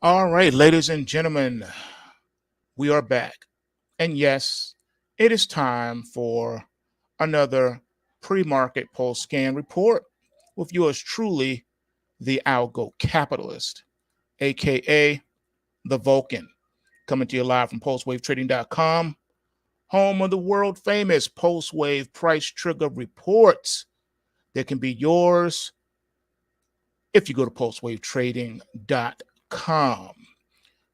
All right, ladies and gentlemen, we are back. And yes, it is time for another pre market pulse scan report with yours truly, the Algo Capitalist, aka the Vulcan, coming to you live from pulsewavetrading.com, home of the world famous Pulse Wave Price Trigger reports that can be yours if you go to pulsewavetrading.com.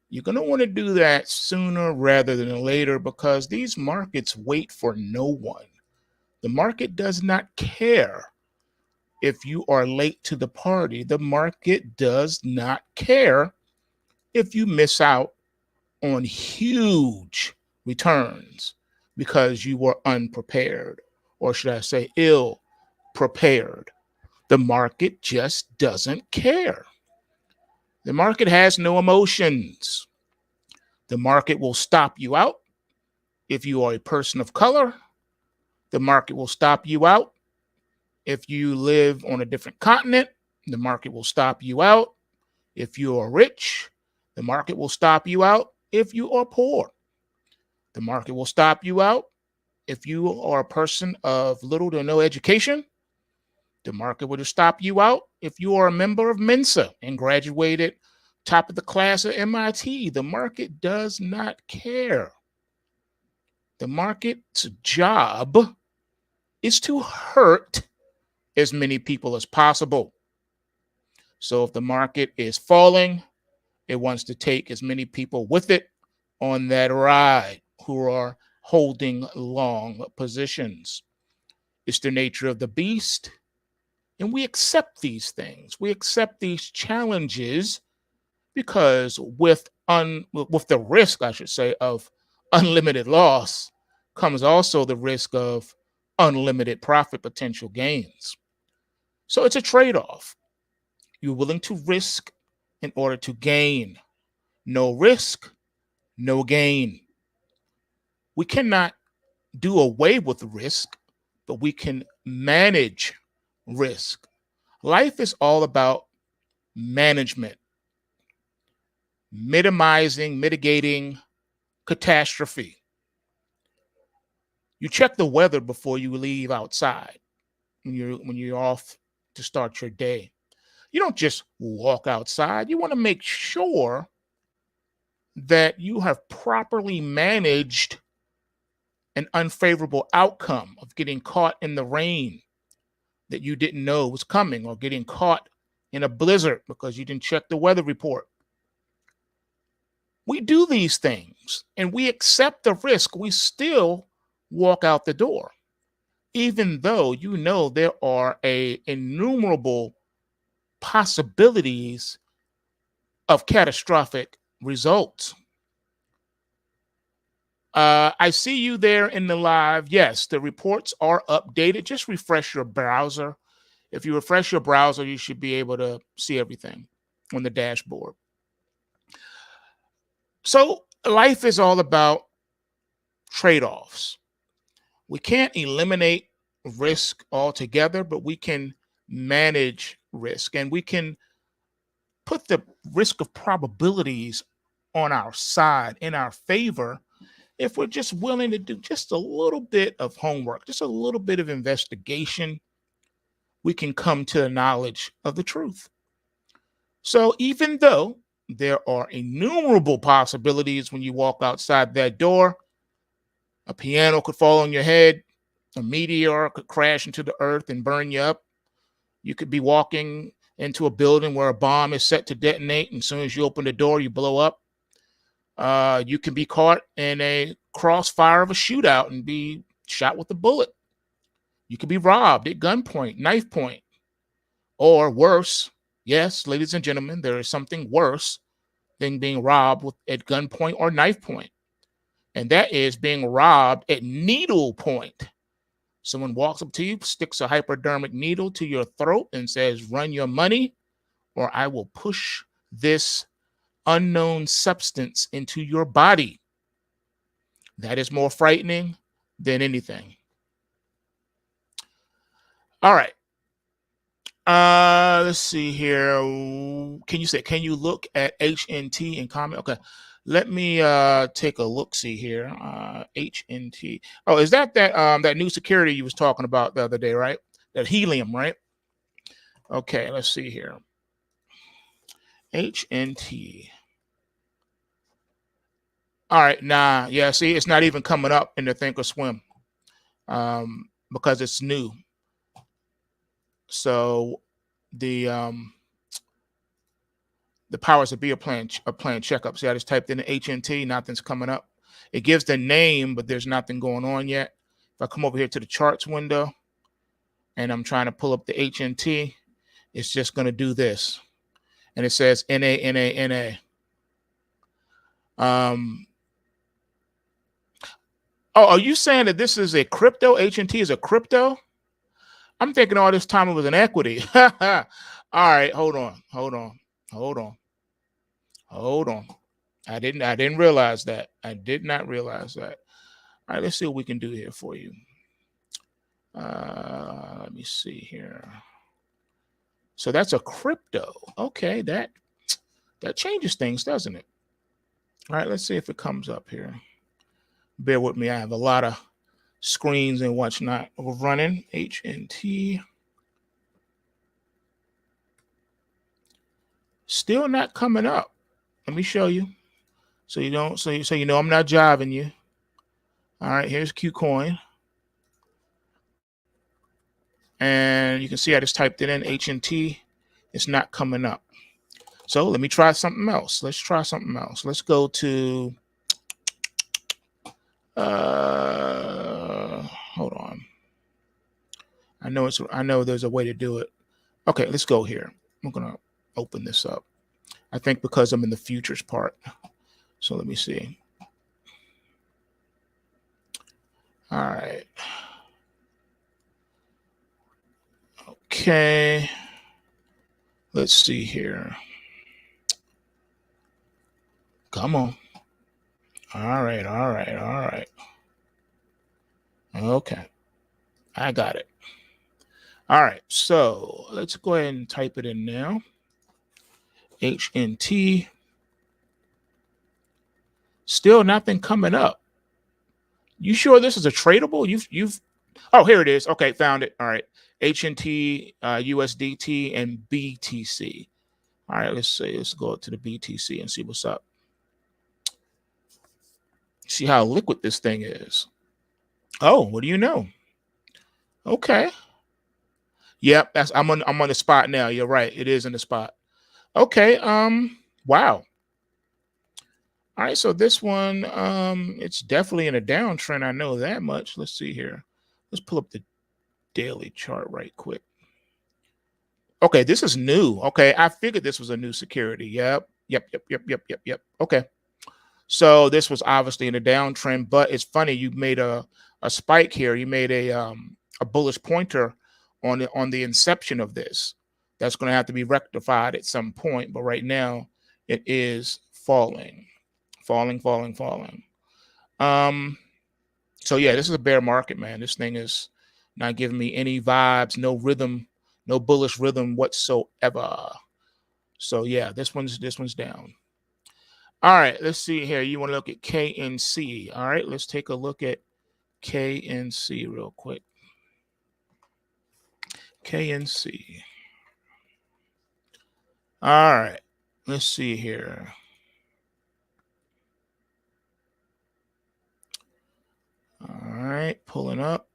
You're going to want to do that sooner rather than later because these markets wait for no one. The market does not care if you are late to the party. The market does not care if you miss out on huge returns because you were unprepared, or should I say, ill prepared. The market just doesn't care. The market has no emotions. The market will stop you out if you are a person of color. The market will stop you out if you live on a different continent. The market will stop you out if you are rich. The market will stop you out if you are poor. The market will stop you out if you are a person of little to no education. The market will stop you out if you are a member of Mensa and graduated top of the class at MIT. The market does not care. The market's job is to hurt as many people as possible. So if the market is falling, it wants to take as many people with it on that ride who are holding long positions. It's the nature of the beast. And we accept these things. We accept these challenges because with the risk, I should say, of unlimited loss comes also the risk of unlimited profit potential gains. So it's a trade-off. You're willing to risk in order to gain. No risk, no gain. We cannot do away with risk, but we can manage risk. Life is all about management, mitigating catastrophe. You check the weather before you leave outside when you're off to start your day. You don't just walk outside. You want to make sure that you have properly managed an unfavorable outcome of getting caught in the rain that you didn't know was coming, or getting caught in a blizzard because you didn't check the weather report. We do these things and we accept the risk. We still walk out the door, even though you know there are innumerable possibilities of catastrophic results. I see you there in the live. Yes, the reports are updated. Just refresh your browser. If you refresh your browser, you should be able to see everything on the dashboard. So life is all about trade-offs. We can't eliminate risk altogether, but we can manage risk, and we can put the risk of probabilities on our side, in our favor, if we're just willing to do just a little bit of homework, just a little bit of investigation. We can come to the knowledge of the truth. So even though there are innumerable possibilities when you walk outside that door, a piano could fall on your head, a meteor could crash into the earth and burn you up. You could be walking into a building where a bomb is set to detonate, and as soon as you open the door, you blow up. You can be caught in a crossfire of a shootout and be shot with a bullet. You could be robbed at gunpoint, knife point, or worse. Yes, ladies and gentlemen, there is something worse than being robbed at gunpoint or knife point, and that is being robbed at needle point. Someone walks up to you, sticks a hypodermic needle to your throat, and says, "Run your money, or I will push this unknown substance into your body." That is more frightening than anything. All right. Let's see here. Can you look at HNT and comment? Okay. Let me take a look see here. HNT. Oh, is that new security you was talking about the other day, right? That helium, right? Okay, let's see here. HNT. All right, nah, yeah, see, it's not even coming up in the Thinkorswim because it's new. So the powers that be are playing checkup. See, I just typed in the HNT, nothing's coming up. It gives the name, but there's nothing going on yet. If I come over here to the charts window and I'm trying to pull up the HNT, it's just going to do this. And it says NA, NA, NA. Oh, are you saying that this is a crypto? HNT is a crypto? I'm thinking all this time it was an equity. All right, hold on. I didn't realize that. I did not realize that. All right, let's see what we can do here for you. Let me see here. So that's a crypto. Okay, that changes things, doesn't it? All right, let's see if it comes up here. Bear with me. I have a lot of screens and whatnot running. HNT. Still not coming up. Let me show you. So you don't so you know I'm not jiving you. All right, here's KuCoin. And you can see I just typed it in HNT. It's not coming up. So let me try something else. Let's try something else. Let's go to hold on. I know there's a way to do it. Okay, let's go here. I'm gonna open this up. I think because I'm in the futures part. So let me see. All right. Okay. Let's see here. Come on. All right. Okay. I got it. All right. So let's go ahead and type it in now. HNT. Still nothing coming up. You sure this is a tradable? You've oh, here it is. Okay, found it. All right. HNT, USDT, and BTC. All right, let's see. Let's go to the BTC and see what's up. See how liquid this thing is. Oh, what do you know? Okay. Yep, I'm on the spot now. You're right. It is in the spot. Okay. Wow. All right, so this one, it's definitely in a downtrend. I know that much. Let's see here. Let's pull up the daily chart right quick. Okay, this is new. Okay, I figured this was a new security. Yep. Okay. So this was obviously in a downtrend, but it's funny you made a spike here. You made a bullish pointer on the inception of this. That's going to have to be rectified at some point, but right now it is falling. So yeah, this is a bear market, man. This thing is not giving me any vibes, no rhythm, no bullish rhythm whatsoever. So yeah, this one's down. All right, let's see here. You want to look at KNC. All right, let's take a look at KNC real quick. KNC. All right, let's see here. All right, pulling up.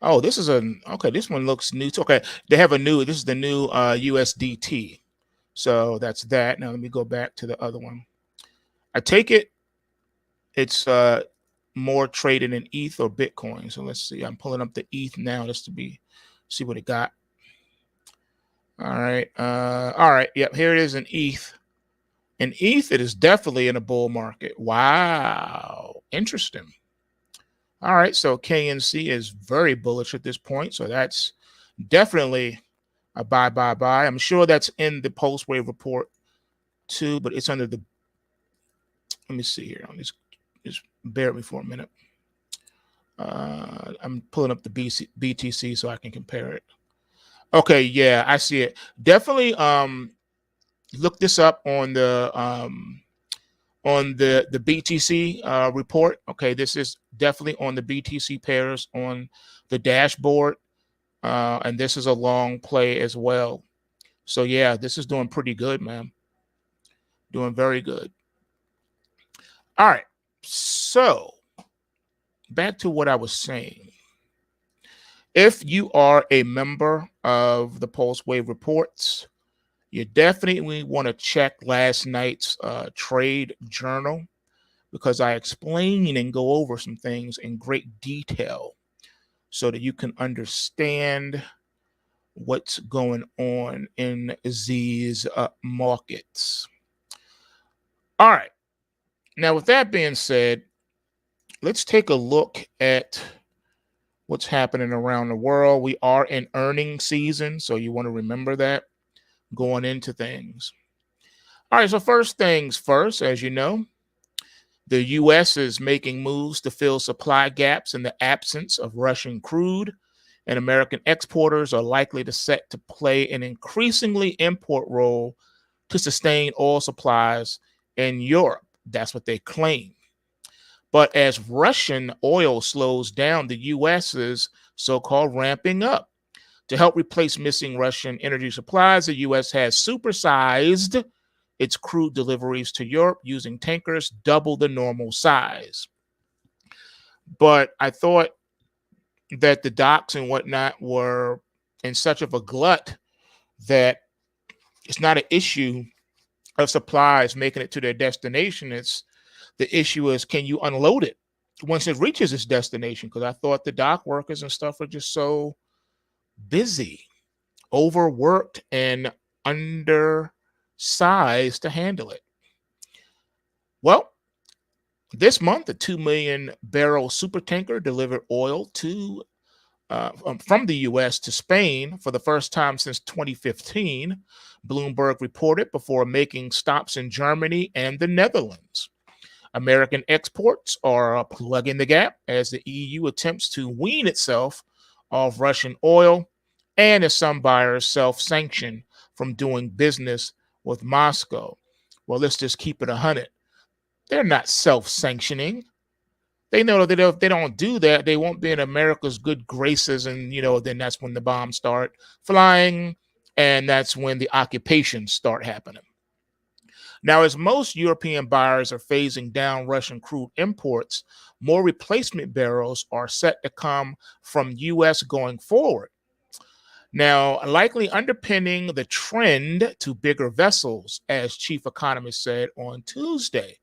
Oh, this is okay. This one looks new. Okay, they have this is the new USDT. So that's that. Now let me go back to the other one. I take it's more traded in ETH or Bitcoin. So let's see. I'm pulling up the ETH now just to see what it got. All right. All right. Yep. Here it is in ETH. In ETH, it is definitely in a bull market. Wow. Interesting. All right. So KNC is very bullish at this point. So that's definitely a buy. I'm sure that's in the post wave report too, but it's under the. Let me see here. Just bear with me for a minute. I'm pulling up the BTC so I can compare it. Okay, yeah, I see it. Definitely look this up on the BTC report. Okay, this is definitely on the BTC pairs on the dashboard. And this is a long play as well. So yeah, this is doing pretty good, man. Doing very good. All right. So back to what I was saying. If you are a member of the Pulse Wave Reports, you definitely want to check last night's trade journal because I explain and go over some things in great detail so that you can understand what's going on in these markets. All right. Now, with that being said, let's take a look at what's happening around the world. We are in earnings season, so you want to remember that going into things. All right, so first things first, as you know, the U.S. is making moves to fill supply gaps in the absence of Russian crude, and American exporters are likely to set to play an increasingly important role to sustain oil supplies in Europe. That's what they claim. But as Russian oil slows down, the U.S. is so called ramping up. To help replace missing Russian energy supplies, the U.S. has supersized its crude deliveries to Europe using tankers double the normal size. But I thought that the docks and whatnot were in such of a glut that it's not an issue of supplies making it to their destination. It's the issue is, can you unload it once it reaches its destination? Because I thought the dock workers and stuff are just so busy, overworked, and undersized to handle it. Well, this month, a 2 million barrel supertanker delivered oil to from the U.S. to Spain for the first time since 2015, Bloomberg reported before making stops in Germany and the Netherlands. American exports are plugging the gap as the EU attempts to wean itself off Russian oil and as some buyers self-sanction from doing business with Moscow. Well, let's just keep it 100. They're not self-sanctioning. They know that if they don't do that, they won't be in America's good graces, and then that's when the bombs start flying, and that's when the occupations start happening. Now, as most European buyers are phasing down Russian crude imports, more replacement barrels are set to come from U.S. going forward. Now, likely underpinning the trend to bigger vessels, as chief economist said on Tuesday.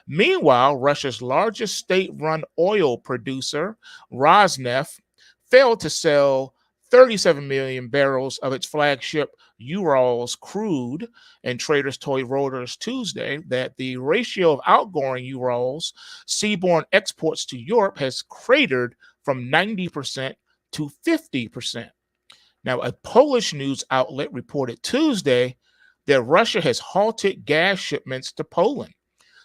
Meanwhile, Russia's largest state-run oil producer, Rosneft, failed to sell 37 million barrels of its flagship Urals crude, and traders told Reuters Tuesday that the ratio of outgoing Urals seaborne exports to Europe has cratered from 90% to 50%. Now, a Polish news outlet reported Tuesday that Russia has halted gas shipments to Poland,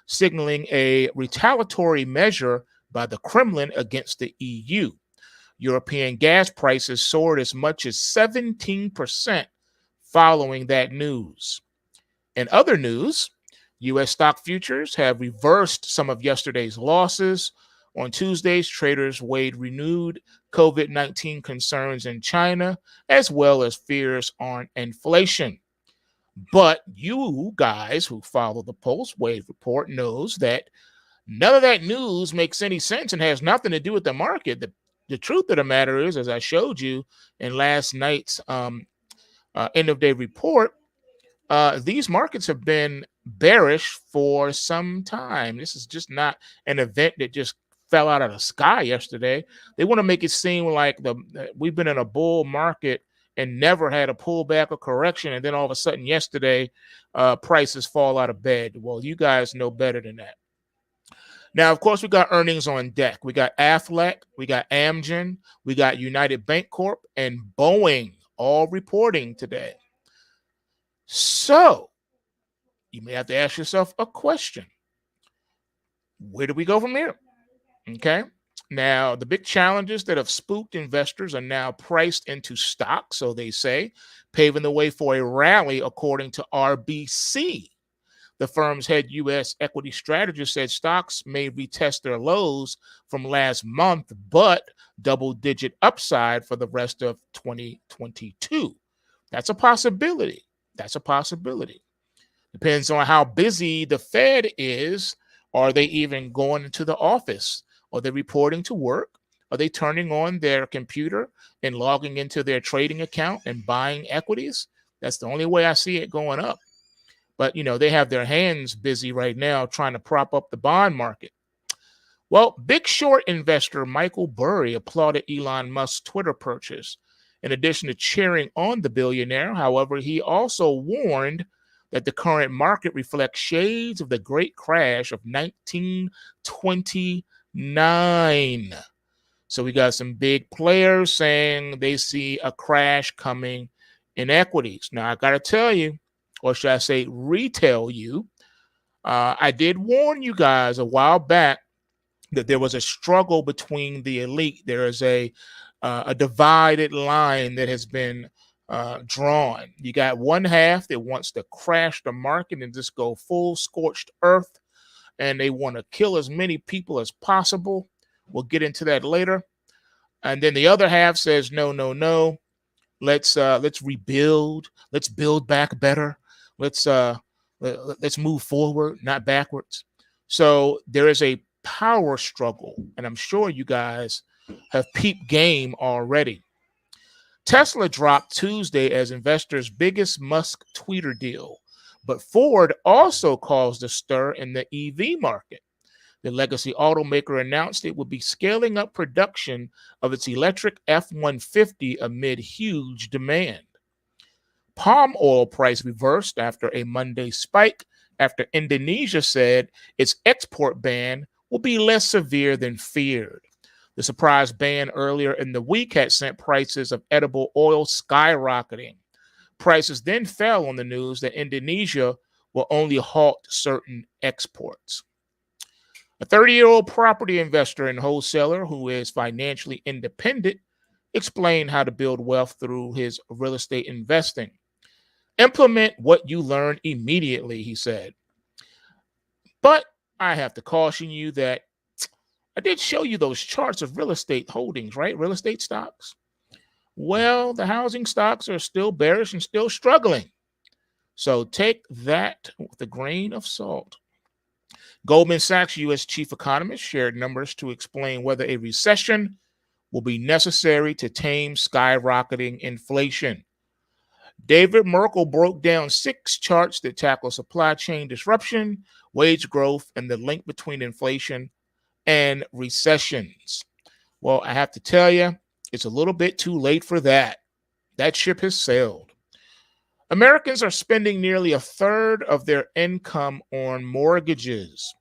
signaling a retaliatory measure by the Kremlin against the EU. European gas prices soared as much as 17% following that news. In other news, U.S. stock futures have reversed some of yesterday's losses. On Tuesdays, traders weighed renewed COVID-19 concerns in China, as well as fears on inflation. But you guys who follow the Pulse Wave report knows that none of that news makes any sense and has nothing to do with the market. The truth of the matter is, as I showed you in last night's end of day report, these markets have been bearish for some time. This is just not an event that just fell out of the sky yesterday. They want to make it seem like we've been in a bull market and never had a pullback or correction, and then all of a sudden yesterday, prices fall out of bed. Well, you guys know better than that. Now, of course, we got earnings on deck. We got Aflac, we got Amgen, we got United Bank Corp, and Boeing all reporting today. So you may have to ask yourself a question. Where do we go from here? Okay. Now, the big challenges that have spooked investors are now priced into stocks, so they say, paving the way for a rally, according to RBC. The firm's head U.S. equity strategist said stocks may retest their lows from last month, but double-digit upside for the rest of 2022. That's a possibility. That's a possibility. Depends on how busy the Fed is. Are they even going into the office? Are they reporting to work? Are they turning on their computer and logging into their trading account and buying equities? That's the only way I see it going up. But, they have their hands busy right now trying to prop up the bond market. Well, Big Short investor Michael Burry applauded Elon Musk's Twitter purchase. In addition to cheering on the billionaire, however, he also warned that the current market reflects shades of the great crash of 1929. So we got some big players saying they see a crash coming in equities. Now, I got to tell you, or should I say retell you, I did warn you guys a while back that there was a struggle between the elite. There is a divided line that has been drawn. You got one half that wants to crash the market and just go full scorched earth, and they want to kill as many people as possible. We'll get into that later. And then the other half says, no, no, no. Let's rebuild. Let's build back better. Let's move forward, not backwards. So there is a power struggle, and I'm sure you guys have peeped game already. Tesla dropped Tuesday as investors' biggest Musk tweeter deal, but Ford also caused a stir in the EV market. The legacy automaker announced it would be scaling up production of its electric F-150 amid huge demand. Palm oil price reversed after a Monday spike after Indonesia said its export ban will be less severe than feared. The surprise ban earlier in the week had sent prices of edible oil skyrocketing. Prices then fell on the news that Indonesia will only halt certain exports. A 30-year-old property investor and wholesaler who is financially independent explained how to build wealth through his real estate investing. Implement what you learn immediately, he said. But I have to caution you that I did show you those charts of real estate holdings, right? Real estate stocks. Well, the housing stocks are still bearish and still struggling. So take that with a grain of salt. Goldman Sachs U.S. chief economist shared numbers to explain whether a recession will be necessary to tame skyrocketing inflation. David Merkel broke down 6 charts that tackle supply chain disruption, wage growth, and the link between inflation and recessions. Well, I have to tell you, it's a little bit too late for that. That ship has sailed. Americans are spending nearly a third of their income on mortgages.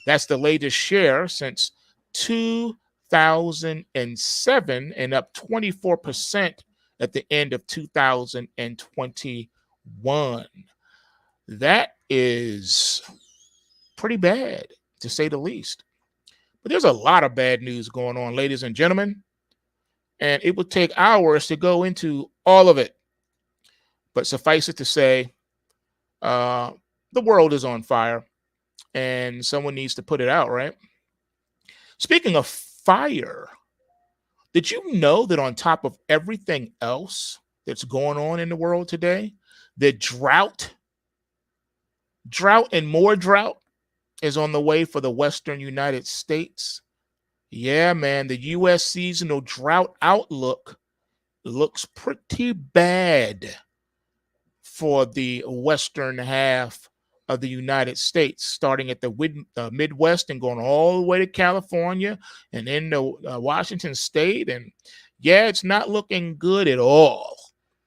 That's the latest share since 2007 and up 24% at the end of 2021. That is pretty bad, to say the least. But there's a lot of bad news going on, ladies and gentlemen, and it would take hours to go into all of it. But suffice it to say, the world is on fire, and someone needs to put it out, right? Speaking of fire, did you know that on top of everything else that's going on in the world today, the drought and more drought is on the way for the Western United States? Yeah, man, the U.S. seasonal drought outlook looks pretty bad for the western half of the United States, starting at the Midwest and going all the way to California and into Washington State. And yeah, it's not looking good at all.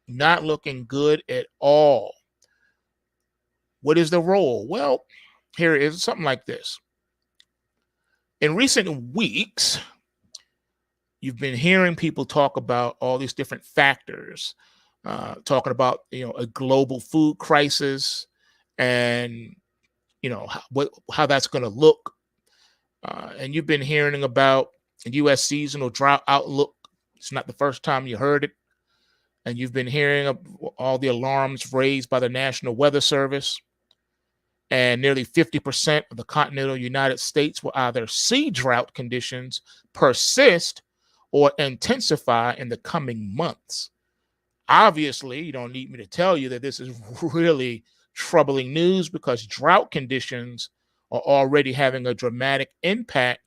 Not looking good at all. What is the role? Well, here is something like this. In recent weeks, you've been hearing people talk about all these different factors, talking about, a global food crisis and, how that's going to look. And you've been hearing about U.S. seasonal drought outlook. It's not the first time you heard it. And you've been hearing of all the alarms raised by the National Weather Service. And nearly 50% of the continental United States will either see drought conditions persist or intensify in the coming months. Obviously, you don't need me to tell you that this is really troubling news because drought conditions are already having a dramatic impact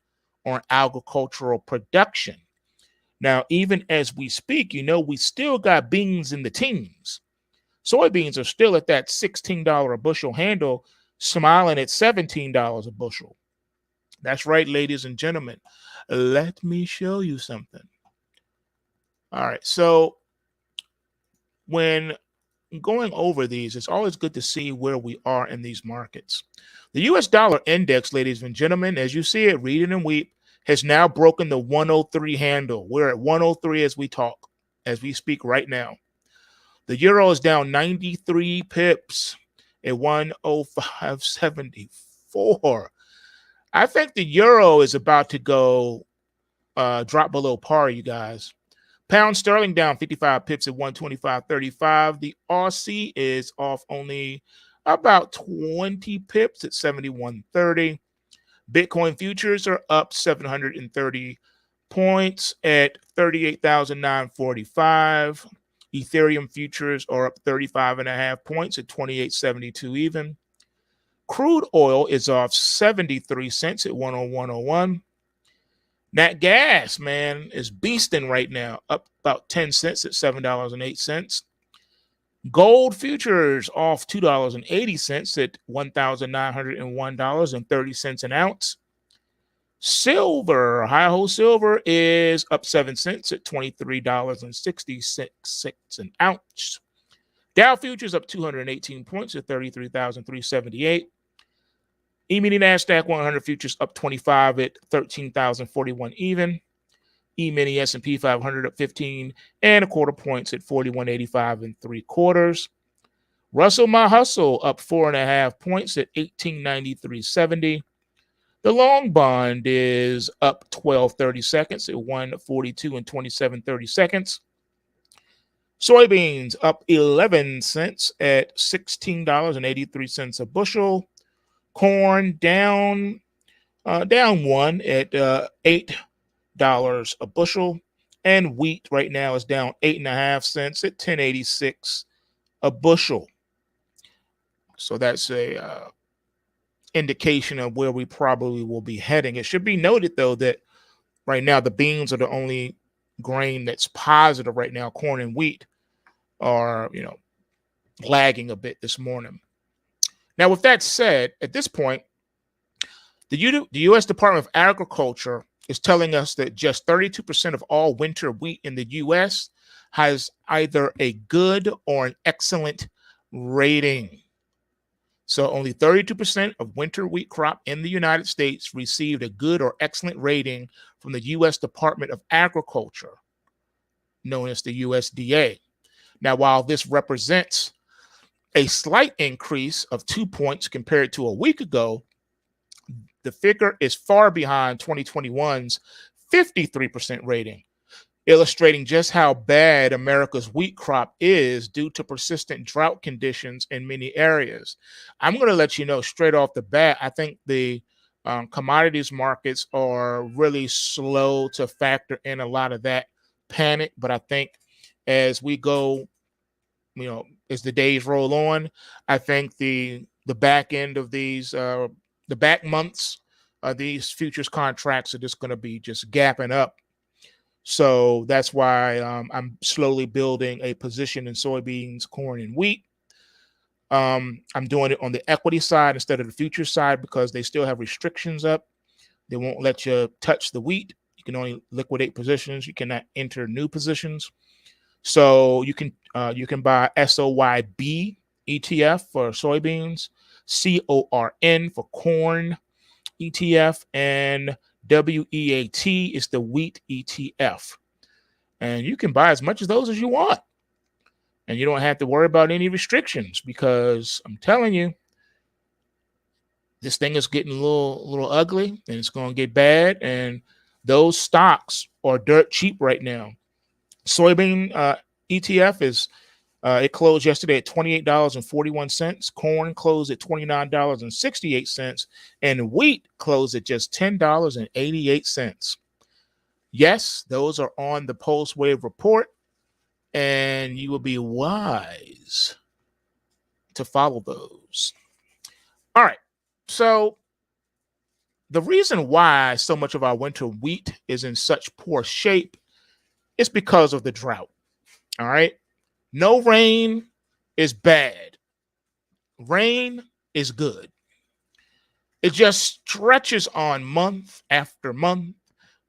on agricultural production. Now, even as we speak, we still got beans in the teens. Soybeans are still at that $16 a bushel handle, smiling at $17 a bushel. That's right, ladies and gentlemen. Let me show you something. All right, so when going over these, it's always good to see where we are in these markets. The US dollar index, ladies and gentlemen, as you see it, read it and weep, has now broken the 103 handle. We're at 103 as we talk, as we speak right now. The euro is down 93 pips at 105.74. I think the euro is about to go drop below par, you guys. Pound sterling down 55 pips at 125.35. The Aussie is off only about 20 pips at 71.30. Bitcoin futures are up 730 points at 38,945. Ethereum futures are up 35.5 points at 28.72 even. Crude oil is off 73 cents at 101.01. Nat gas, man, is beasting right now, up about 10 cents at $7.08. Gold futures off $2.80 at $1,901.30 an ounce. Silver, high-ho silver, is up 7 cents at $23.66 an ounce. Dow futures up 218 points at 33,378. E-mini NASDAQ 100 futures up 25 at 13,041 even. E-mini S&P 500 up 15 and a quarter points at 41.85 and 3/4. Russell My Hustle up 4.5 points at 1893.70. The long bond is up 12.30 seconds at 142 and 27.30 seconds. Soybeans up 11 cents at $16.83 a bushel. Corn down 1 at $8 a bushel, and wheat right now is down 8.5 cents at 10.86 a bushel. So that's a indication of where we probably will be heading. It should be noted though that right now the beans are the only grain that's positive right now. Corn and wheat are lagging a bit this morning. Now, with that said, at this point, the U.S. Department of Agriculture is telling us that just 32% of all winter wheat in the U.S. has either a good or an excellent rating. So only 32% of winter wheat crop in the United States received a good or excellent rating from the U.S. Department of Agriculture, known as the USDA. Now, while this represents a slight increase of 2 points compared to a week ago, the figure is far behind 2021's 53% rating, illustrating just how bad America's wheat crop is due to persistent drought conditions in many areas. I'm going to let you know straight off the bat, I think the commodities markets are really slow to factor in a lot of that panic, but I think as we go, as the days roll on, I think the back end of these, the back months, these futures contracts are just going to be just gapping up. So that's why I'm slowly building a position in soybeans, corn, and wheat. I'm doing it on the equity side instead of the future side because they still have restrictions up. They won't let you touch the wheat. You can only liquidate positions. You cannot enter new positions. So you can buy SOYB ETF for soybeans, CORN for corn ETF, and WEAT is the wheat ETF. And you can buy as much of those as you want. And you don't have to worry about any restrictions because I'm telling you, this thing is getting a little ugly and it's going to get bad. And Those stocks are dirt cheap right now. Soybean ETF is it closed yesterday at $28.41. Corn closed at $29.68, and wheat closed at just $10.88. Yes, those are on the Pulse Wave report, and you will be wise to follow those. All right. So the reason why so much of our winter wheat is in such poor shape is because of the drought. All right. No rain is bad. Rain is good. It just stretches on month after month.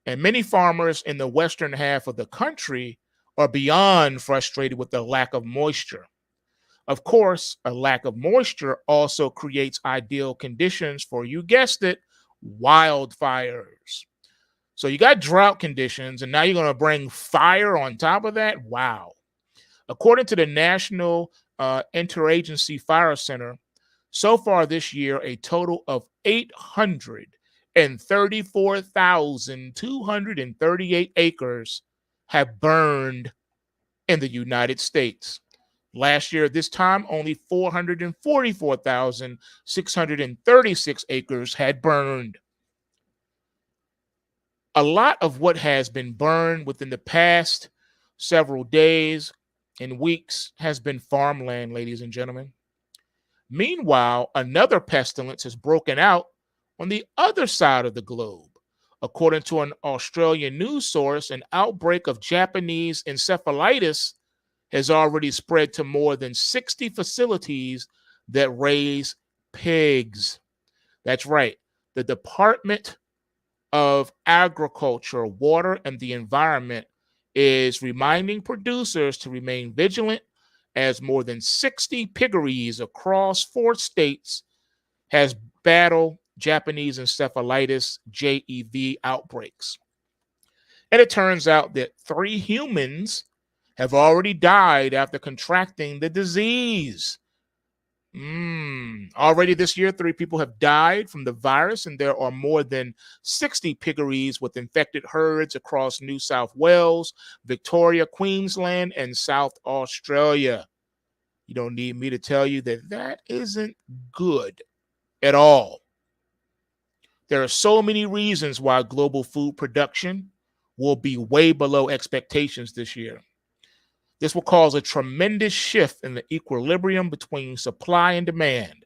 And many farmers in the western half of the country are beyond frustrated with the lack of moisture. Of course, a lack of moisture also creates ideal conditions for, you guessed it, wildfires. So you got drought conditions, and now you're going to bring fire on top of that? Wow. According to the National Interagency Fire Center, so far this year, a total of 834,238 acres have burned in the United States. Last year, at this time, only 444,636 acres had burned. A lot of what has been burned within the past several days and weeks has been farmland, ladies and gentlemen. Meanwhile, another pestilence has broken out on the other side of the globe. According to an Australian news source, an outbreak of Japanese encephalitis has already spread to more than 60 facilities that raise pigs. That's right. The Department of Agriculture, Water, and the Environment is reminding producers to remain vigilant as more than 60 piggeries across 4 states has battled Japanese encephalitis JEV outbreaks. And it turns out that 3 humans have already died after contracting the disease. Already this year, 3 people have died from the virus, and there are more than 60 piggeries with infected herds across New South Wales, Victoria, Queensland, and South Australia. You don't need me to tell you that that isn't good at all. There are so many reasons why global food production will be way below expectations this year. This will cause a tremendous shift in the equilibrium between supply and demand,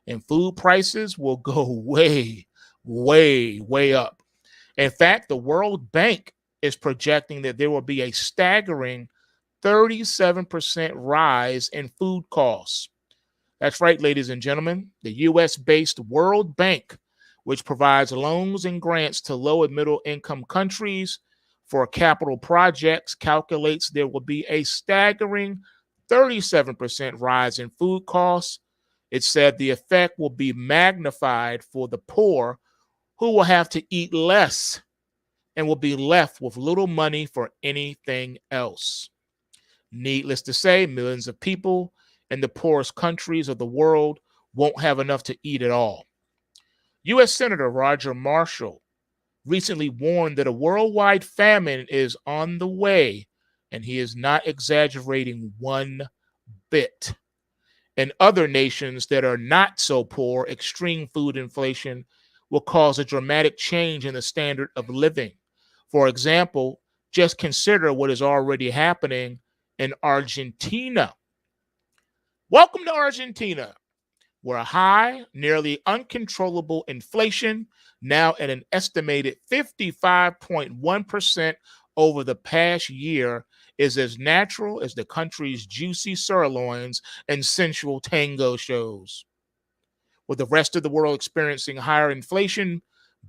and food prices will go way, way, way up. In fact, the World Bank is projecting that there will be a staggering 37% rise in food costs. That's right, ladies and gentlemen. The US-based World Bank, which provides loans and grants to low and middle income countries for capital projects, calculates there will be a staggering 37% rise in food costs. It said the effect will be magnified for the poor, who will have to eat less and will be left with little money for anything else. Needless to say, millions of people in the poorest countries of the world won't have enough to eat at all. U.S. Senator Roger Marshall recently warned that a worldwide famine is on the way, and he is not exaggerating one bit. In other nations that are not so poor, extreme food inflation will cause a dramatic change in the standard of living. For example, just consider what is already happening in Argentina. Welcome to Argentina, where high, nearly uncontrollable inflation, now at an estimated 55.1% over the past year, is as natural as the country's juicy sirloins and sensual tango shows. With the rest of the world experiencing higher inflation,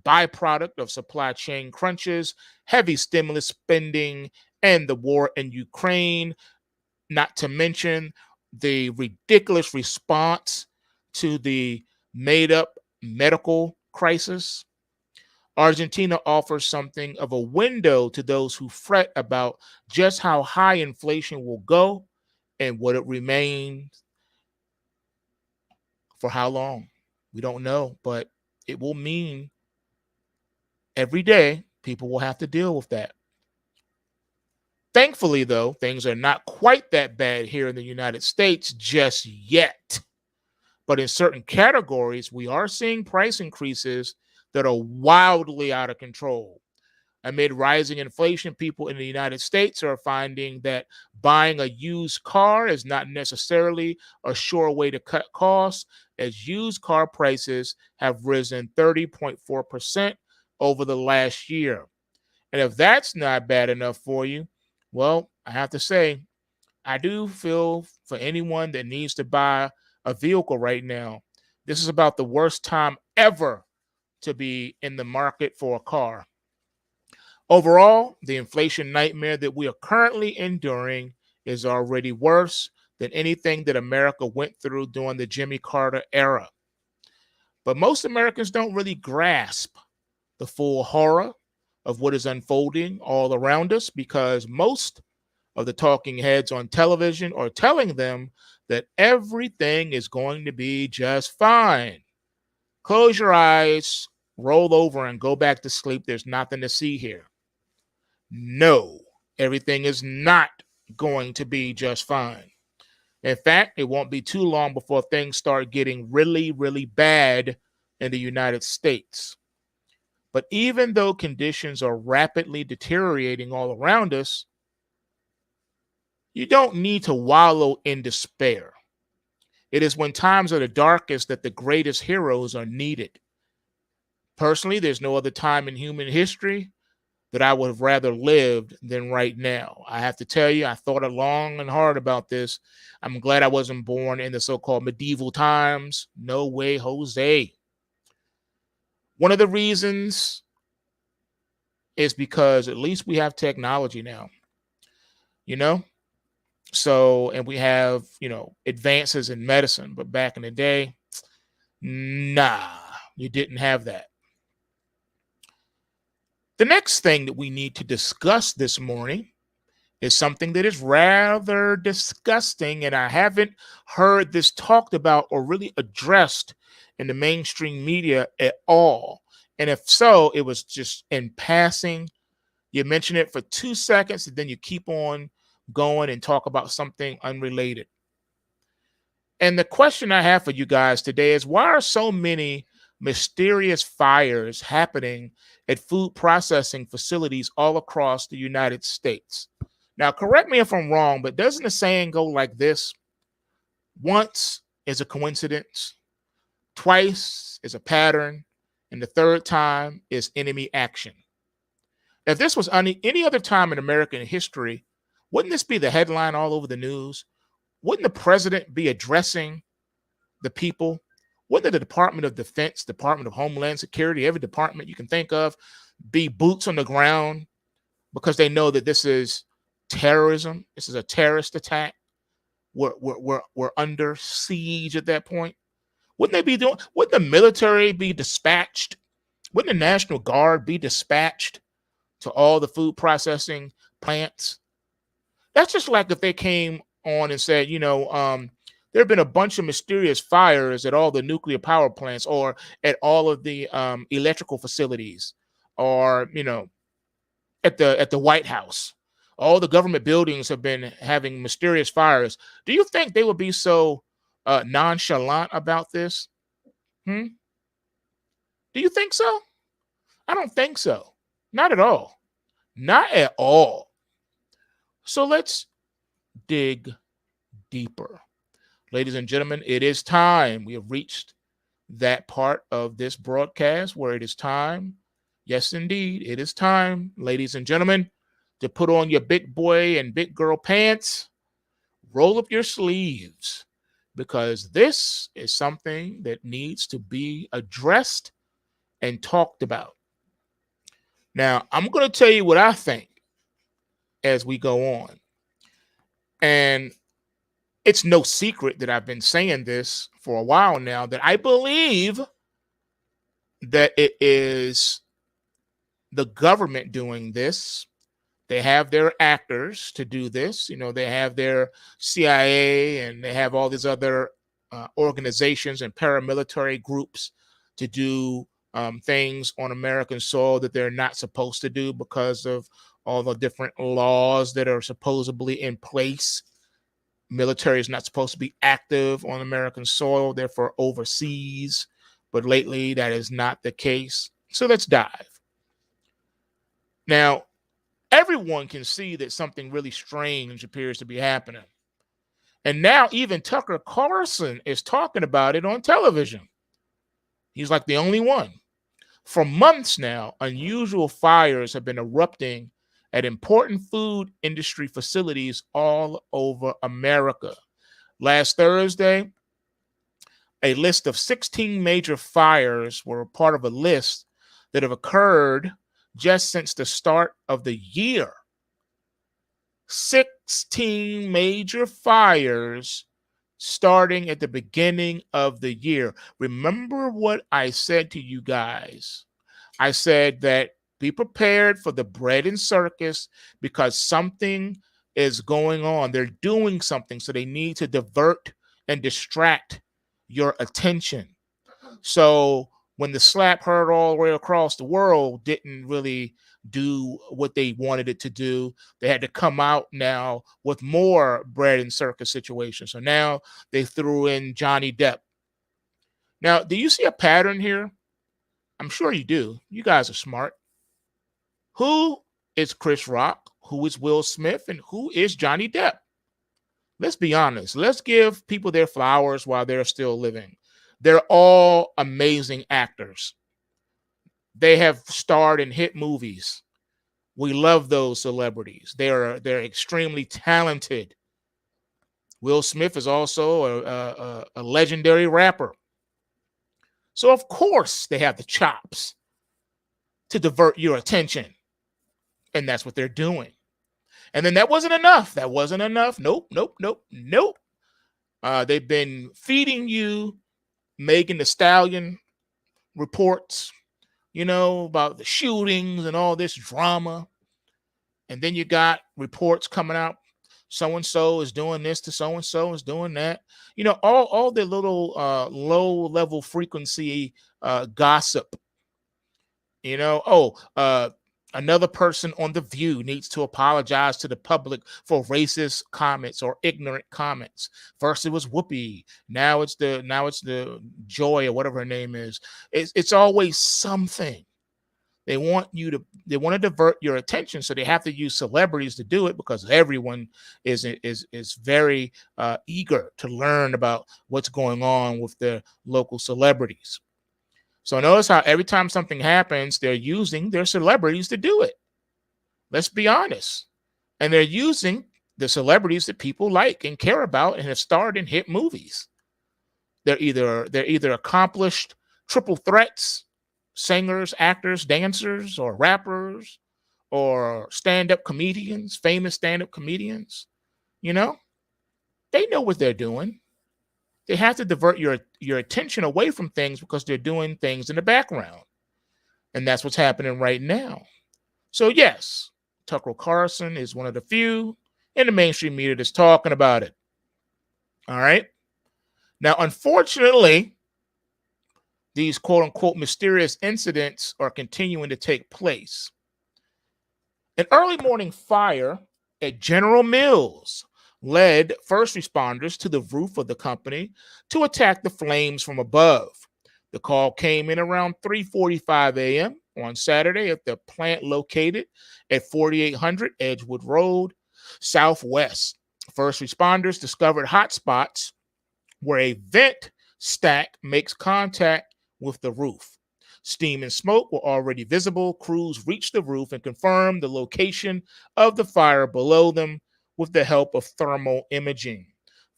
byproduct of supply chain crunches, heavy stimulus spending, and the war in Ukraine, not to mention the ridiculous response to the made up medical crisis, Argentina offers something of a window to those who fret about just how high inflation will go and would it remain for how long. We don't know, but it will mean every day People will have to deal with that. Thankfully, though, things are not quite that bad here in the United States just yet. But in certain categories, we are seeing price increases that are wildly out of control. Amid rising inflation, people in the United States are finding that buying a used car is not necessarily a sure way to cut costs, as used car prices have risen 30.4% over the last year. And if that's not bad enough for you, well, I have to say, I do feel for anyone that needs to buy a vehicle right now, this is about the worst time ever to be in the market for a car. Overall, the inflation nightmare that we are currently enduring is already worse than anything that America went through during the Jimmy Carter era. But most Americans don't really grasp the full horror of what is unfolding all around us because most of the talking heads on television are telling them that everything is going to be just fine. Close your eyes, roll over, and go back to sleep. There's nothing to see here. No, everything is not going to be just fine. In fact, it won't be too long before things start getting really, really bad in the United States. But even though conditions are rapidly deteriorating all around us, you don't need to wallow in despair. It is when times are the darkest that the greatest heroes are needed. Personally, there's no other time in human history that I would have rather lived than right now. I have to tell you, I thought long and hard about this. I'm glad I wasn't born in the so-called medieval times. No way, Jose. One of the reasons is because at least we have technology now, you know? So, and we have, advances in medicine, but back in the day, nah, you didn't have that. The next thing that we need to discuss this morning is something that is rather disgusting, and I haven't heard this talked about or really addressed in the mainstream media at all. And if so, it was just in passing. You mention it for 2 seconds, and then you keep on going and talk about something unrelated. And the question I have for you guys today is why are so many mysterious fires happening at food processing facilities all across the United States? Now, correct me if I'm wrong, but doesn't the saying go like this? Once is a coincidence, twice is a pattern, and the third time is enemy action. If this was any other time in American history, wouldn't this be the headline all over the news? Wouldn't the president be addressing the people? Wouldn't the Department of Defense, Department of Homeland Security, every department you can think of, be boots on the ground because they know that this is terrorism? This is a terrorist attack. We're under siege at that point. Wouldn't they be doing? Wouldn't the military be dispatched? Wouldn't the National Guard be dispatched to all the food processing plants? That's just like if they came on and said, there have been a bunch of mysterious fires at all the nuclear power plants or at all of the electrical facilities or, at the White House. All the government buildings have been having mysterious fires. Do you think they would be so nonchalant about this? Do you think so? I don't think so. Not at all. Not at all. So let's dig deeper. Ladies and gentlemen, it is time. We have reached that part of this broadcast where it is time. Yes, indeed. It is time, ladies and gentlemen, to put on your big boy and big girl pants, roll up your sleeves, because this is something that needs to be addressed and talked about. Now, I'm going to tell you what I think as we go on. And it's no secret that I've been saying this for a while now, that I believe that it is the government doing this. They have their actors to do this. They have their CIA and they have all these other organizations and paramilitary groups to do things on American soil that they're not supposed to do because of all the different laws that are supposedly in place. Military is not supposed to be active on American soil, therefore overseas. But lately, that is not the case. So let's dive. Now, everyone can see that something really strange appears to be happening. And now even Tucker Carlson is talking about it on television. He's like the only one. For months now, unusual fires have been erupting at important food industry facilities all over America. Last Thursday, a list of 16 major fires were part of a list that have occurred just since the start of the year. 16 major fires starting at the beginning of the year. Remember what I said to you guys. I said that be prepared for the bread and circus because something is going on. They're doing something, so they need to divert and distract your attention. So when the slap heard all the way across the world didn't really do what they wanted it to do, they had to come out now with more bread and circus situations. So now they threw in Johnny Depp. Now, do you see a pattern here? I'm sure you do. You guys are smart. Who is Chris Rock? Who is Will Smith? And who is Johnny Depp? Let's be honest. Let's give people their flowers while they're still living. They're all amazing actors. They have starred in hit movies. We love those celebrities. They're extremely talented. Will Smith is also a legendary rapper. So of course they have the chops to divert your attention. And that's what they're doing. And then that wasn't enough. That wasn't enough. Nope. They've been feeding you Megan Thee Stallion reports, about the shootings and all this drama. And then you got reports coming out. So-and-so is doing this to so-and-so is doing that. All the little low-level frequency gossip. Another person on The View needs to apologize to the public for racist comments or ignorant comments. First it was Whoopi, now it's the Joy or whatever her name is. It's always something. They want to divert your attention, so they have to use celebrities to do it because everyone is very eager to learn about what's going on with their local celebrities. So notice how every time something happens, they're using their celebrities to do it. Let's be honest. And they're using the celebrities that people like and care about and have starred in hit movies. They're either accomplished triple threats, singers, actors, dancers, or rappers, or stand-up comedians, famous stand-up comedians. They know what they're doing. They have to divert your attention away from things because they're doing things in the background. And that's what's happening right now. So yes, Tucker Carlson is one of the few in the mainstream media that's talking about it. All right. Now, unfortunately, these quote unquote mysterious incidents are continuing to take place. An early morning fire at General Mills led first responders to the roof of the company to attack the flames from above. The call came in around 3:45 a.m. on Saturday at the plant located at 4800 Edgewood Road, Southwest. First responders discovered hot spots where a vent stack makes contact with the roof. Steam and smoke were already visible. Crews reached the roof and confirmed the location of the fire below them with the help of thermal imaging.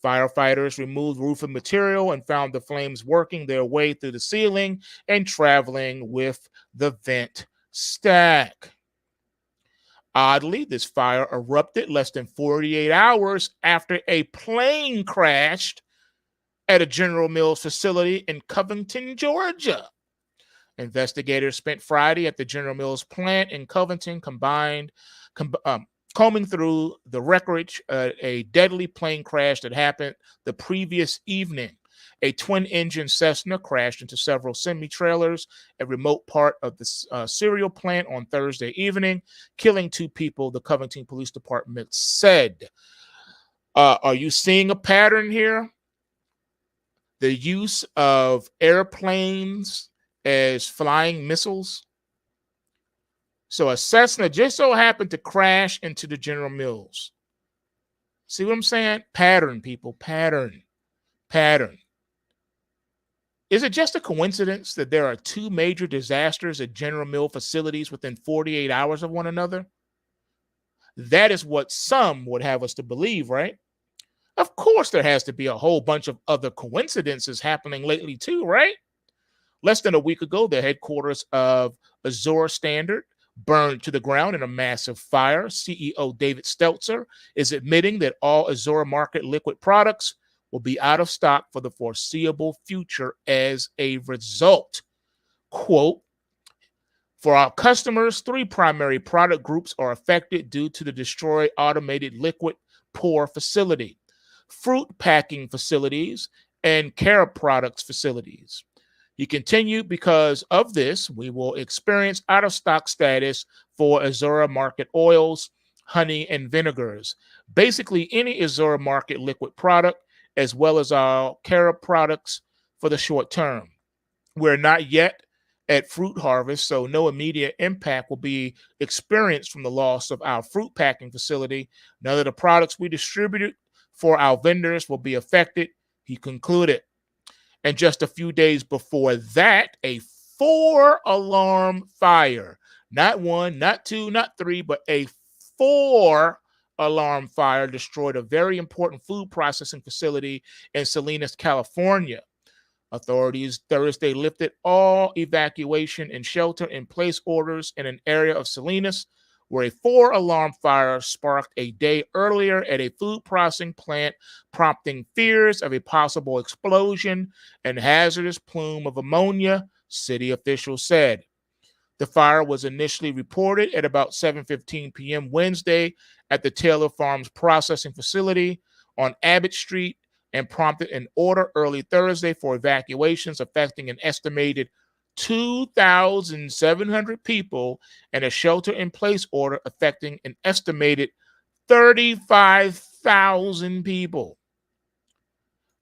Firefighters removed roofing material and found the flames working their way through the ceiling and traveling with the vent stack. Oddly, this fire erupted less than 48 hours after a plane crashed at a General Mills facility in Covington, Georgia. Investigators spent Friday at the General Mills plant in Covington combing through the wreckage, a deadly plane crash that happened the previous evening. A twin-engine Cessna crashed into several semi-trailers, a remote part of the cereal plant on Thursday evening, killing 2 people, the Covington Police Department said. Are you seeing a pattern here? The use of airplanes as flying missiles. So a Cessna just so happened to crash into the General Mills. See what I'm saying? Pattern, people. Pattern. Pattern. Is it just a coincidence that there are 2 major disasters at General Mill facilities within 48 hours of one another? That is what some would have us to believe, right? Of course, there has to be a whole bunch of other coincidences happening lately too, right? Less than a week ago, the headquarters of Azure Standard burned to the ground in a massive fire. CEO David Stelzer is admitting that all Azure market liquid products will be out of stock for the foreseeable future as a result. Quote, for our customers, 3 primary product groups are affected due to the destroyed automated liquid pour facility, fruit packing facilities, and care products facilities. He continued, because of this, we will experience out of stock status for Azure market oils, honey, and vinegars. Basically, any Azure market liquid product, as well as our care products for the short term. We're not yet at fruit harvest, so no immediate impact will be experienced from the loss of our fruit packing facility. None of the products we distributed for our vendors will be affected, he concluded. And just a few days before that, a 4-alarm fire, not 1, not 2, not 3, but a 4-alarm fire destroyed a very important food processing facility in Salinas, California. Authorities Thursday lifted all evacuation and shelter-in-place orders in an area of Salinas where a 4-alarm fire sparked a day earlier at a food processing plant, prompting fears of a possible explosion and hazardous plume of ammonia, city officials said. The fire was initially reported at about 7:15 p.m. Wednesday at the Taylor Farms processing facility on Abbott Street and prompted an order early Thursday for evacuations affecting an estimated 2,700 people and a shelter-in-place order affecting an estimated 35,000 people.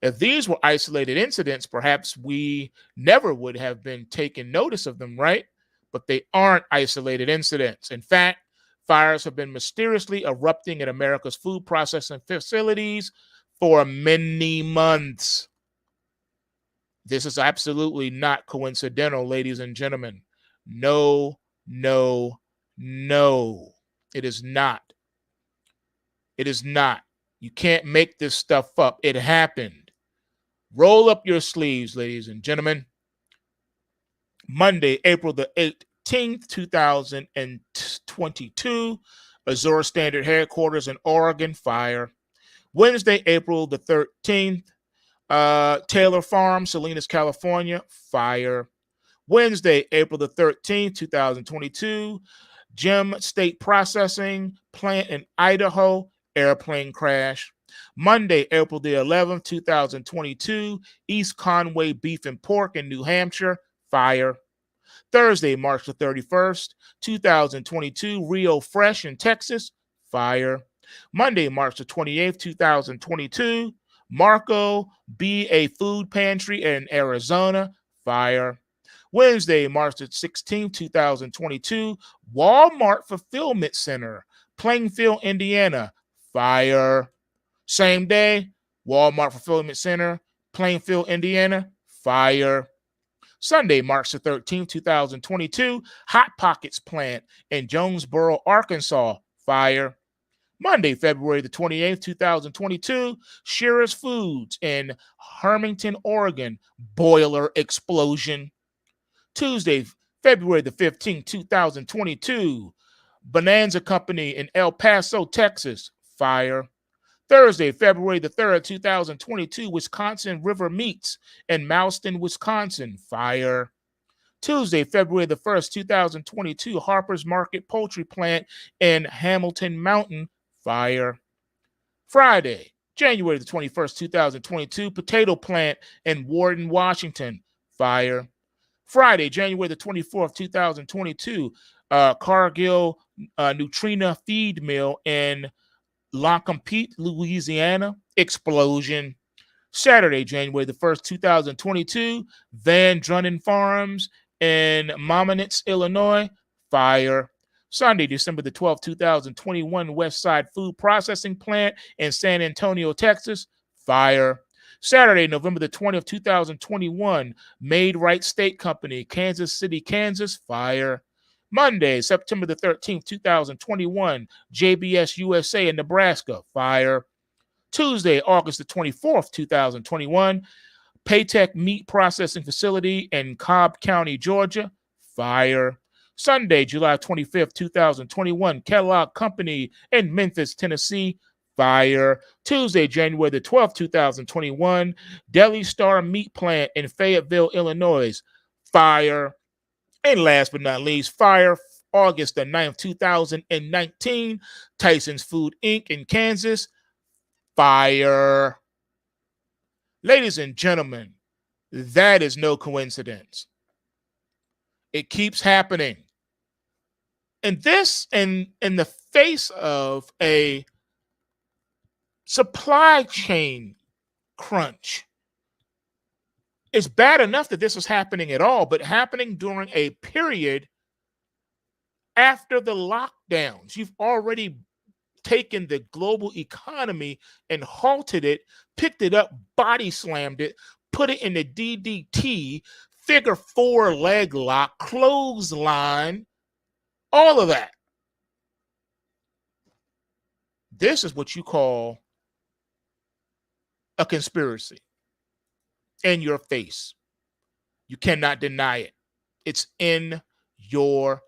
If these were isolated incidents, perhaps we never would have been taking notice of them, right? But they aren't isolated incidents. In fact, fires have been mysteriously erupting at America's food processing facilities for many months. This is absolutely not coincidental, ladies and gentlemen. No, no, no. It is not. It is not. You can't make this stuff up. It happened. Roll up your sleeves, ladies and gentlemen. Monday, April the 18th, 2022, Azure Standard headquarters in Oregon, fire. Wednesday, April the 13th, Taylor Farm, Salinas, California, fire. Wednesday, April the 13th, 2022, Gem State Processing Plant in Idaho, airplane crash. Monday, April the 11th, 2022, East Conway Beef and Pork in New Hampshire, fire. Thursday, March the 31st, 2022, Rio Fresh in Texas, fire. Monday, March the 28th, 2022, Marco B.A. Food Pantry in Arizona, fire. Wednesday, March the 16th, 2022, Walmart Fulfillment Center, Plainfield, Indiana, fire. Same day, Walmart Fulfillment Center, Plainfield, Indiana, fire. Sunday, March the 13th, 2022, Hot Pockets plant in Jonesboro, Arkansas, fire. Monday, February the 28th, 2022, Shearer's Foods in Hermington, Oregon, boiler explosion. Tuesday, February the 15th, 2022, Bonanza Company in El Paso, Texas, fire. Thursday, February the 3rd, 2022, Wisconsin River Meats in Mouston, Wisconsin, fire. Tuesday, February the 1st, 2022, Harper's Market Poultry Plant in Hamilton Mountain, fire. Friday, January the 21st, 2022, potato plant in Warden, Washington, fire. Friday, January the 24th, 2022, Cargill Nutrina feed mill in Loncompeat, Louisiana, explosion. Saturday, January the 1st, 2022, Van Drunnen Farms in Maminitz, Illinois, fire. Sunday, December the 12th, 2021, Westside Food Processing Plant in San Antonio, Texas, fire. Saturday, November the 20th, 2021, Made Right State Company, Kansas City, Kansas, fire. Monday, September the 13th, 2021, JBS USA in Nebraska, fire. Tuesday, August the 24th, 2021, Paytech Meat Processing Facility in Cobb County, Georgia, fire. Sunday, July 25th, 2021, Kellogg Company in Memphis, Tennessee, fire. Tuesday, January the 12th, 2021, Deli Star Meat Plant in Fayetteville, Illinois, fire. And last but not least, fire. August the 9th, 2019, Tyson's Food Inc. in Kansas, fire. Ladies and gentlemen, that is no coincidence. It keeps happening. And this, in the face of a supply chain crunch, it's bad enough that this is happening at all, but happening during a period after the lockdowns. You've already taken the global economy and halted it, picked it up, body slammed it, put it in the DDT, figure four leg lock, clothesline, all of that. This is what you call a conspiracy in your face. You cannot deny it. It's in your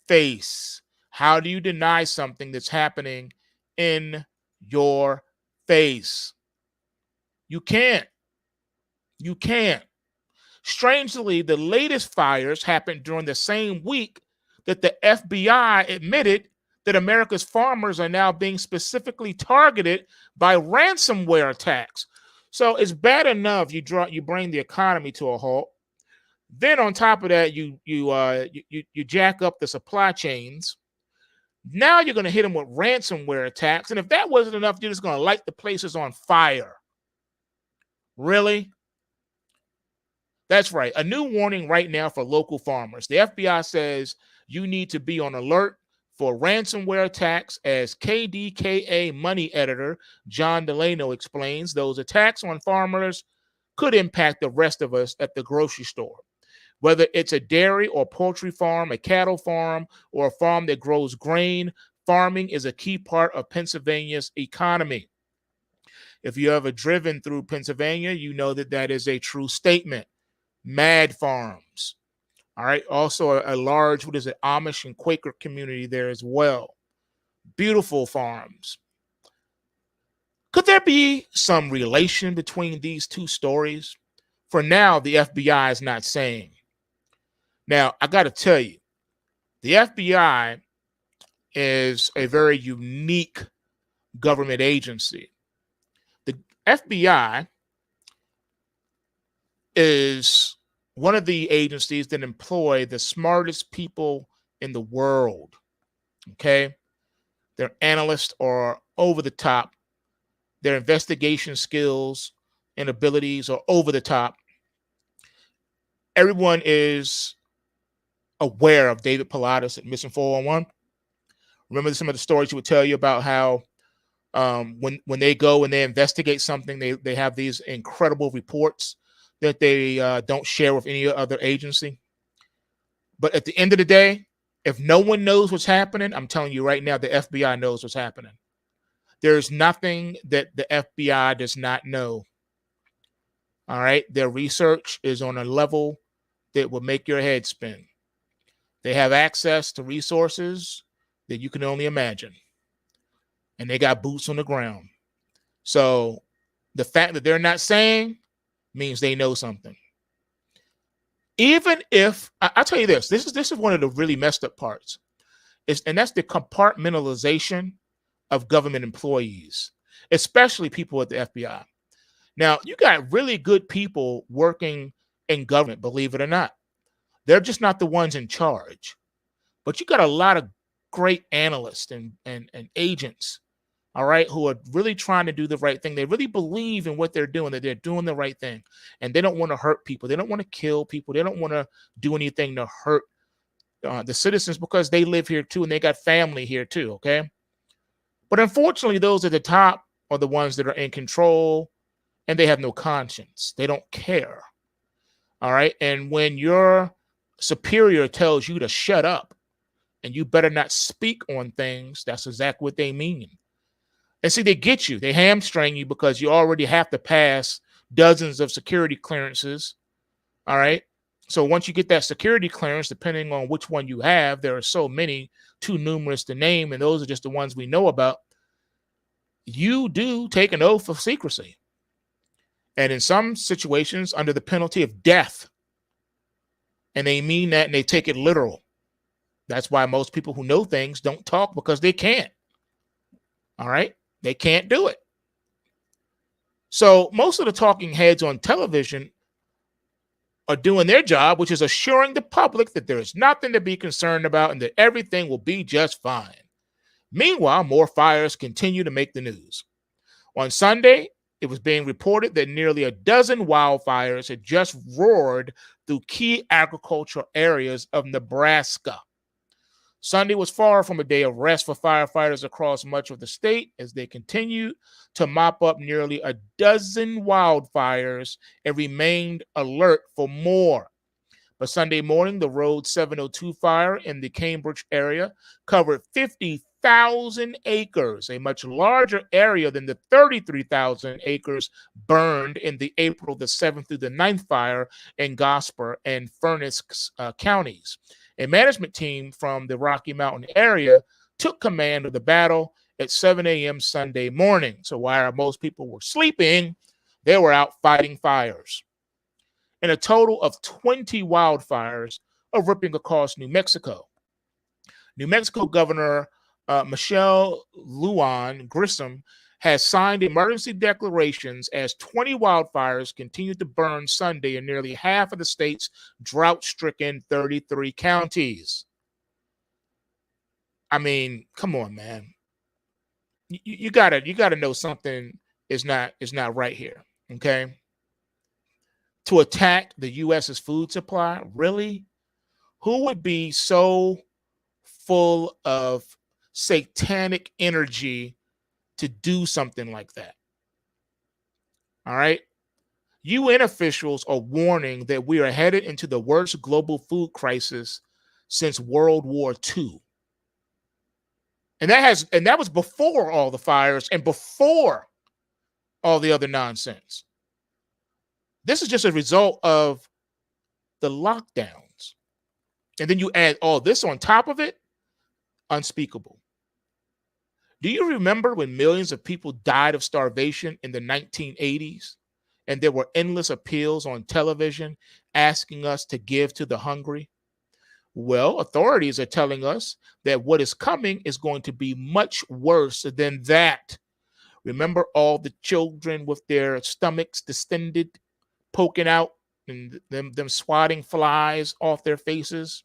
face. How do you deny something that's happening in your face? You can't. You can't. Strangely, the latest fires happened during the same week that the FBI admitted that America's farmers are now being specifically targeted by ransomware attacks. So it's bad enough you bring the economy to a halt. Then on top of that, you jack up the supply chains. Now you're going to hit them with ransomware attacks. And if that wasn't enough, you're just going to light the places on fire. Really? That's right. A new warning right now for local farmers. The FBI says you need to be on alert for ransomware attacks, as KDKA money editor John Delano explains. Those attacks on farmers could impact the rest of us at the grocery store. Whether it's a dairy or poultry farm, a cattle farm, or a farm that grows grain, farming is a key part of Pennsylvania's economy. If you ever driven through Pennsylvania, you know that that is a true statement. Mad farms. All right. Also a large, Amish and Quaker community there as well. Beautiful farms. Could there be some relation between these two stories? For now, the FBI is not saying. Now, I got to tell you, the FBI is a very unique government agency. The FBI is one of the agencies that employ the smartest people in the world. Okay? Their analysts are over the top. Their investigation skills and abilities are over the top. Everyone is aware of David Pilatus at Mission 411. Remember some of the stories he would tell you about how when they go and they investigate something, they have these incredible reports that they don't share with any other agency. But at the end of the day, if no one knows what's happening, I'm telling you right now, the FBI knows what's happening. There's nothing that the FBI does not know. All right. Their research is on a level that will make your head spin. They have access to resources that you can only imagine. And they got boots on the ground. So the fact that they're not saying means they know something. Even if, I'll tell you this is one of the really messed up parts. And that's the compartmentalization of government employees. especially people at the FBI. Now, you got really good people working in government, believe it or not. They're just not the ones in charge. But you got a lot of great analysts and agents, all right, who are really trying to do the right thing. They really believe in what they're doing, that they're doing the right thing. And they don't want to hurt people. They don't want to kill people. They don't want to do anything to hurt the citizens because they live here too and they got family here too, okay? But unfortunately, those at the top are the ones that are in control and they have no conscience. They don't care, all right? And when your superior tells you to shut up and you better not speak on things, that's exactly what they mean. And see, they get you. They hamstring you because you already have to pass dozens of security clearances. All right. So once you get that security clearance, depending on which one you have, there are so many, too numerous to name, and those are just the ones we know about. You do take an oath of secrecy. And in some situations, under the penalty of death. And they mean that and they take it literal. That's why most people who know things don't talk because they can't. All right. They can't do it. So most of the talking heads on television are doing their job, which is assuring the public that there is nothing to be concerned about and that everything will be just fine. Meanwhile, more fires continue to make the news. On Sunday, it was being reported that nearly a dozen wildfires had just roared through key agricultural areas of Nebraska. Sunday was far from a day of rest for firefighters across much of the state as they continued to mop up nearly a dozen wildfires and remained alert for more. But Sunday morning, the Road 702 fire in the Cambridge area covered 50,000 acres, a much larger area than the 33,000 acres burned in the April the 7th through the 9th fire in Gosper and Furnace counties. A management team from the Rocky Mountain area took command of the battle at 7 a.m. Sunday morning. So while most people were sleeping, they were out fighting fires. And a total of 20 wildfires are ripping across New Mexico. New Mexico Governor Michelle Lujan Grisham has signed emergency declarations as 20 wildfires continue to burn Sunday in nearly half of the state's drought-stricken 33 counties. I mean, come on, man. You gotta know something is not right here. Okay. To attack the U.S.'s food supply, really? Who would be so full of satanic energy to do something like that? All right. UN officials are warning that we are headed into the worst global food crisis since World War II. And that was before all the fires and before all the other nonsense. This is just a result of the lockdowns. And then you add all this on top of it, unspeakable. Do you remember when millions of people died of starvation in the 1980s? And there were endless appeals on television asking us to give to the hungry? Well, authorities are telling us that what is coming is going to be much worse than that. Remember all the children with their stomachs distended, poking out, and them swatting flies off their faces?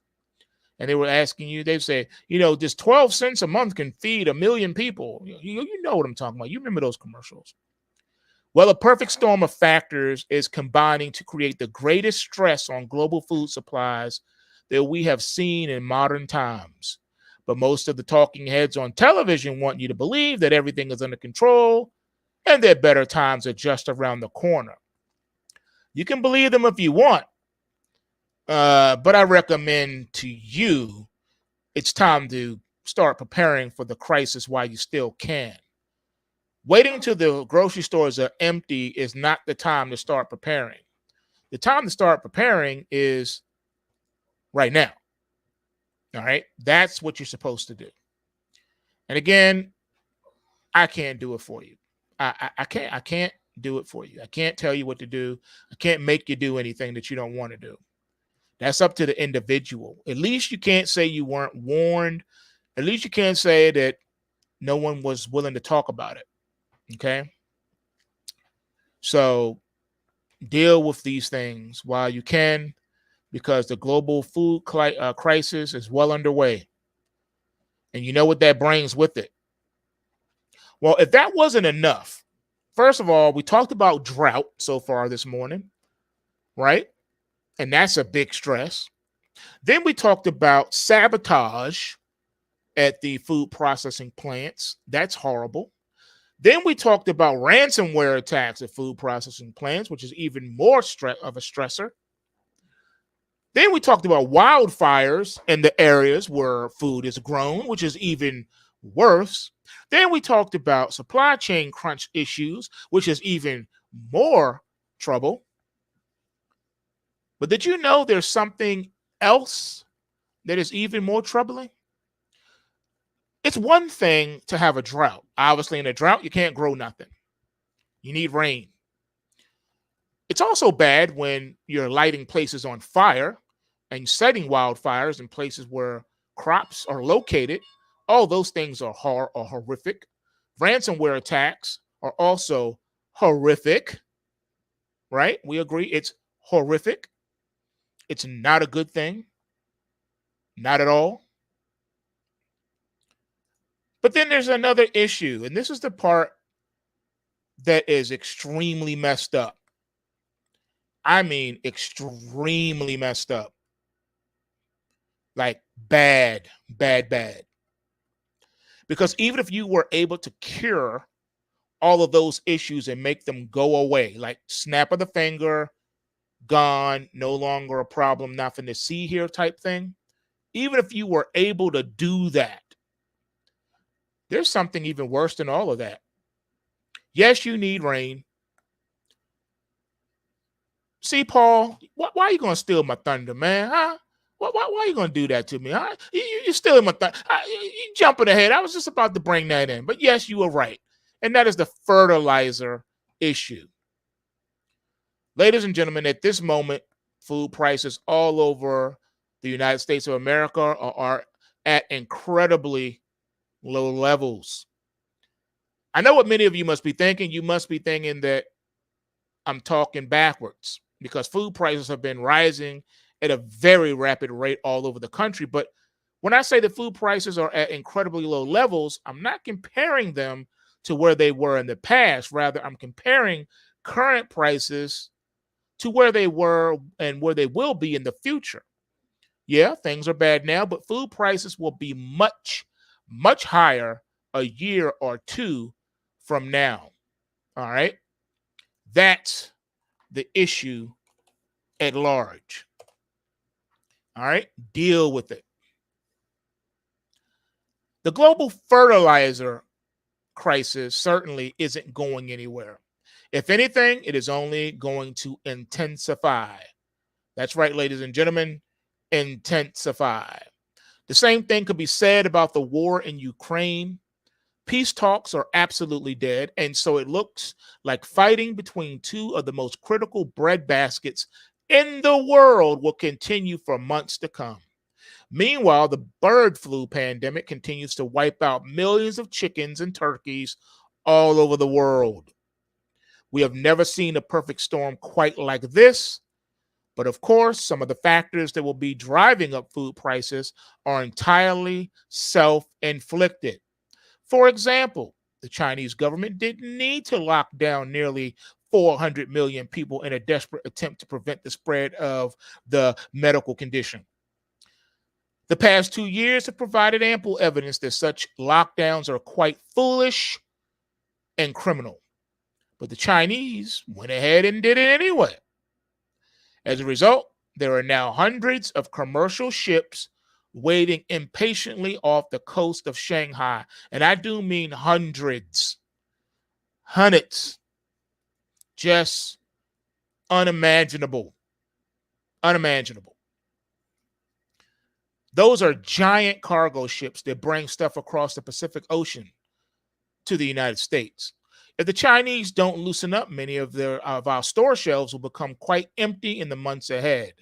And they were asking you, they say, just 12 cents a month can feed 1 million people. You know what I'm talking about. You remember those commercials. Well, a perfect storm of factors is combining to create the greatest stress on global food supplies that we have seen in modern times. But most of the talking heads on television want you to believe that everything is under control and that better times are just around the corner. You can believe them if you want, but I recommend to you, it's time to start preparing for the crisis while you still can. Waiting till the grocery stores are empty is not the time to start preparing. The time to start preparing is right now. All right. That's what you're supposed to do. And again, I can't do it for you. I can't do it for you. I can't tell you what to do. I can't make you do anything that you don't want to do. That's up to the individual. At least you can't say you weren't warned. At least you can't say that no one was willing to talk about it. Okay. So deal with these things while you can, because the global food crisis is well underway. And you know what that brings with it. Well, if that wasn't enough, first of all, we talked about drought so far this morning, right? And that's a big stress. Then we talked about sabotage at the food processing plants. That's horrible. Then we talked about ransomware attacks at food processing plants, which is even more of a stressor. Then we talked about wildfires in the areas where food is grown, which is even worse. Then we talked about supply chain crunch issues, which is even more trouble. But did you know there's something else that is even more troubling? It's one thing to have a drought. Obviously, in a drought, you can't grow nothing. You need rain. It's also bad when you're lighting places on fire and setting wildfires in places where crops are located. All those things are horrific. Ransomware attacks are also horrific, right? We agree it's horrific. It's not a good thing, not at all. But then there's another issue, and this is the part that is extremely messed up. I mean, extremely messed up. Like bad, bad, bad. Because even if you were able to cure all of those issues and make them go away, like snap of the finger, gone, no longer a problem, nothing to see here type thing, even if you were able to do that, there's something even worse than all of that. Yes, you need rain. See, Paul, why are you going to steal my thunder, man? Huh? Why are you going to do that to me? Huh? You're stealing my thunder. You jumping ahead. I was just about to bring that in. But yes, you were right. And that is the fertilizer issue. Ladies and gentlemen, at this moment, food prices all over the United States of America are at incredibly low levels. I know what many of you must be thinking. You must be thinking that I'm talking backwards because food prices have been rising at a very rapid rate all over the country. But when I say the food prices are at incredibly low levels, I'm not comparing them to where they were in the past. Rather, I'm comparing current prices to where they were and where they will be in the future. Yeah, things are bad now, but food prices will be much, much higher a year or two from now. All right. That's the issue at large. All right. Deal with it. The global fertilizer crisis certainly isn't going anywhere. If anything, it is only going to intensify. That's right, ladies and gentlemen, intensify. The same thing could be said about the war in Ukraine. Peace talks are absolutely dead, and so it looks like fighting between two of the most critical bread baskets in the world will continue for months to come. Meanwhile, the bird flu pandemic continues to wipe out millions of chickens and turkeys all over the world. We have never seen a perfect storm quite like this. But of course, some of the factors that will be driving up food prices are entirely self-inflicted. For example, the Chinese government didn't need to lock down nearly 400 million people in a desperate attempt to prevent the spread of the medical condition. The past 2 years have provided ample evidence that such lockdowns are quite foolish and criminal. But the Chinese went ahead and did it anyway. As a result, there are now hundreds of commercial ships waiting impatiently off the coast of Shanghai. And I do mean hundreds. Hundreds. Just unimaginable. Unimaginable. Those are giant cargo ships that bring stuff across the Pacific Ocean to the United States. If the Chinese don't loosen up, many of our store shelves will become quite empty in the months ahead.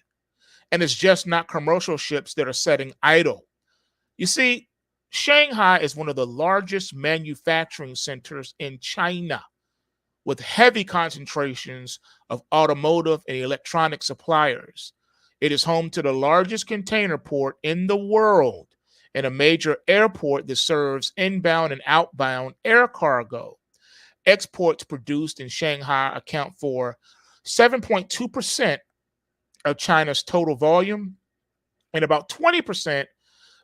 And it's just not commercial ships that are setting idle. You see, Shanghai is one of the largest manufacturing centers in China, with heavy concentrations of automotive and electronic suppliers. It is home to the largest container port in the world and a major airport that serves inbound and outbound air cargo. Exports produced in Shanghai account for 7.2% of China's total volume and about 20%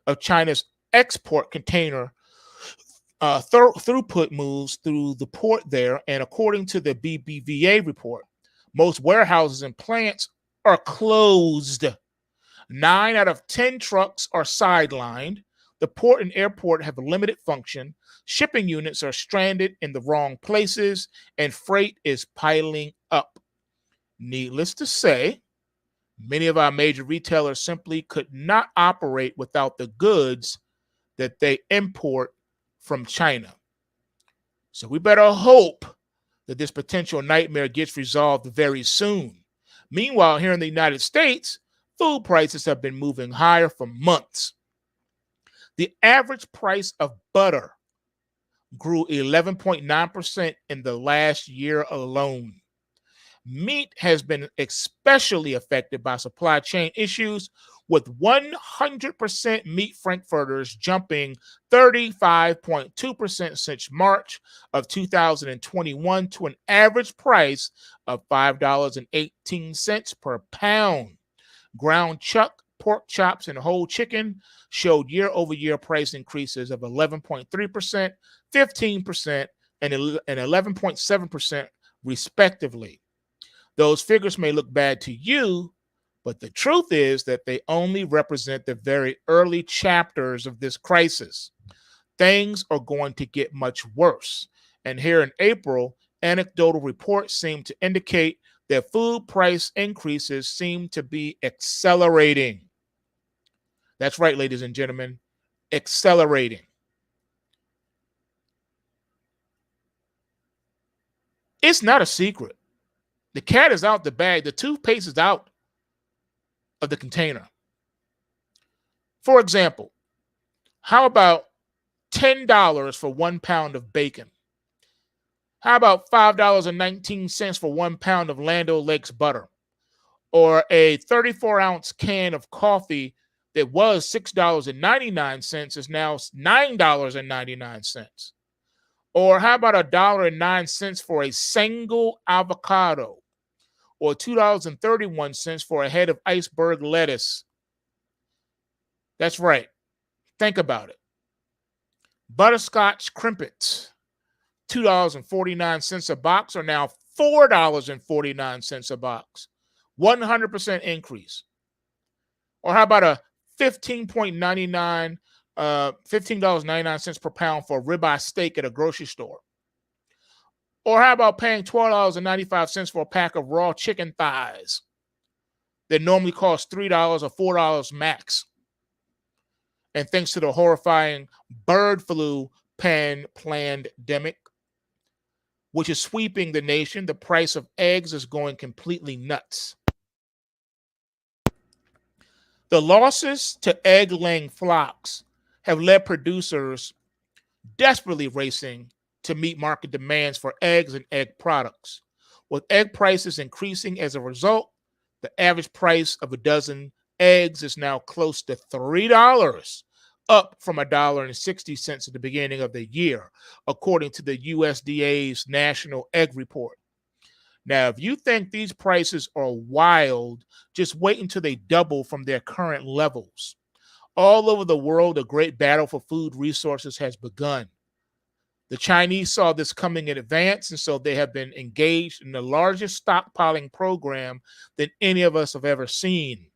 of China's export container throughput moves through the port there. And according to the BBVA report, most warehouses and plants are closed. 9 out of 10 trucks are sidelined. The port and airport have limited function. Shipping units are stranded in the wrong places, and freight is piling up. Needless to say, many of our major retailers simply could not operate without the goods that they import from China. So we better hope that this potential nightmare gets resolved very soon. Meanwhile, here in the United States, food prices have been moving higher for months. The average price of butter grew 11.9% in the last year alone. Meat has been especially affected by supply chain issues, with 100% meat frankfurters jumping 35.2% since March of 2021 to an average price of $5.18 per pound. Ground chuck, pork chops, and whole chicken showed year-over-year price increases of 11.3%, 15%, and 11.7% respectively. Those figures may look bad to you, but the truth is that they only represent the very early chapters of this crisis. Things are going to get much worse. And here in April, anecdotal reports seem to indicate that food price increases seem to be accelerating. That's right, ladies and gentlemen, accelerating. It's not a secret. The cat is out the bag. The toothpaste is out of the container. For example, how about $10 for 1 pound of bacon? How about $5.19 for 1 pound of Land O'Lakes butter? Or a 34-ounce can of coffee that was $6.99 is now $9.99. Or how about $1.09 for a single avocado? Or $2.31 for a head of iceberg lettuce? That's right. Think about it. Butterscotch crimpets, $2.49 a box, are now $4.49 a box. 100% increase. Or how about a $15.99 per pound for a ribeye steak at a grocery store? Or how about paying $12.95 for a pack of raw chicken thighs that normally cost $3 or $4 max? And thanks to the horrifying bird flu pandemic, which is sweeping the nation, the price of eggs is going completely nuts. The losses to egg-laying flocks have led producers desperately racing to meet market demands for eggs and egg products. With egg prices increasing as a result, the average price of a dozen eggs is now close to $3, up from $1.60 at the beginning of the year, according to the USDA's National Egg Report. Now, if you think these prices are wild, just wait until they double from their current levels. All over the world, a great battle for food resources has begun. The Chinese saw this coming in advance, and so they have been engaged in the largest stockpiling program than any of us have ever seen.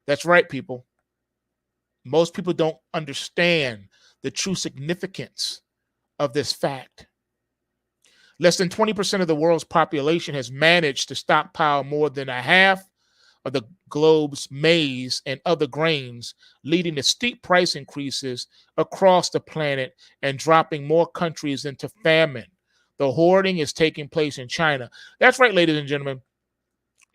That's right, people. Most people don't understand the true significance of this fact. Less than 20% of the world's population has managed to stockpile more than a half of the globe's maize and other grains, leading to steep price increases across the planet and dropping more countries into famine. The hoarding is taking place in China. That's right, ladies and gentlemen.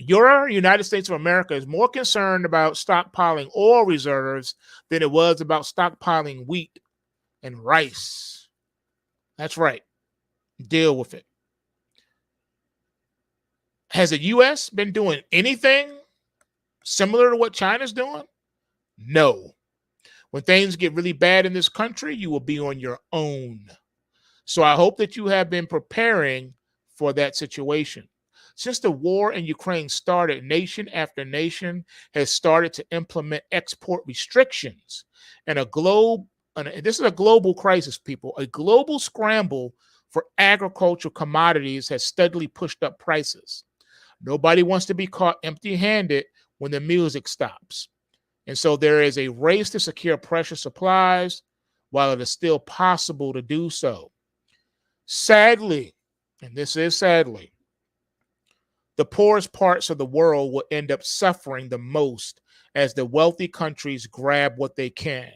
Your United States of America is more concerned about stockpiling oil reserves than it was about stockpiling wheat and rice. That's right. Deal with it. Has the U.S. been doing anything similar to what China's doing? No. When things get really bad in this country, you will be on your own. So I hope that you have been preparing for that situation. Since the war in Ukraine started, nation after nation has started to implement export restrictions. And this is a global crisis, people. A global scramble for agricultural commodities has steadily pushed up prices. Nobody wants to be caught empty-handed when the music stops. And so there is a race to secure precious supplies while it is still possible to do so. Sadly, and this is sadly, the poorest parts of the world will end up suffering the most as the wealthy countries grab what they can.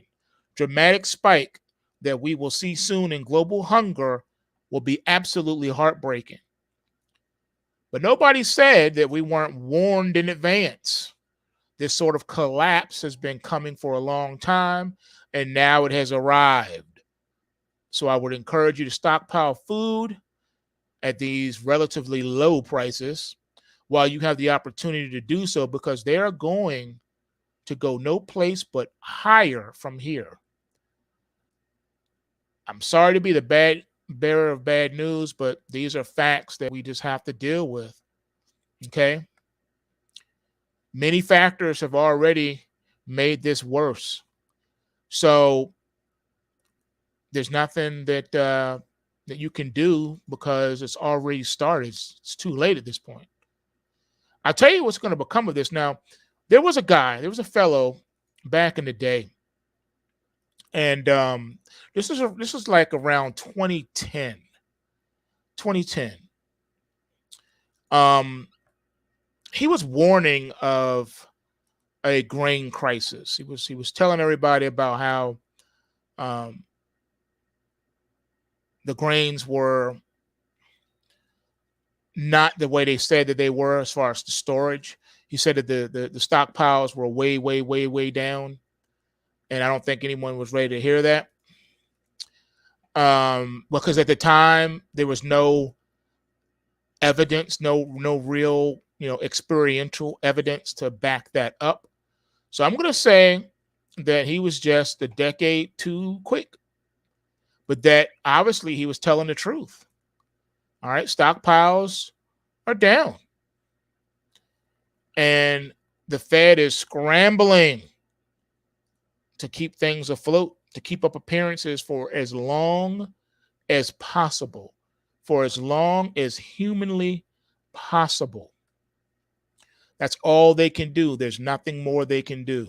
Dramatic spike that we will see soon in global hunger will be absolutely heartbreaking. But nobody said that we weren't warned in advance. This sort of collapse has been coming for a long time, and now it has arrived. So I would encourage you to stockpile food at these relatively low prices while you have the opportunity to do so, because they are going to go no place but higher from here. I'm sorry to be the bearer of bad news, but these are facts that we just have to deal with. Okay? Many factors have already made this worse. So there's nothing that you can do because it's already started. It's too late at this point. I'll tell you what's going to become of this. Now, there was a fellow back in the day, and this is like around 2010. 2010. He was warning of a grain crisis. He was telling everybody about how the grains were not the way they said that they were as far as the storage. He said that the stockpiles were way, way, way, way down. And I don't think anyone was ready to hear that. Because at the time there was no evidence, no real, experiential evidence to back that up. So I'm gonna say that he was just a decade too quick. But that obviously he was telling the truth. All right, stockpiles are down. And the Fed is scrambling to keep things afloat, to keep up appearances for as long as possible, for as long as humanly possible. That's all they can do. There's nothing more they can do.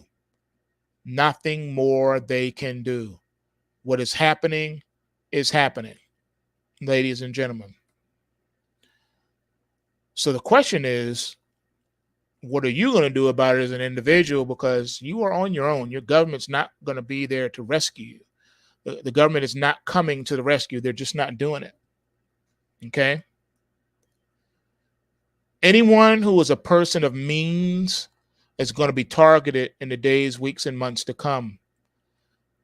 Nothing more they can do. What is happening, ladies and gentlemen. So the question is, what are you going to do about it as an individual? Because you are on your own. Your government's not going to be there to rescue you. The government is not coming to the rescue. They're just not doing it. Okay? Anyone who is a person of means is going to be targeted in the days, weeks, and months to come.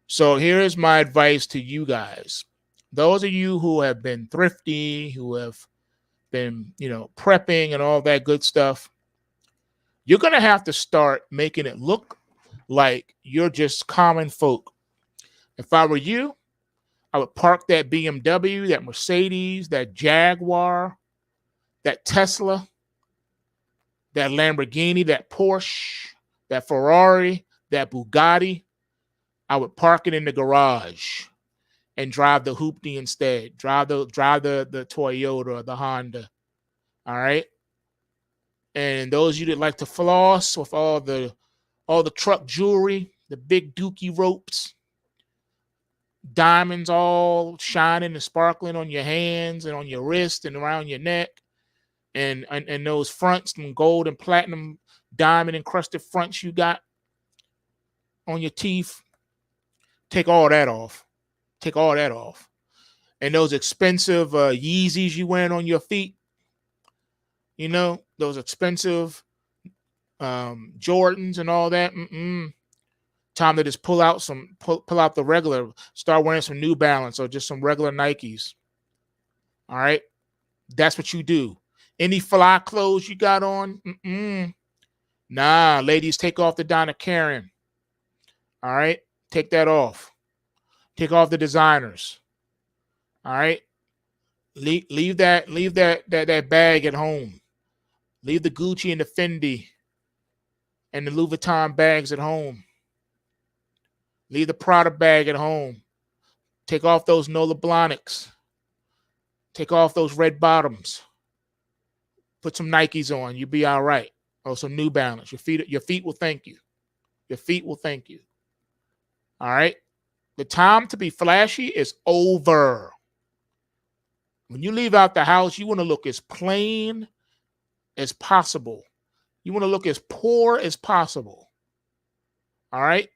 So here's my advice to you guys. Those of you who have been thrifty, who have been, prepping and all that good stuff, you're going to have to start making it look like you're just common folk. If I were you, I would park that BMW, that Mercedes, that Jaguar, that Tesla, that Lamborghini, that Porsche, that Ferrari, that Bugatti. I would park it in the garage and drive the Hoopty instead. Drive the Toyota or the Honda. All right. And those of you that like to floss with all the truck jewelry, the big dookie ropes, diamonds all shining and sparkling on your hands and on your wrist and around your neck, and those fronts and gold and platinum diamond encrusted fronts you got on your teeth, take all that off. Take all that off. And those expensive Yeezys you wearing on your feet, those expensive Jordans and all that. Time to just pull out the regular, start wearing some New Balance or just some regular Nikes. All right, that's what you do. Any fly clothes you got on? Nah, ladies, take off the Donna Karen. All right, take that off. Take off the designers. All right, leave that bag at home. Leave the Gucci and the Fendi and the Louis Vuitton bags at home. Leave the Prada bag at home. Take off those Nola Blahniks. Take off those red bottoms. Put some Nikes on. You'll be all right. Or some New Balance. Your feet will thank you. Your feet will thank you. All right? The time to be flashy is over. When you leave out the house, you want to look as plain as possible. You want to look as poor as possible. All right?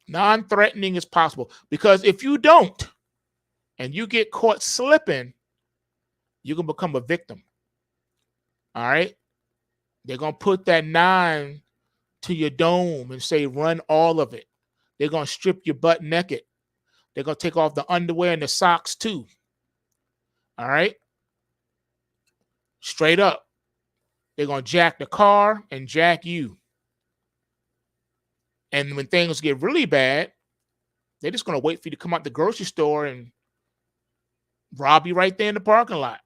Non-threatening as possible. Because if you don't, and you get caught slipping, you can become a victim. All right? They're going to put that 9 to your dome and say, run all of it. They're going to strip your butt naked. They're going to take off the underwear and the socks too. All right? Straight up. They're going to jack the car and jack you. And when things get really bad, they're just going to wait for you to come out the grocery store and rob you right there in the parking lot,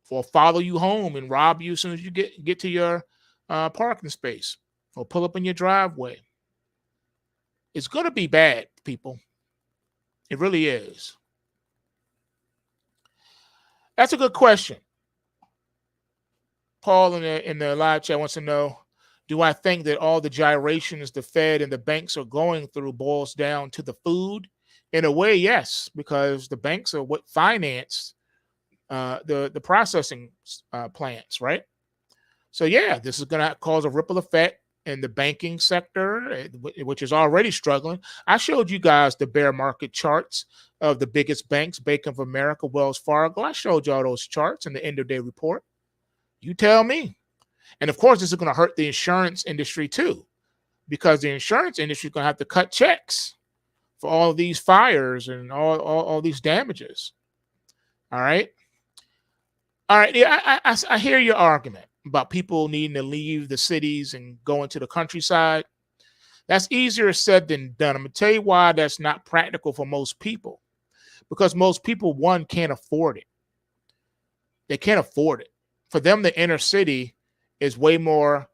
or follow you home and rob you as soon as you get to your parking space, or pull up in your driveway. It's going to be bad, people. It really is. That's a good question. Paul in the live chat wants to know, do I think that all the gyrations the Fed and the banks are going through boils down to the food? In a way, yes, because the banks are what finance the processing plants, right? So yeah, this is going to cause a ripple effect in the banking sector, which is already struggling. I showed you guys the bear market charts of the biggest banks, Bank of America, Wells Fargo. I showed you all those charts in the end of day report. You tell me. And of course, this is going to hurt the insurance industry too, because the insurance industry is going to have to cut checks for all of these fires and all these damages. All right. All right. Yeah, I hear your argument about people needing to leave the cities and go into the countryside. That's easier said than done. I'm going to tell you why that's not practical for most people. Because most people, one, can't afford it. They can't afford it. For them, the inner city is way more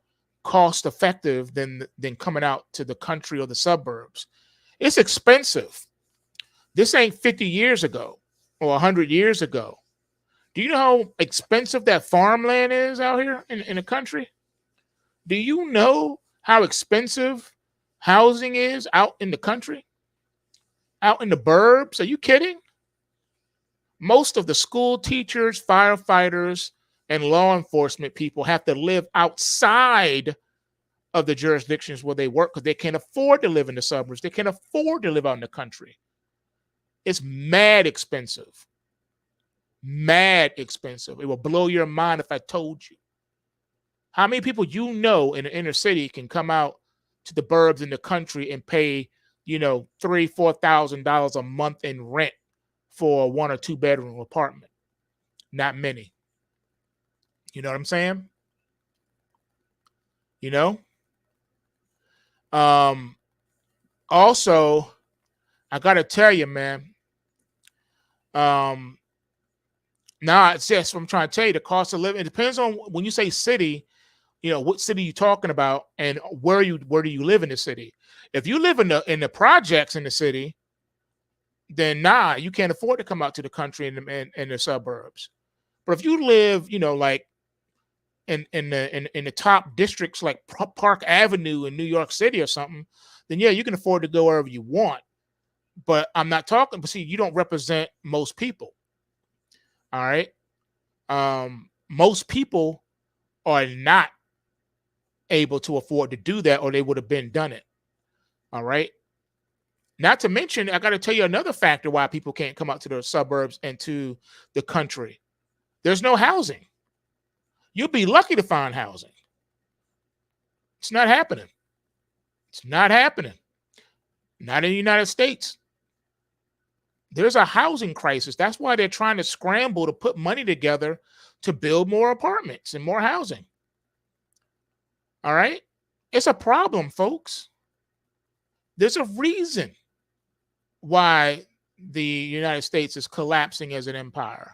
cost effective than coming out to the country or the suburbs. It's expensive. This ain't 50 years ago or 100 years ago. Do you know how expensive that farmland is out here in the country? Do you know how expensive housing is out in the country? Out in the burbs? Are you kidding? Most of the school teachers, firefighters, and law enforcement people have to live outside of the jurisdictions where they work because they can't afford to live in the suburbs. They can't afford to live out in the country. It's mad expensive. Mad expensive. It will blow your mind if I told you. How many people you know in the inner city can come out to the burbs in the country and pay, $3,000-$4,000 a month in rent for a 1 or 2 bedroom apartment? Not many. You know what I'm saying? Also, I gotta tell you, man. Now it's just what I'm trying to tell you. The cost of living, it depends on when you say city, what city you talking about and where do you live in the city. If you live in the projects in the city, then you can't afford to come out to the country in the suburbs. But if you live, like in the top districts like Park Avenue in New York City or something, then yeah, you can afford to go wherever you want. But I'm not talking, but see, you don't represent most people. All right. Most people are not able to afford to do that, or they would have been done it. All right. Not to mention, I got to tell you another factor why people can't come out to the suburbs and to the country. There's no housing. You'll be lucky to find housing. It's not happening. It's not happening. Not in the United States. There's a housing crisis. That's why they're trying to scramble to put money together to build more apartments and more housing. All right? It's a problem, folks. There's a reason why the United States is collapsing as an empire.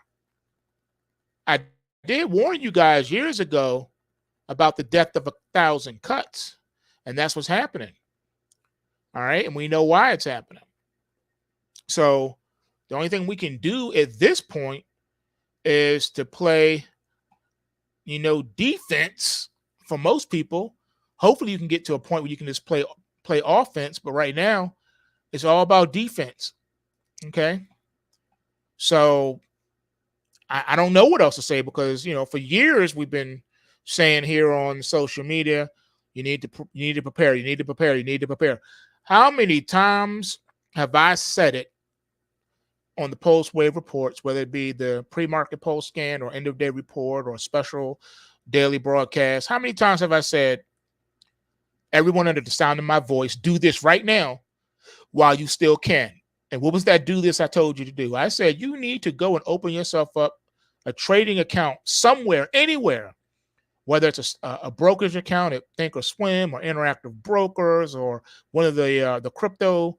I did warn you guys years ago about the death of 1,000 cuts, and that's what's happening. All right? And we know why it's happening. So the only thing we can do at this point is to play, defense for most people. Hopefully you can get to a point where you can just play offense, but right now it's all about defense. Okay? So I don't know what else to say because, for years we've been saying here on social media, you need to prepare, you need to prepare, you need to prepare. How many times have I said it on the post wave reports, whether it be the pre-market post scan or end of day report or special daily broadcast? How many times have I said, everyone under the sound of my voice, do this right now while you still can? And what was that do this I told you to do? I said, you need to go and open yourself up a trading account somewhere, anywhere, whether it's a brokerage account at Thinkorswim or Interactive Brokers or one of the crypto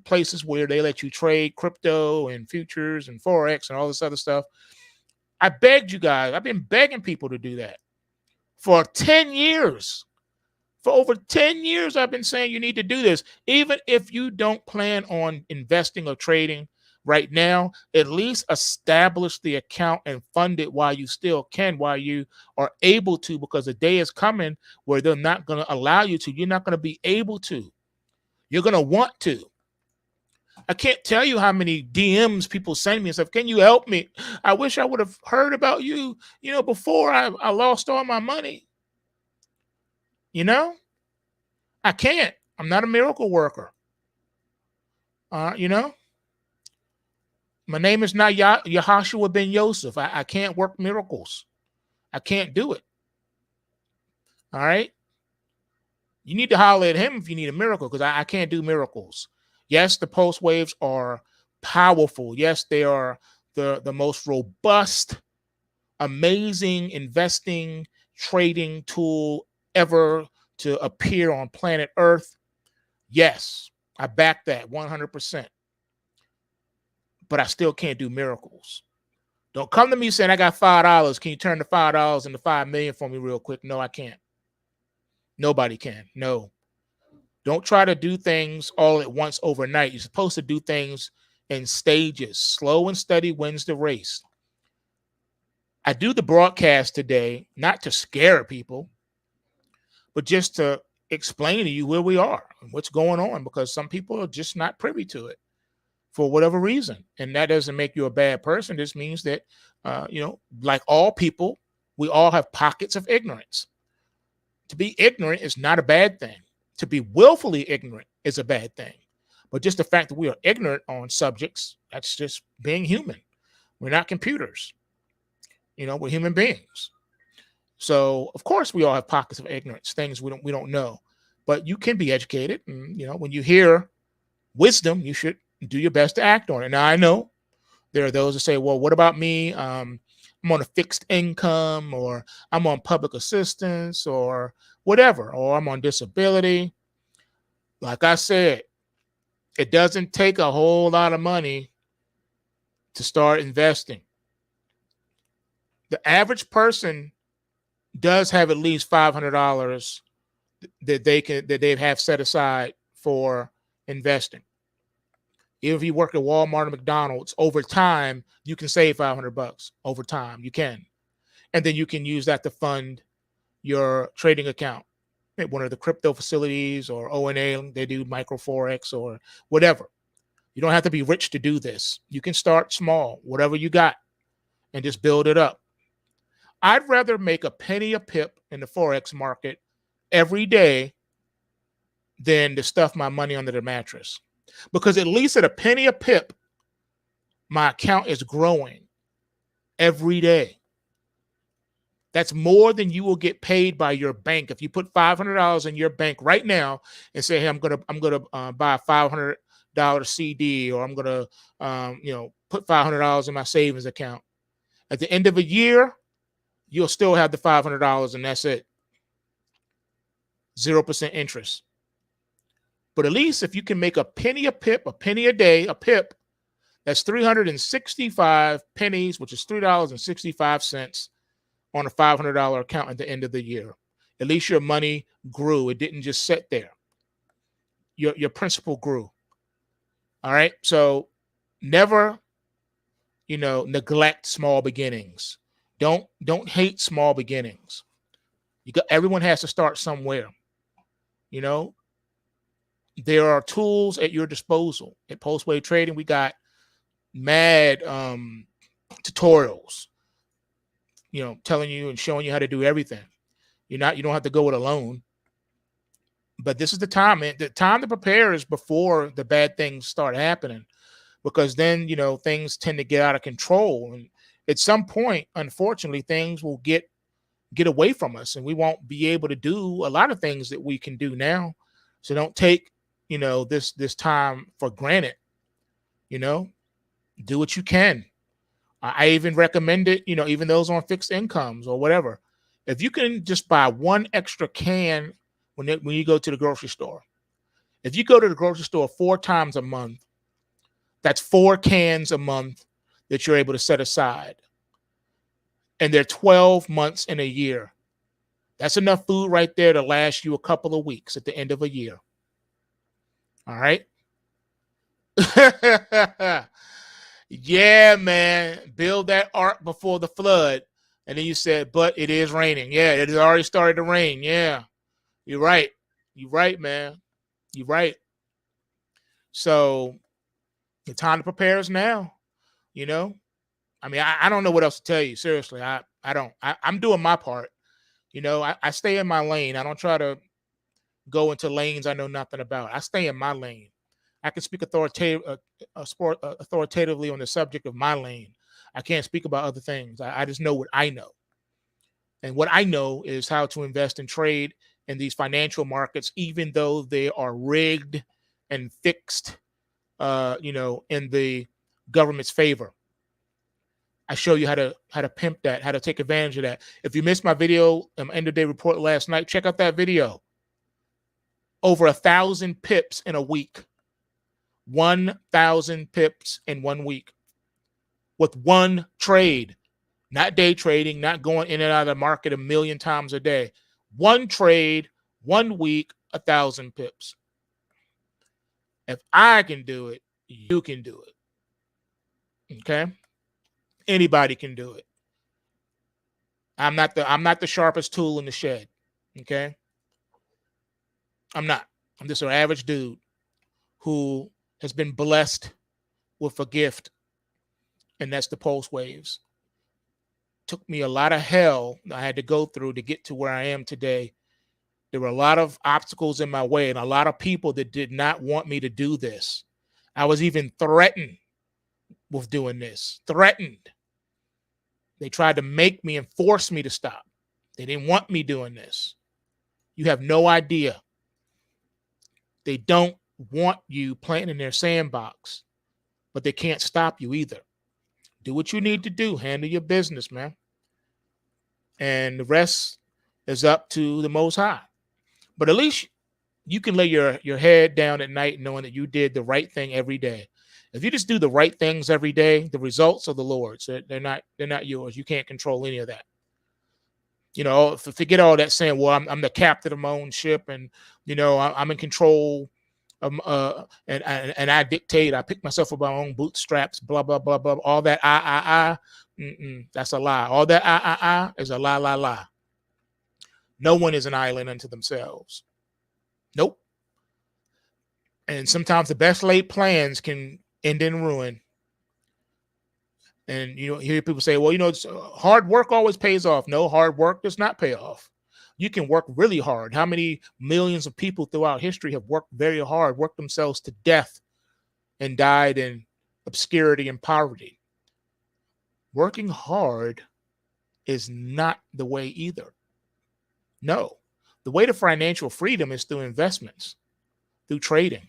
places where they let you trade crypto and futures and Forex and all this other stuff. I begged you guys. I've been begging people to do that for 10 years. For over 10 years, I've been saying you need to do this. Even if you don't plan on investing or trading right now, at least establish the account and fund it while you still can, while you are able to, because the day is coming where they're not going to allow you to. You're not going to be able to. You're going to want to. I can't tell you how many DMs people send me and stuff. Can you help me? I wish I would have heard about you, before I lost all my money. I can't. I'm not a miracle worker. My name is not Yahashua ben Yosef. I can't work miracles. I can't do it. All right? You need to holler at him if you need a miracle, because I can't do miracles. Yes, the pulse waves are powerful. Yes, they are the most robust, amazing investing, trading tool ever to appear on planet Earth. Yes, I back that 100%. But I still can't do miracles. Don't come to me saying I got $5. Can you turn the $5 into $5 million for me real quick? No, I can't. Nobody can. No. Don't try to do things all at once overnight. You're supposed to do things in stages. Slow and steady wins the race. I do the broadcast today not to scare people, but just to explain to you where we are and what's going on, because some people are just not privy to it for whatever reason. And that doesn't make you a bad person. This means that, like all people, we all have pockets of ignorance. To be ignorant is not a bad thing. To be willfully ignorant is a bad thing. But just the fact that we are ignorant on subjects, that's just being human. We're not computers. We're human beings. So, of course, we all have pockets of ignorance, things we don't know. But you can be educated. And, when you hear wisdom, you should do your best to act on it. Now, I know there are those that say, well, what about me? I'm on a fixed income, or I'm on public assistance, or whatever, or I'm on disability. Like I said, it doesn't take a whole lot of money to start investing. The average person does have at least $500 that they have set aside for investing. Even if you work at Walmart or McDonald's, over time you can save $500 over time. You can, and then you can use that to fund your trading account at one of the crypto facilities or O&A. They do micro forex or whatever. You don't have to be rich to do this. You can start small, whatever you got, and just build it up. I'd rather make a penny a pip in the Forex market every day than to stuff my money under the mattress. Because at least at a penny a pip, my account is growing every day. That's more than you will get paid by your bank. If you put $500 in your bank right now and say, "Hey, I'm gonna buy a $500 CD, or I'm gonna put $500 in my savings account," at the end of a year, you'll still have the $500, and that's it. 0% interest. But at least if you can make a penny a pip, a penny a day, a pip, that's 365 pennies, which is $3.65 on a $500 account at the end of the year. At least your money grew. It didn't just sit there. Your principal grew. All right. So never, neglect small beginnings. Don't hate small beginnings. Everyone has to start somewhere. There are tools at your disposal. At Post-Wave Trading, we got mad tutorials, telling you and showing you how to do everything. You don't have to go it alone. But this is the time, man. The time to prepare is before the bad things start happening, because then, things tend to get out of control. And at some point, unfortunately, things will get away from us, and we won't be able to do a lot of things that we can do now. So don't take, this time for granted. Do what you can. I even recommend it, even those on fixed incomes or whatever. If you can just buy one extra can when you go to the grocery store. If you go to the grocery store 4 times a month, that's 4 cans a month that you're able to set aside. And they're 12 months in a year. That's enough food right there to last you a couple of weeks at the end of a year. All right? Yeah, man. Build that ark before the flood. And then you said, but it is raining. Yeah, it has already started to rain. Yeah. You're right. You're right, man. You're right. So the time to prepare is now. I mean, I don't know what else to tell you. Seriously, I don't. I'm doing my part. I stay in my lane. I don't try to go into lanes I know nothing about. I stay in my lane. I can speak authoritatively on the subject of my lane. I can't speak about other things. I just know what I know. And what I know is how to invest and trade in these financial markets, even though they are rigged and fixed, in the government's favor. I show you how to pimp that, how to take advantage of that. If you missed my video, end of day report last night, check out that video. Over 1,000 pips in a week. 1,000 pips in 1 week with one trade. Not day trading, not going in and out of the market a million times a day. One trade, 1 week, 1,000 pips. If I can do it, you can do it. Okay? Anybody can do it. I'm not the sharpest tool in the shed. Okay? I'm not. I'm just an average dude who has been blessed with a gift, and that's the pulse waves. Took me a lot of hell I had to go through to get to where I am today. There were a lot of obstacles in my way and a lot of people that did not want me to do this. I was even threatened with doing this. Threatened. They tried to make me and force me to stop. They didn't want me doing this. You have no idea. They don't want you playing in their sandbox, but they can't stop you either. Do what you need to do. Handle your business, man. And the rest is up to the Most High. But at least you can lay your head down at night knowing that you did the right thing every day. If you just do the right things every day, the results are the Lord's. They're not yours. You can't control any of that. Forget all that saying, well, I'm the captain of my own ship, and I'm in control. And I dictate. I pick myself up by my own bootstraps. Blah blah blah blah. All that that's a lie. All that is a lie. No one is an island unto themselves. Nope. And sometimes the best laid plans can end in ruin. And you hear people say, well, hard work always pays off. No, hard work does not pay off. You can work really hard. How many millions of people throughout history have worked very hard, worked themselves to death, and died in obscurity and poverty? Working hard is not the way either. No, the way to financial freedom is through investments, through trading.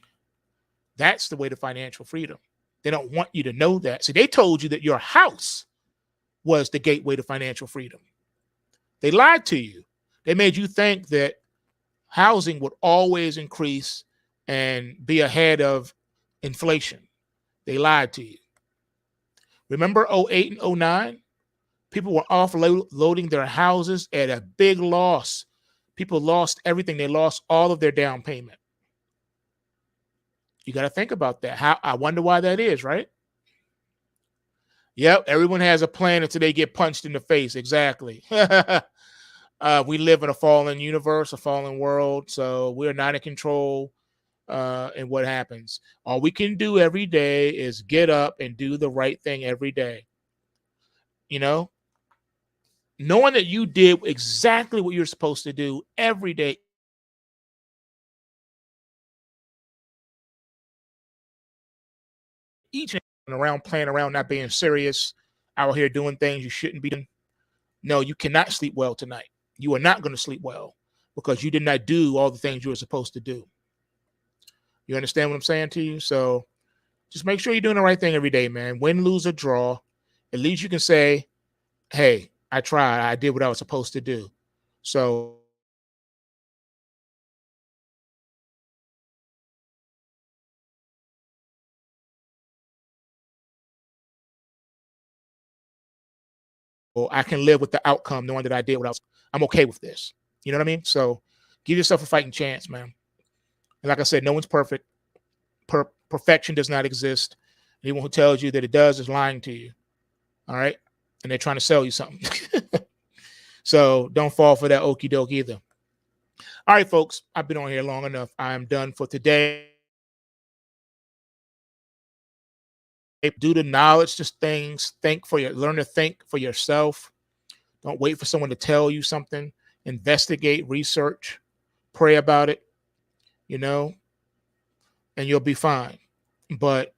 That's the way to financial freedom. They don't want you to know that. See, they told you that your house was the gateway to financial freedom. They lied to you. They made you think that housing would always increase and be ahead of inflation. They lied to you. Remember 08 and 09? People were offloading their houses at a big loss. People lost everything. They lost all of their down payment. You got to think about that. How, I wonder why that is, right? Yep, everyone has a plan until they get punched in the face. Exactly. We live in a fallen universe, a fallen world, so we're not in control in what happens. All we can do every day is get up and do the right thing every day. You know, knowing that you did exactly what you're supposed to do every day. Each and around, playing around, not being serious, out here doing things you shouldn't be doing. No, you cannot sleep well tonight. You are not going to sleep well because you did not do all the things you were supposed to do. You understand what I'm saying to you? So just make sure you're doing the right thing every day, man. Win, lose, or draw. At least you can say, hey, I tried. I did what I was supposed to do. So I can live with the outcome knowing that I did what I was. I'm okay with this. You know what I mean? So give yourself a fighting chance, man. And like I said, no one's perfect. Perfection does not exist. Anyone who tells you that it does is lying to you. All right. And they're trying to sell you something. So don't fall for that okie doke either. All right, folks. I've been on here long enough. I am done for today. Do the knowledge, just things. Learn to think for yourself. Don't wait for someone to tell you something. Investigate, research, pray about it, and you'll be fine. But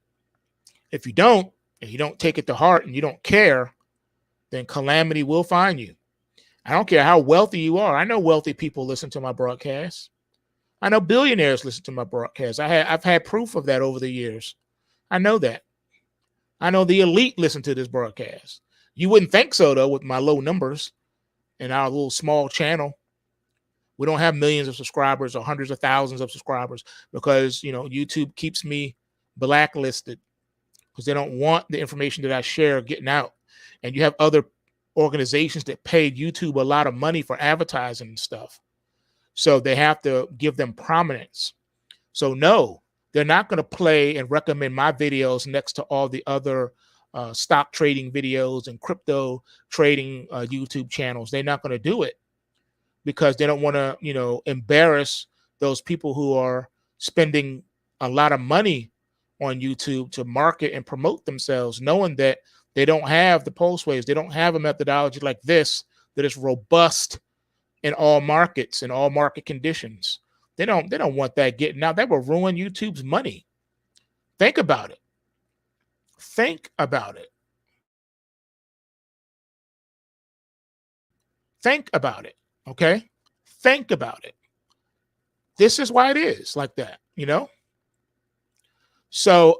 if you don't, and you don't take it to heart and you don't care, then calamity will find you. I don't care how wealthy you are. I know wealthy people listen to my broadcasts. I know billionaires listen to my broadcasts. I've had proof of that over the years. I know that. I know the elite listen to this broadcast. You wouldn't think so, though, with my low numbers and our little small channel. We don't have millions of subscribers or hundreds of thousands of subscribers because, YouTube keeps me blacklisted because they don't want the information that I share getting out. And you have other organizations that pay YouTube a lot of money for advertising and stuff. So they have to give them prominence. So no, they're not going to play and recommend my videos next to all the other stock trading videos and crypto trading YouTube channels. They're not going to do it because they don't want to, embarrass those people who are spending a lot of money on YouTube to market and promote themselves, knowing that they don't have the pulse waves. They don't have a methodology like this that is robust in all markets and all market conditions. They don't want that getting out. That will ruin YouTube's money. Think about it. Think about it. Think about it. Okay? Think about it. This is why it is like that, So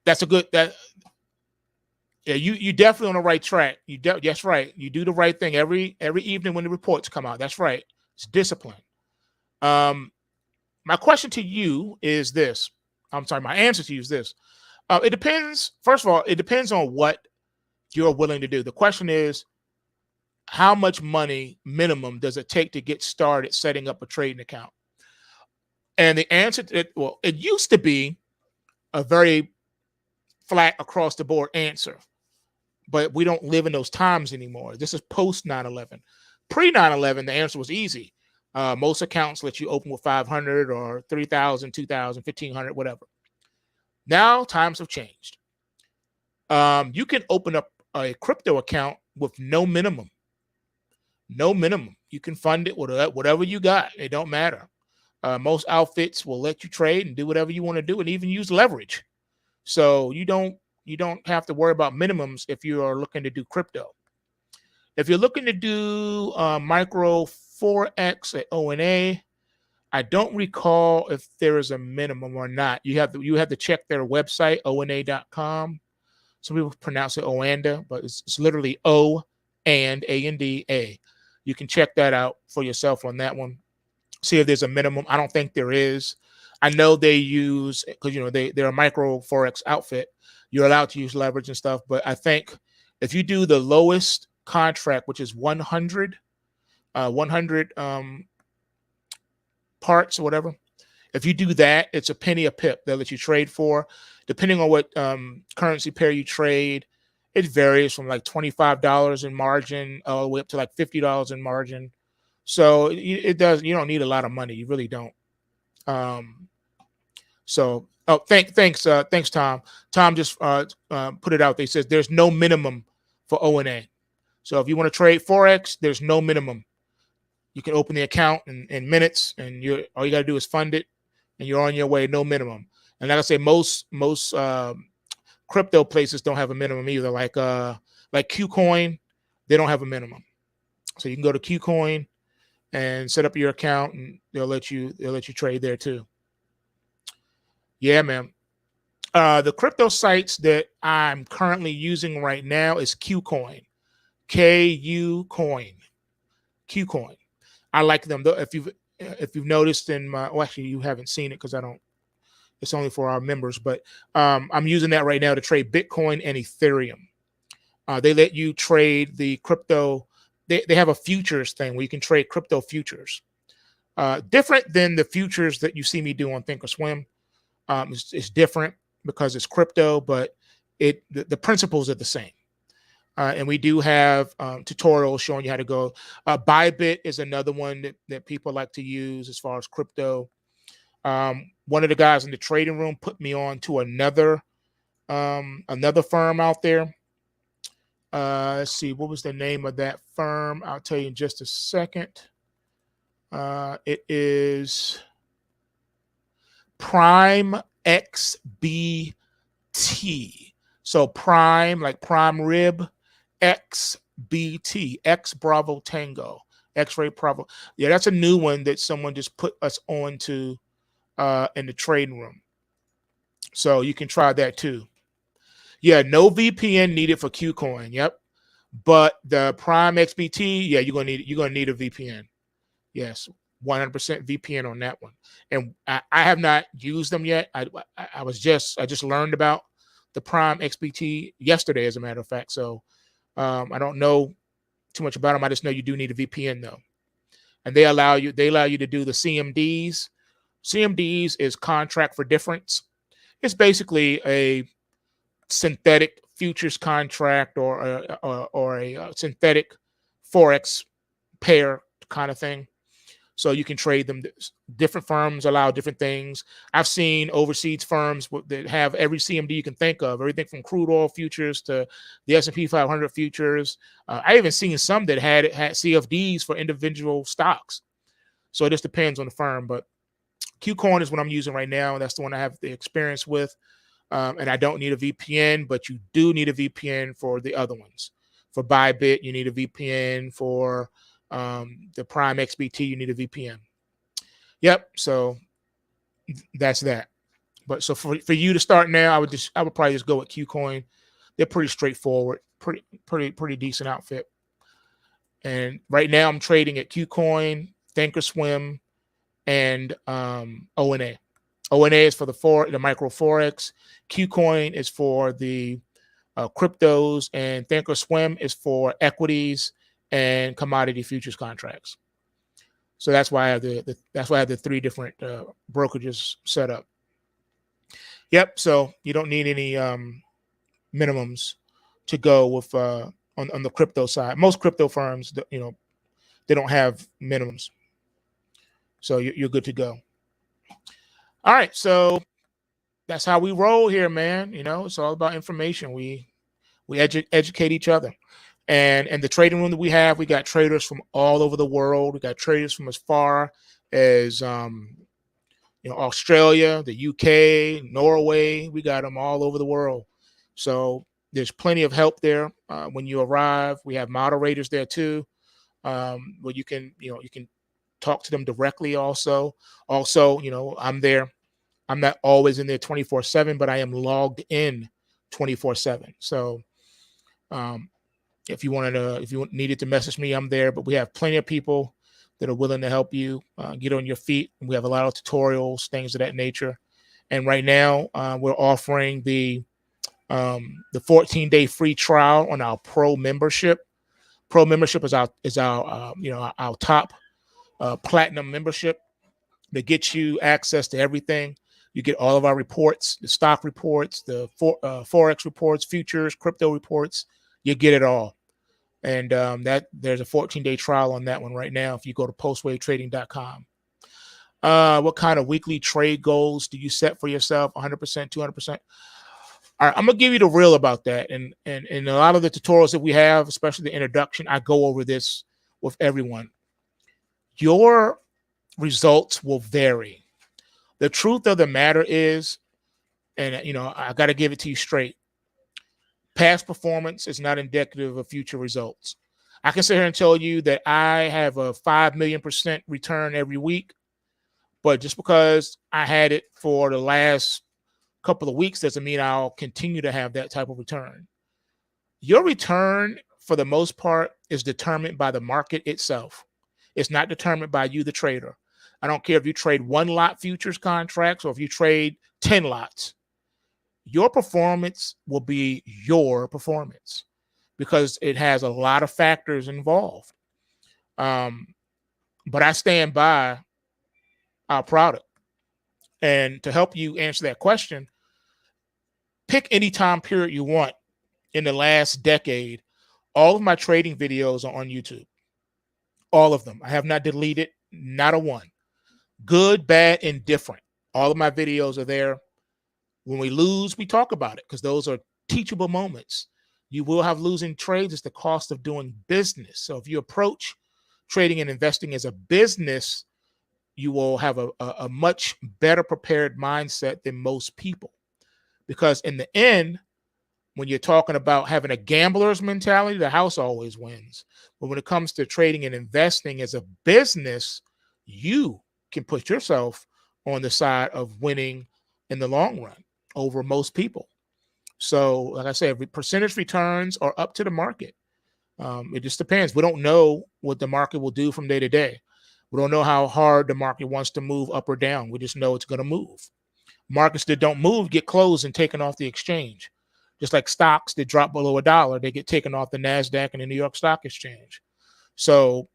that's a good yeah, you definitely on the right track. That's right. You do the right thing every evening when the reports come out. That's right. It's discipline. My question to you is this. I'm sorry, my answer to you is this. It depends. First of all, it depends on what you're willing to do. The question is, how much money minimum does it take to get started setting up a trading account? And the answer to it, well, it used to be a very flat across the board answer, but we don't live in those times anymore. This is post 9/11. Pre 9/11, the answer was easy. Most accounts let you open with 500 or 3,000, 2,000, 1,500, whatever. Now times have changed. You can open up a crypto account with no minimum. No minimum. You can fund it with whatever you got. It don't matter. Most outfits will let you trade and do whatever you want to do and even use leverage. So you don't have to worry about minimums if you are looking to do crypto. If you're looking to do micro forex at ONA, I don't recall if there is a minimum or not. You have to check their website, ona.com. Some people pronounce it Oanda, but it's literally O and A. You can check that out for yourself on that one. See if there's a minimum. I don't think there is. I know they use, because they're a micro forex outfit. You're allowed to use leverage and stuff, but I think if you do the lowest contract, which is 100 parts or whatever, if you do that, it's a penny a pip they'll let you trade for. Depending on what currency pair you trade, it varies from like $25 in margin all the way up to like $50 in margin. So it does. You don't need a lot of money. You really don't. Thanks, Tom. Tom just put it out. They says there's no minimum for ONA. So if you want to trade forex, there's no minimum. You can open the account in minutes, and all you got to do is fund it, and you're on your way. No minimum. And like I say, most crypto places don't have a minimum either. Like KuCoin, they don't have a minimum. So you can go to KuCoin and set up your account, and they'll let you trade there too. Yeah, man. The crypto sites that I'm currently using right now is KuCoin, KuCoin. I like them though. If you've noticed in my, actually you haven't seen it because I don't. It's only for our members, but I'm using that right now to trade Bitcoin and Ethereum. They let you trade the crypto. They have a futures thing where you can trade crypto futures. Different than the futures that you see me do on Thinkorswim. It's different because it's crypto, but the principles are the same. And we do have tutorials showing you how to go. Bybit is another one that people like to use as far as crypto. One of the guys in the trading room put me on to another firm out there. Let's see, what was the name of that firm? I'll tell you in just a second. It is Prime XBT. So Prime, like prime rib, XBT, X Bravo Tango, X-ray Bravo. Yeah, that's a new one that someone just put us on to in the trading room. So you can try that too. Yeah, no VPN needed for KuCoin. Yep. But the Prime XBT, yeah, you're gonna need a VPN. Yes, 100% VPN on that one. And I have not used them yet. I just learned about the Prime XBT yesterday, as a matter of fact. So I don't know too much about them. I just know you do need a VPN though. And they allow you to do the CMDs. CMDs is contract for difference. It's basically a synthetic futures contract or a synthetic forex pair kind of thing. So you can trade them. Different firms allow different things. I've seen overseas firms that have every CMD you can think of, everything from crude oil futures to the S&P 500 futures. I even seen some that had CFDs for individual stocks. So it just depends on the firm. But KuCoin is what I'm using right now. That's the one I have the experience with. And I don't need a VPN, but you do need a VPN for the other ones. For Bybit, you need a VPN. For the Prime XBT, you need a VPN. Yep. So that's that. But so for you to start now, I would probably just go with KuCoin. They're pretty straightforward, pretty decent outfit. And right now I'm trading at KuCoin, Thinkorswim, and ONA. ONA is for the micro forex. KuCoin is for the cryptos, and Thinkorswim is for equities and commodity futures contracts. So that's why I have the three different brokerages set up. Yep. So you don't need any minimums to go with on the crypto side. Most crypto firms, they don't have minimums. So you're good to go. All right. So that's how we roll here, man. It's all about information. We educate each other. And the trading room that we got traders from all over the world. We got traders from as far as Australia, the UK, Norway. We got them all over the world. So There's plenty of help there when you arrive. We have moderators there too, where you can talk to them directly. Also, I'm there. I'm not always in there 24/7, but I am logged in 24/7. So um, if you needed to message me, I'm there. But we have plenty of people that are willing to help you get on your feet. We have a lot of tutorials, things of that nature. And right now, we're offering the 14-day free trial on our pro membership. Pro membership is our top platinum membership that gets you access to everything. You get all of our reports, the stock reports, the forex reports, futures, crypto reports. You get it all. And that there's a 14-day trial on that one right now if you go to postwavetrading.com. What kind of weekly trade goals do you set for yourself? 100%, 200%? All right, I'm gonna give you the real about that. And a lot of the tutorials that we have, especially the introduction, I go over this with everyone. Your results will vary. The truth of the matter is, and I got to give it to you straight, past performance is not indicative of future results. I can sit here and tell you that I have a 5,000,000% return every week, but just because I had it for the last couple of weeks doesn't mean I'll continue to have that type of return. Your return, for the most part, is determined by the market itself. It's not determined by you, the trader. I don't care if you trade 1 lot futures contracts or if you trade 10 lots. Your performance will be your performance because it has a lot of factors involved. But I stand by our product. And to help you answer that question, pick any time period you want in the last decade. All of my trading videos are on YouTube. All of them. I have not deleted not a one. Good, bad, indifferent. All of my videos are there. When we lose, we talk about it because those are teachable moments. You will have losing trades. It's the cost of doing business. So if you approach trading and investing as a business, you will have a much better prepared mindset than most people. Because in the end, when you're talking about having a gambler's mentality, the house always wins. But when it comes to trading and investing as a business, you can put yourself on the side of winning in the long run over most people. So, like I said, percentage returns are up to the market. It just depends. We don't know what the market will do from day to day. We don't know how hard the market wants to move up or down. We just know it's going to move. Markets that don't move get closed and taken off the exchange. Just like stocks that drop below $1, they get taken off the NASDAQ and the New York Stock Exchange. So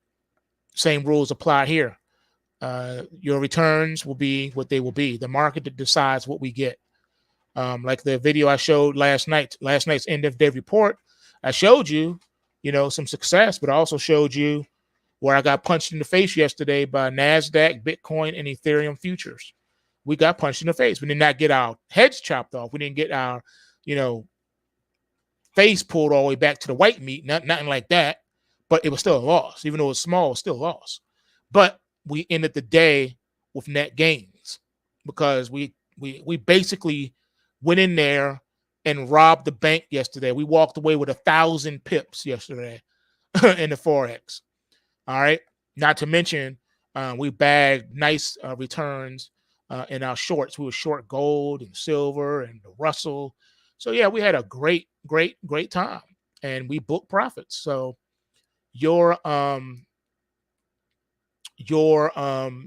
same rules apply here. Your returns will be what they will be. The market that decides what we get. Like the video I showed last night's end of day report, I showed you, some success, but I also showed you where I got punched in the face yesterday by NASDAQ, Bitcoin, and Ethereum futures. We got punched in the face. We did not get our heads chopped off. We didn't get our, face pulled all the way back to the white meat. Nothing like that. But it was still a loss. Even though it was small, it was still a loss. But we ended the day with net gains because we basically went in there and robbed the bank yesterday. We walked away with 1,000 pips yesterday in the Forex. All right. Not to mention, we bagged nice returns in our shorts. We were short gold and silver and the Russell. So yeah, we had a great time, and we booked profits. So your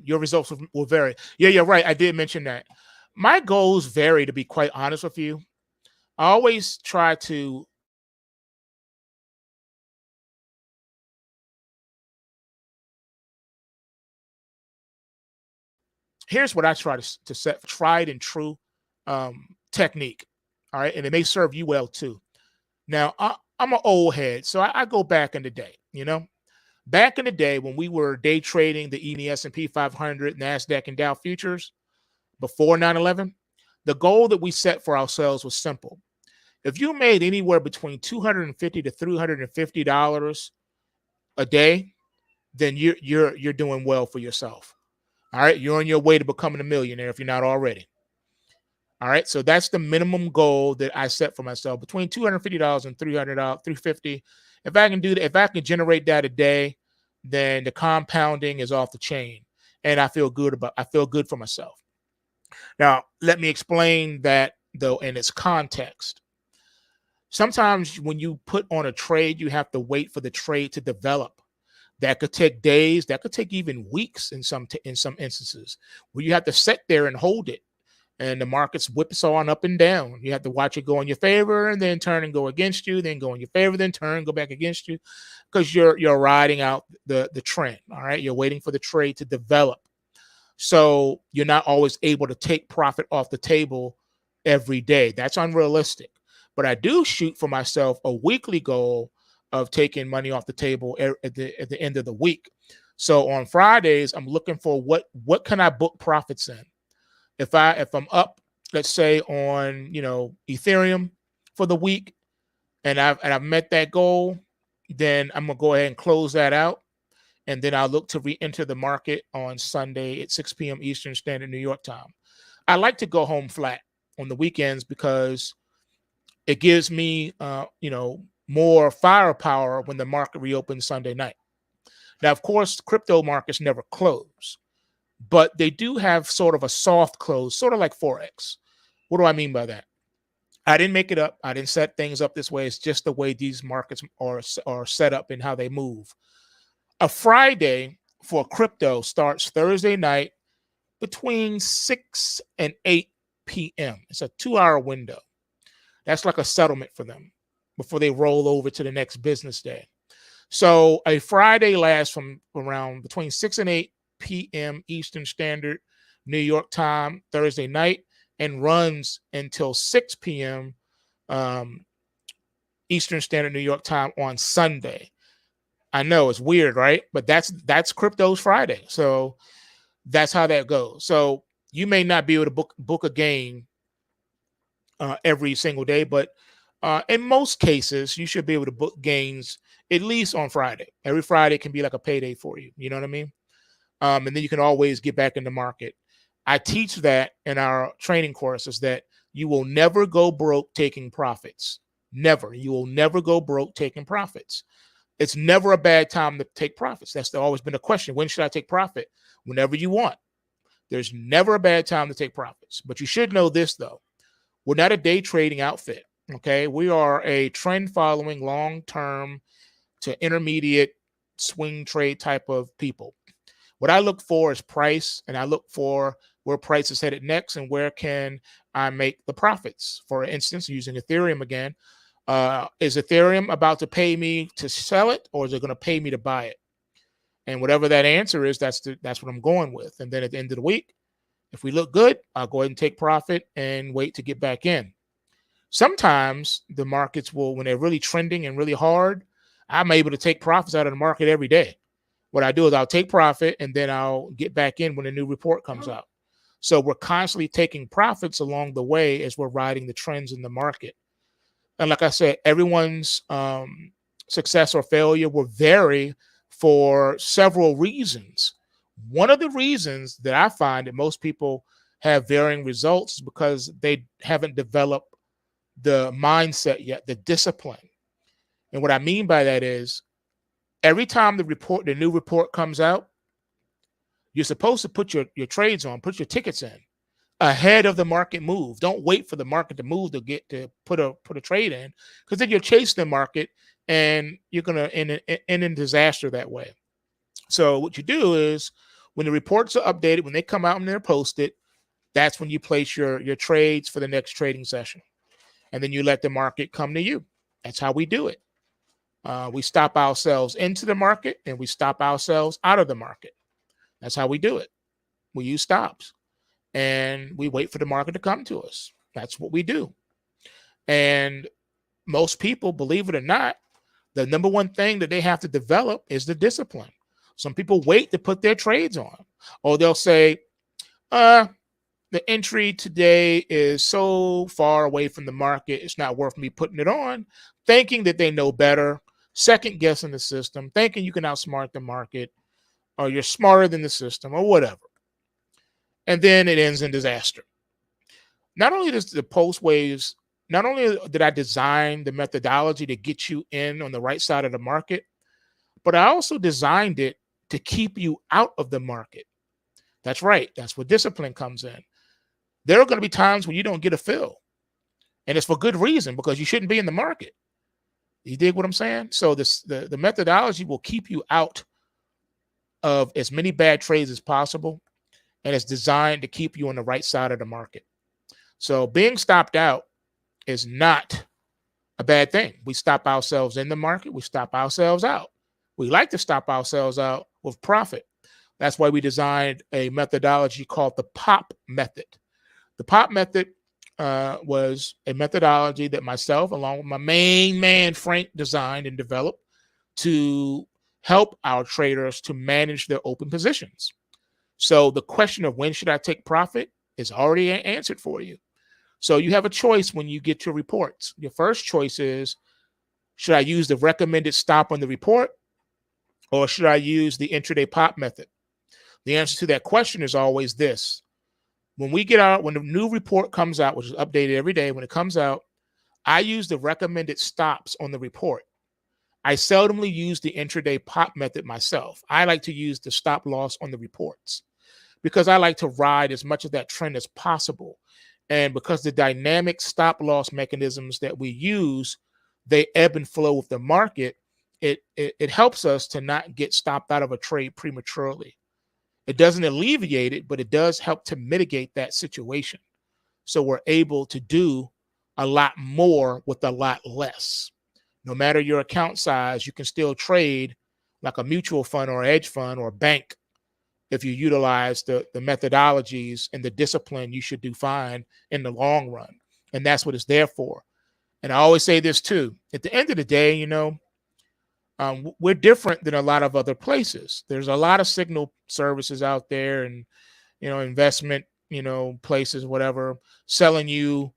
results will vary. Yeah, you're right. I did mention that. My goals vary, to be quite honest with you. I always try to here's what I try to set tried and true technique. All right. And it may serve you well too. Now, I'm an old head, so I go back in the day, back in the day when we were day trading the S&P 500, NASDAQ, and Dow futures before 9/11, the goal that we set for ourselves was simple. If you made anywhere between $250 to $350 a day, then you're doing well for yourself. All right, you're on your way to becoming a millionaire if you're not already. All right. So that's the minimum goal that I set for myself, between $250 and $300, $350. If I can do that, if I can generate that a day, then the compounding is off the chain. And I feel good for myself. Now, let me explain that though in its context. Sometimes when you put on a trade, you have to wait for the trade to develop. That could take days, that could take even weeks in some instances, where you have to sit there and hold it, and the markets whipsaw up and down. You have to watch it go in your favor and then turn and go against you, then go in your favor, then turn, go back against you, because you're riding out the trend. All right, you're waiting for the trade to develop. So you're not always able to take profit off the table every day. That's unrealistic. But I do shoot for myself a weekly goal of taking money off the table at the end of the week. So on Fridays, I'm looking for what can I book profits in. If I'm up, let's say on Ethereum for the week, and I've met that goal, then I'm gonna go ahead and close that out, and then I'll look to re-enter the market on Sunday at 6 p.m. Eastern Standard New York time. I like to go home flat on the weekends because it gives me more firepower when the market reopens Sunday night. Now, of course, crypto markets never close, but they do have sort of a soft close, sort of like Forex. What do I mean by that? I didn't make it up. I didn't set things up this way. It's just the way these markets are set up and how they move. A Friday for crypto starts Thursday night between 6 and 8 p.m. It's a 2-hour window. That's like a settlement for them before they roll over to the next business day. So a Friday lasts from around between 6 and 8 p.m. Eastern Standard New York time Thursday night, and runs until 6 p.m. Eastern Standard New York time on Sunday. I know it's weird, right? But that's crypto's Friday. So that's how that goes. So you may not be able to book a gain every single day, but in most cases, you should be able to book gains at least on Friday. Every Friday can be like a payday for you. You know what I mean? And then you can always get back in the market. I teach that in our training courses, that you will never go broke taking profits. Never. You will never go broke taking profits. It's never a bad time to take profits. That's always been a question. When should I take profit? Whenever you want. There's never a bad time to take profits. But you should know this, though. We're not a day trading outfit. Okay. We are a trend following, long-term to intermediate swing trade type of people. What I look for is price, and I look for where price is headed next and where can I make the profits. For instance, using Ethereum again, is Ethereum about to pay me to sell it, or is it going to pay me to buy it? And whatever that answer is, that's what I'm going with. And then at the end of the week, if we look good, I'll go ahead and take profit and wait to get back in. Sometimes the markets will, when they're really trending and really hard, I'm able to take profits out of the market every day. What I do is I'll take profit and then I'll get back in when a new report comes out. So we're constantly taking profits along the way as we're riding the trends in the market. And like I said, everyone's success or failure will vary for several reasons. One of the reasons that I find that most people have varying results is because they haven't developed the mindset yet, the discipline. And what I mean by that is, every time the new report comes out, you're supposed to put your trades on, put your tickets in ahead of the market move. Don't wait for the market to move to get to put a trade in, because then you're chasing the market and you're going to end in disaster that way. So what you do is, when the reports are updated, when they come out and they're posted, that's when you place your trades for the next trading session. And then you let the market come to you. That's how we do it. We stop ourselves into the market and we stop ourselves out of the market. That's how we do it. We use stops and we wait for the market to come to us. That's what we do. And most people, believe it or not, the number one thing that they have to develop is the discipline. Some people wait to put their trades on, or they'll say, the entry today is so far away from the market, it's not worth me putting it on, thinking that they know better, second guessing the system, thinking you can outsmart the market, or you're smarter than the system, or whatever. And then it ends in disaster. Not only does the pulse waves, not only did I design the methodology to get you in on the right side of the market, but I also designed it to keep you out of the market. That's right. That's where discipline comes in. There are going to be times when you don't get a fill, and it's for good reason because you shouldn't be in the market. You dig what I'm saying? So the methodology will keep you out of as many bad trades as possible, and it's designed to keep you on the right side of the market. So being stopped out is not a bad thing. We stop ourselves in the market. We stop ourselves out. We like to stop ourselves out with profit. That's why we designed a methodology called the POP method. The POP method was a methodology that myself, along with my main man, Frank, designed and developed to help our traders to manage their open positions. So the question of when should I take profit is already answered for you. So you have a choice when you get your reports. Your first choice is, should I use the recommended stop on the report, or should I use the intraday pop method? The answer to that question is always this. When the new report comes out, which is updated every day, when it comes out, I use the recommended stops on the report. I seldomly use the intraday pop method myself. I like to use the stop loss on the reports because I like to ride as much of that trend as possible. And because the dynamic stop loss mechanisms that we use, they ebb and flow with the market, it helps us to not get stopped out of a trade prematurely. It doesn't alleviate it, but it does help to mitigate that situation. So we're able to do a lot more with a lot less. No matter your account size, you can still trade like a mutual fund or a hedge fund or a bank if you utilize the methodologies and the discipline. You should do fine in the long run. And that's what it's there for. And I always say this too. At the end of the day, we're different than a lot of other places. There's a lot of signal services out there and, investment, places, whatever, selling you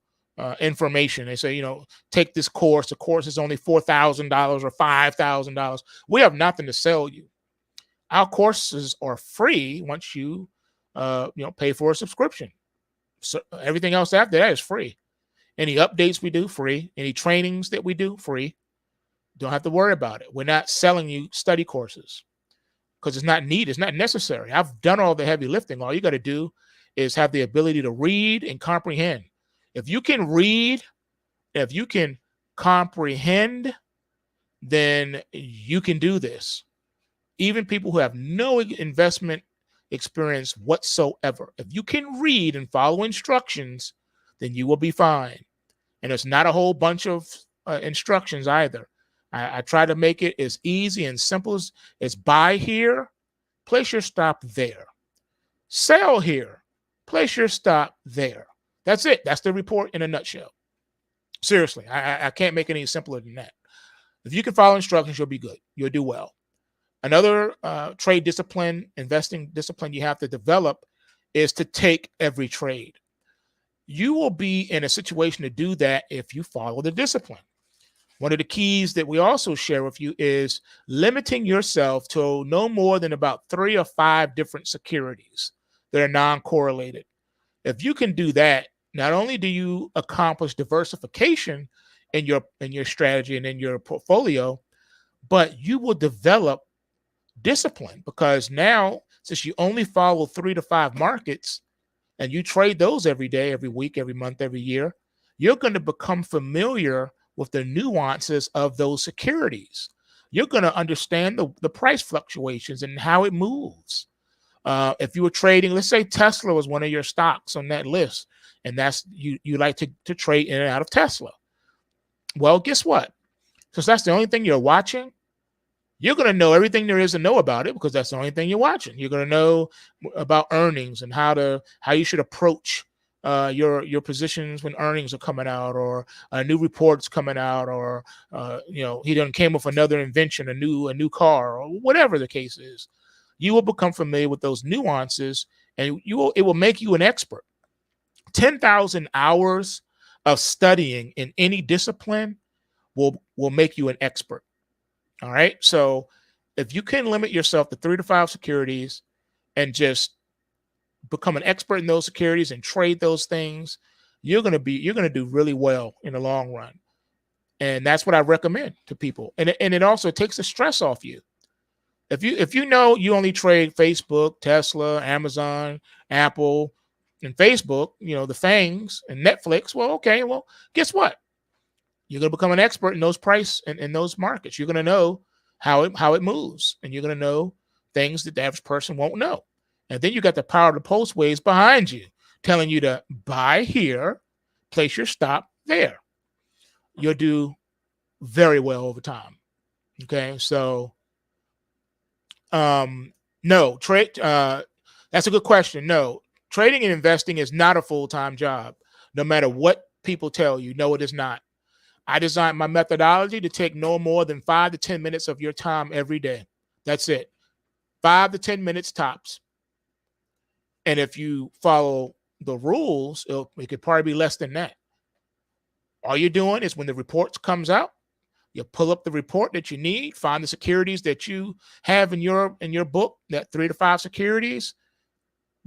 information. They say, take this course. The course is only $4,000 or $5,000. We have nothing to sell you. Our courses are free once you, pay for a subscription. So everything else after that is free. Any updates we do, free. Any trainings that we do, free. Don't have to worry about it. We're not selling you study courses because it's not needed. It's not necessary. I've done all the heavy lifting. All you got to do is have the ability to read and comprehend. If you can read, if you can comprehend, then you can do this. Even people who have no investment experience whatsoever, if you can read and follow instructions, then you will be fine. And it's not a whole bunch of instructions either. I try to make it as easy and simple as buy here, place your stop there. Sell here, place your stop there. That's it. That's the report in a nutshell. Seriously, I can't make it any simpler than that. If you can follow instructions, you'll be good. You'll do well. Another trade discipline, investing discipline you have to develop is to take every trade. You will be in a situation to do that if you follow the discipline. One of the keys that we also share with you is limiting yourself to no more than about 3 or 5 different securities that are non-correlated. If you can do that, not only do you accomplish diversification in your strategy and in your portfolio, but you will develop discipline because now, since you only follow 3 to 5 markets and you trade those every day, every week, every month, every year, you're going to become familiar with the nuances of those securities. You're going to understand the price fluctuations and how it moves. If you were trading, let's say Tesla was one of your stocks on that list, and that's you like to trade in and out of Tesla. Well, guess what? Since that's the only thing you're watching, you're going to know everything there is to know about it because that's the only thing you're watching. You're going to know about earnings and how you should approach your positions when earnings are coming out or new reports coming out or he done came with another invention, a new car or whatever the case is. You will become familiar with those nuances and it will make you an expert. 10,000 hours of studying in any discipline will make you an expert. All right. So if you can limit yourself to 3 to 5 securities and just become an expert in those securities and trade those things, you're gonna do really well in the long run. And that's what I recommend to people. And it also takes the stress off you. If you know you only trade Facebook, Tesla, Amazon, Apple, and Facebook, the fangs and Netflix, well, okay, well, guess what? You're gonna become an expert in those price and in those markets. You're gonna know how it moves, and you're gonna know things that the average person won't know. And then you got the power of the pulse waves behind you, telling you to buy here, place your stop there. You'll do very well over time. Okay, so no trade. That's a good question. No, trading and investing is not a full-time job, no matter what people tell you. No, it is not. I designed my methodology to take no more than 5 to 10 minutes of your time every day. That's it. 5 to 10 minutes tops. And if you follow the rules, it could probably be less than that. All you're doing is when the report comes out, you pull up the report that you need, find the securities that you have in your book, that 3 to 5 securities,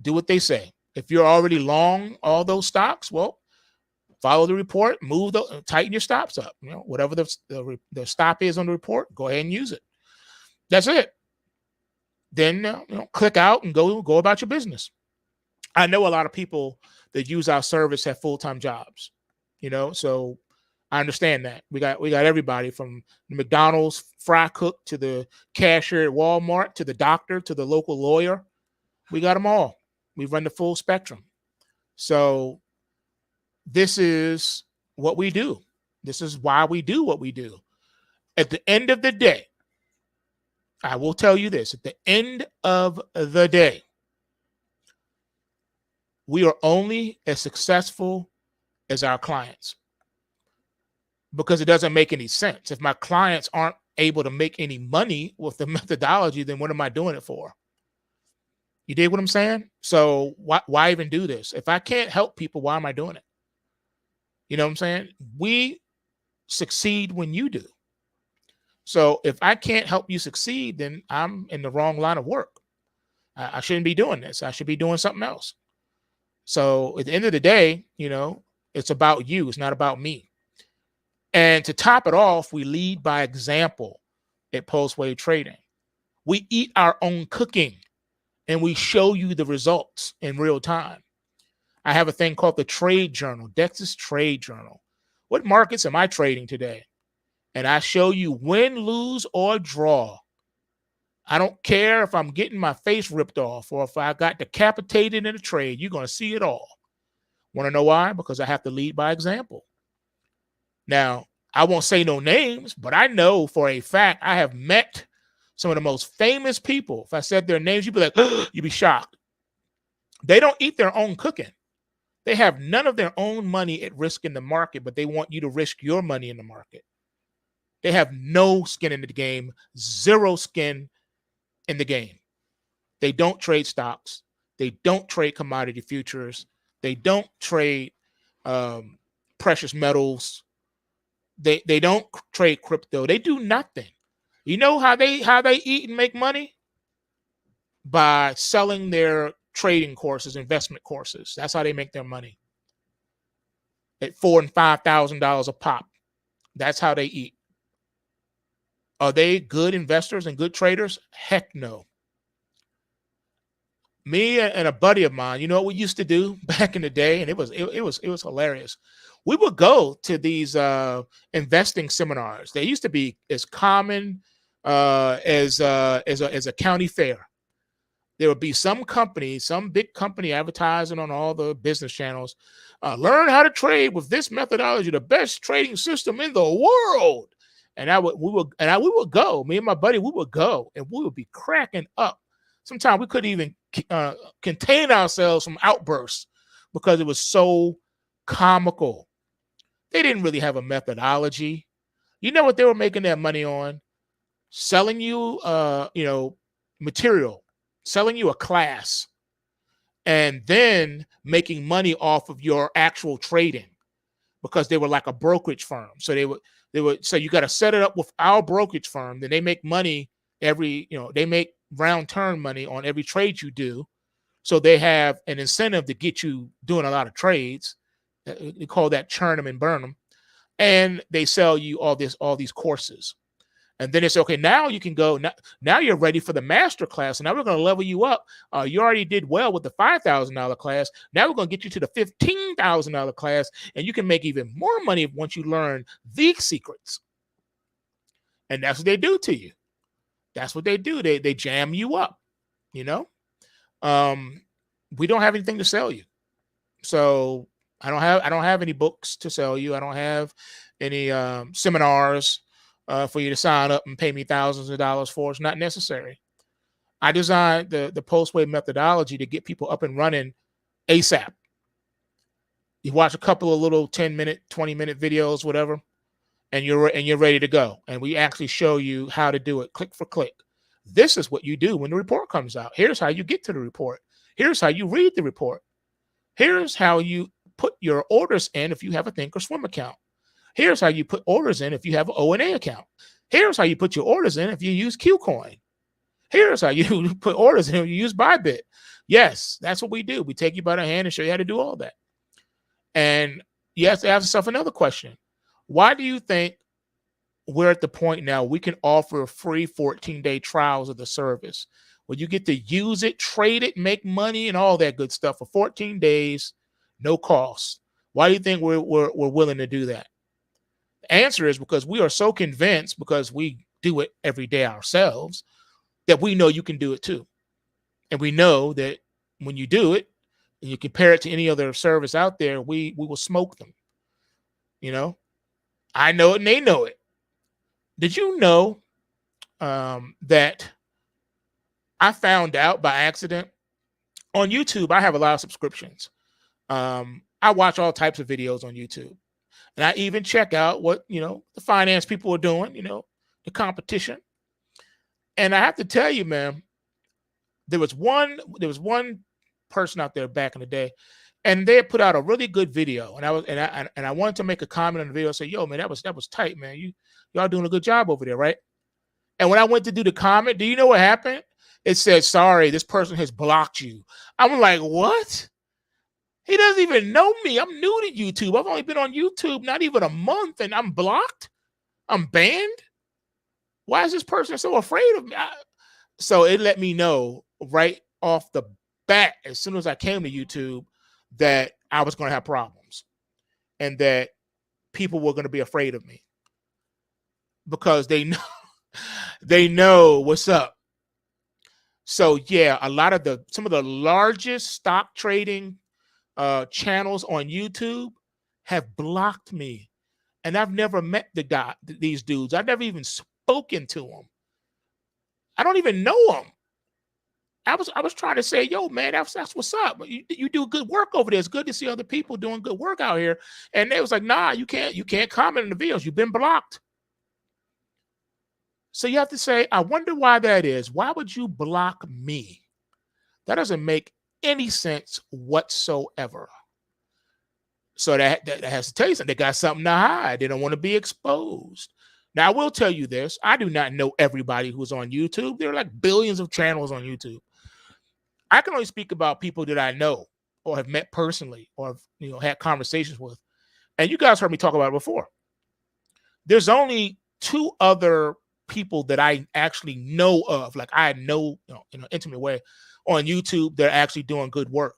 do what they say. If you're already long all those stocks, well, follow the report, tighten your stops up. Whatever the stop is on the report, go ahead and use it. That's it. Then click out and go about your business. I know a lot of people that use our service have full-time jobs, so I understand that. We got everybody from the McDonald's fry cook to the cashier at Walmart to the doctor to the local lawyer. We got them all. We run the full spectrum. So this is what we do. This is why we do what we do. At the end of the day, I will tell you this. At the end of the day, we are only as successful as our clients, because it doesn't make any sense. If my clients aren't able to make any money with the methodology, then what am I doing it for? You dig what I'm saying? So why even do this? If I can't help people, why am I doing it? You know what I'm saying? We succeed when you do. So if I can't help you succeed, then I'm in the wrong line of work. I shouldn't be doing this. I should be doing something else. So at the end of the day, it's about you. It's not about me. And to top it off, we lead by example at Pulse Wave Trading. We eat our own cooking, and we show you the results in real time. I have a thing called the Trade Journal, Dex's Trade Journal. What markets am I trading today? And I show you win, lose, or draw. I don't care if I'm getting my face ripped off or if I got decapitated in a trade. You're going to see it all. Want to know why? Because I have to lead by example. Now, I won't say no names, but I know for a fact I have met some of the most famous people. If I said their names, you'd be like, you'd be shocked. They don't eat their own cooking. They have none of their own money at risk in the market, but they want you to risk your money in the market. They have no skin in the game, zero skin in the game. They don't trade stocks. They don't trade commodity futures. They don't trade precious metals. They don't trade crypto. They do nothing. You know how they eat and make money? By selling their trading courses, investment courses. That's how they make their money. At $4,000 and $5,000 a pop. That's how they eat. Are they good investors and good traders? Heck no. Me and a buddy of mine, you know what we used to do back in the day, and it was hilarious. We would go to these investing seminars. They used to be as common as a county fair. There would be some company, some big company advertising on all the business channels. Learn how to trade with this methodology, the best trading system in the world. And we would go. Me and my buddy, we would go, and we would be cracking up. Sometimes we couldn't even contain ourselves from outbursts because it was so comical. They didn't really have a methodology. You know what they were making their money on? Selling you, material, selling you a class, and then making money off of your actual trading, because they were like a brokerage firm. So they would say, you got to set it up with our brokerage firm. Then they make money they make round turn money on every trade you do. So they have an incentive to get you doing a lot of trades. They call that churn them and burn them. And they sell you all these courses. And then it's okay. Now you can go. Now you're ready for the master class. And now we're going to level you up. You already did well with the $5,000 class. Now we're going to get you to the $15,000 class, and you can make even more money once you learn these secrets. And that's what they do to you. That's what they do. They jam you up. We don't have anything to sell you. So I don't have any books to sell you. I don't have any seminars for you to sign up and pay me thousands of dollars for. It's not necessary. I designed the post-wave methodology to get people up and running ASAP. You watch a couple of little 10-minute, 20-minute videos, whatever, and you're ready to go. And we actually show you how to do it click for click. This is what you do when the report comes out. Here's how you get to the report. Here's how you read the report. Here's how you put your orders in if you have a Thinkorswim account. Here's how you put orders in if you have an O&A account. Here's how you put your orders in if you use QCoin. Here's how you put orders in if you use Bybit. Yes, that's what we do. We take you by the hand and show you how to do all that. And you have to ask yourself another question. Why do you think we're at the point now we can offer free 14-day trials of the service where you get to use it, trade it, make money, and all that good stuff for 14 days, no cost? Why do you think we're willing to do that? The answer is because we are so convinced, because we do it every day ourselves, that we know you can do it too. And we know that when you do it and you compare it to any other service out there, we will smoke them. I know it and they know it. Did you know that I found out by accident on YouTube? I have a lot of subscriptions. I watch all types of videos on YouTube. And I even check out what, the finance people are doing, the competition. And I have to tell you, man, there was one person out there back in the day, and they had put out a really good video. And I wanted to make a comment on the video and say, yo, man, that was tight, man. Y'all doing a good job over there, right? And when I went to do the comment, do you know what happened? It said, sorry, this person has blocked you. I'm like, what? He doesn't even know me. I'm new to YouTube. I've only been on YouTube not even a month, and I'm blocked. I'm banned. Why is this person so afraid of me? So it let me know right off the bat, as soon as I came to YouTube, that I was going to have problems and that people were going to be afraid of me because they know what's up. So yeah, some of the largest stock trading channels on YouTube have blocked me, and I've never met these dudes. I've never even spoken to them. I don't even know them. I was trying to say, yo, man, that's what's up. You do good work over there. It's good to see other people doing good work out here. And they was like, nah, you can't comment on the videos. You've been blocked. So you have to say, I wonder why that is. Why would you block me? That doesn't make any sense whatsoever. So that has to tell you something. They got something to hide. They don't want to be exposed. Now, I will tell you this. I do not know everybody who's on YouTube. There are like billions of channels on YouTube. I can only speak about people that I know or have met personally or have, had conversations with. And you guys heard me talk about it before. There's only two other people that I actually know of, like I know in an intimate way on YouTube, they're actually doing good work.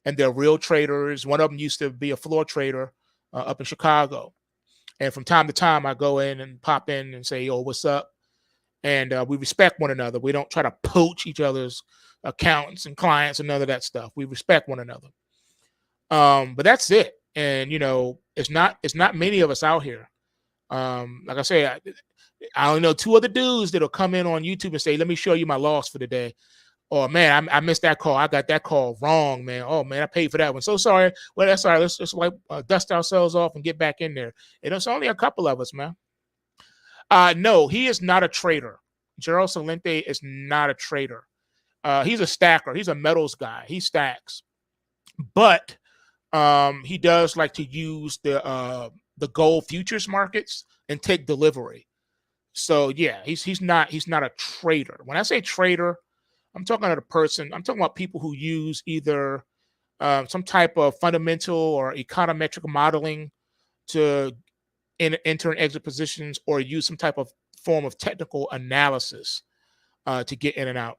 And they're real traders. One of them used to be a floor trader up in Chicago. And from time to time, I go in and pop in and say, yo, what's up? And we respect one another. We don't try to poach each other's accounts and clients and none of that stuff. We respect one another. But that's it. And, it's not many of us out here. Like I say, I only know two other dudes that'll come in on YouTube and say, let me show you my loss for the day. Oh, man, I missed that call. I got that call wrong, man. Oh, man, I paid for that one. So sorry. Well, that's all right. Let's just dust ourselves off and get back in there. And it's only a couple of us, man. No, he is not a trader. Gerald Salente is not a trader. He's a stacker. He's a metals guy. He stacks. But he does like to use the gold futures markets and take delivery. So, yeah, he's not a trader. When I say trader, I'm talking about people who use either some type of fundamental or econometric modeling to enter and exit positions, or use some type of form of technical analysis to get in and out.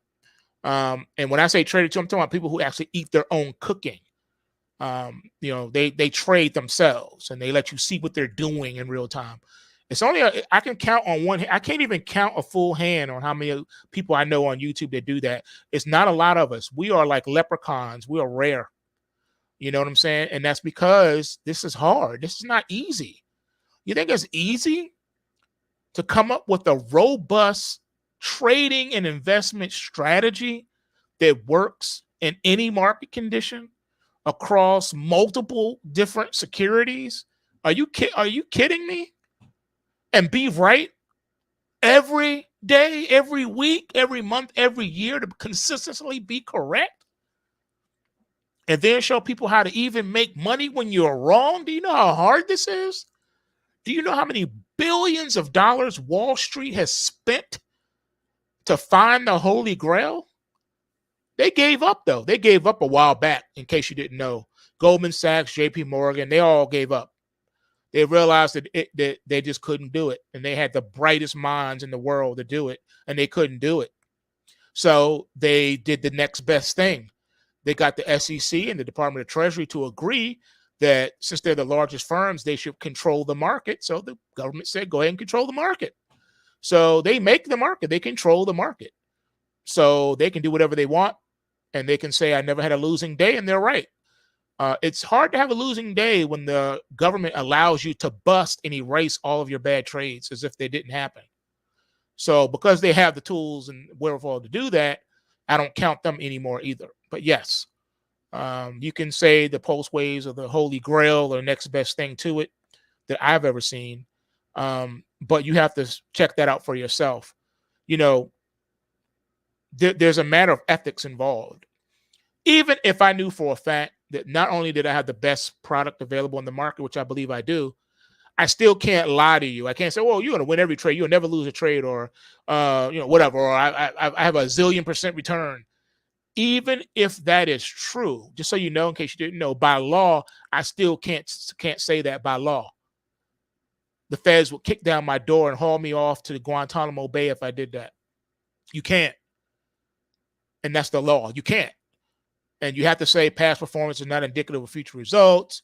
And when I say trader too, I'm talking about people who actually eat their own cooking. They trade themselves and they let you see what they're doing in real time. It's only I can count on one. I can't even count a full hand on how many people I know on YouTube that do that. It's not a lot of us. We are like leprechauns. We are rare. You know what I'm saying? And that's because this is hard. This is not easy. You think it's easy to come up with a robust trading and investment strategy that works in any market condition across multiple different securities? Are you kidding me? And be right every day, every week, every month, every year to consistently be correct? And then show people how to even make money when you're wrong? Do you know how hard this is? Do you know how many billions of dollars Wall Street has spent to find the Holy Grail? They gave up, though. They gave up a while back, in case you didn't know. Goldman Sachs, JP Morgan, they all gave up. They realized that they just couldn't do it. And they had the brightest minds in the world to do it, and they couldn't do it. So they did the next best thing. They got the SEC and the Department of Treasury to agree that since they're the largest firms, they should control the market. So the government said, go ahead and control the market. So they make the market. They control the market. So they can do whatever they want. And they can say, I never had a losing day. And they're right. It's hard to have a losing day when the government allows you to bust and erase all of your bad trades as if they didn't happen. So because they have the tools and wherewithal to do that, I don't count them anymore either. But yes, you can say the pulse waves or the Holy Grail or the next best thing to it that I've ever seen. But you have to check that out for yourself. There's a matter of ethics involved. Even if I knew for a fact that not only did I have the best product available in the market, which I believe I do, I still can't lie to you. I can't say, well, you're going to win every trade. You'll never lose a trade, or, whatever, or I have a zillion % return. Even if that is true, just so you know, in case you didn't know, by law, I still can't say that by law. The feds will kick down my door and haul me off to the Guantanamo Bay if I did that. You can't. And that's the law. You can't. And you have to say past performance is not indicative of future results.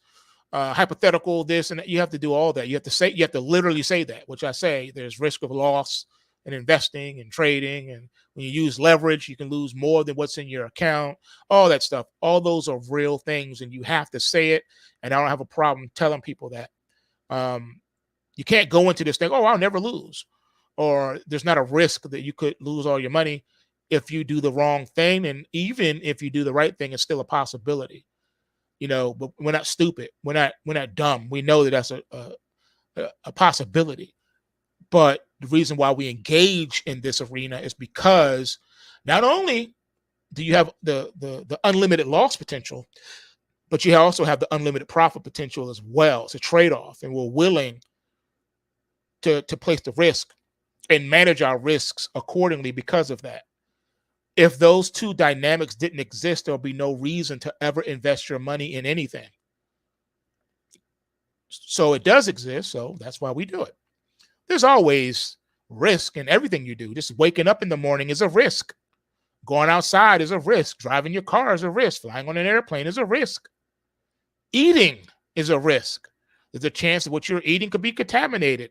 Hypothetical, this and that. You have to do all that. You have to literally say that, which I say. There's risk of loss in investing and trading. And when you use leverage, you can lose more than what's in your account. All that stuff. All those are real things, and you have to say it. And I don't have a problem telling people that. You can't go into this thing, oh, I'll never lose. Or there's not a risk that you could lose all your money if you do the wrong thing. And even if you do the right thing, it's still a possibility. But we're not stupid. We're not dumb. We know that that's a possibility. But the reason why we engage in this arena is because not only do you have the unlimited loss potential, but you also have the unlimited profit potential as well. It's a trade-off, and we're willing to place the risk and manage our risks accordingly because of that. If those two dynamics didn't exist, there'll be no reason to ever invest your money in anything. So it does exist, so that's why we do it. There's always risk in everything you do. Just waking up in the morning is a risk. Going outside is a risk. Driving your car is a risk. Flying on an airplane is a risk. Eating is a risk. There's a chance that what you're eating could be contaminated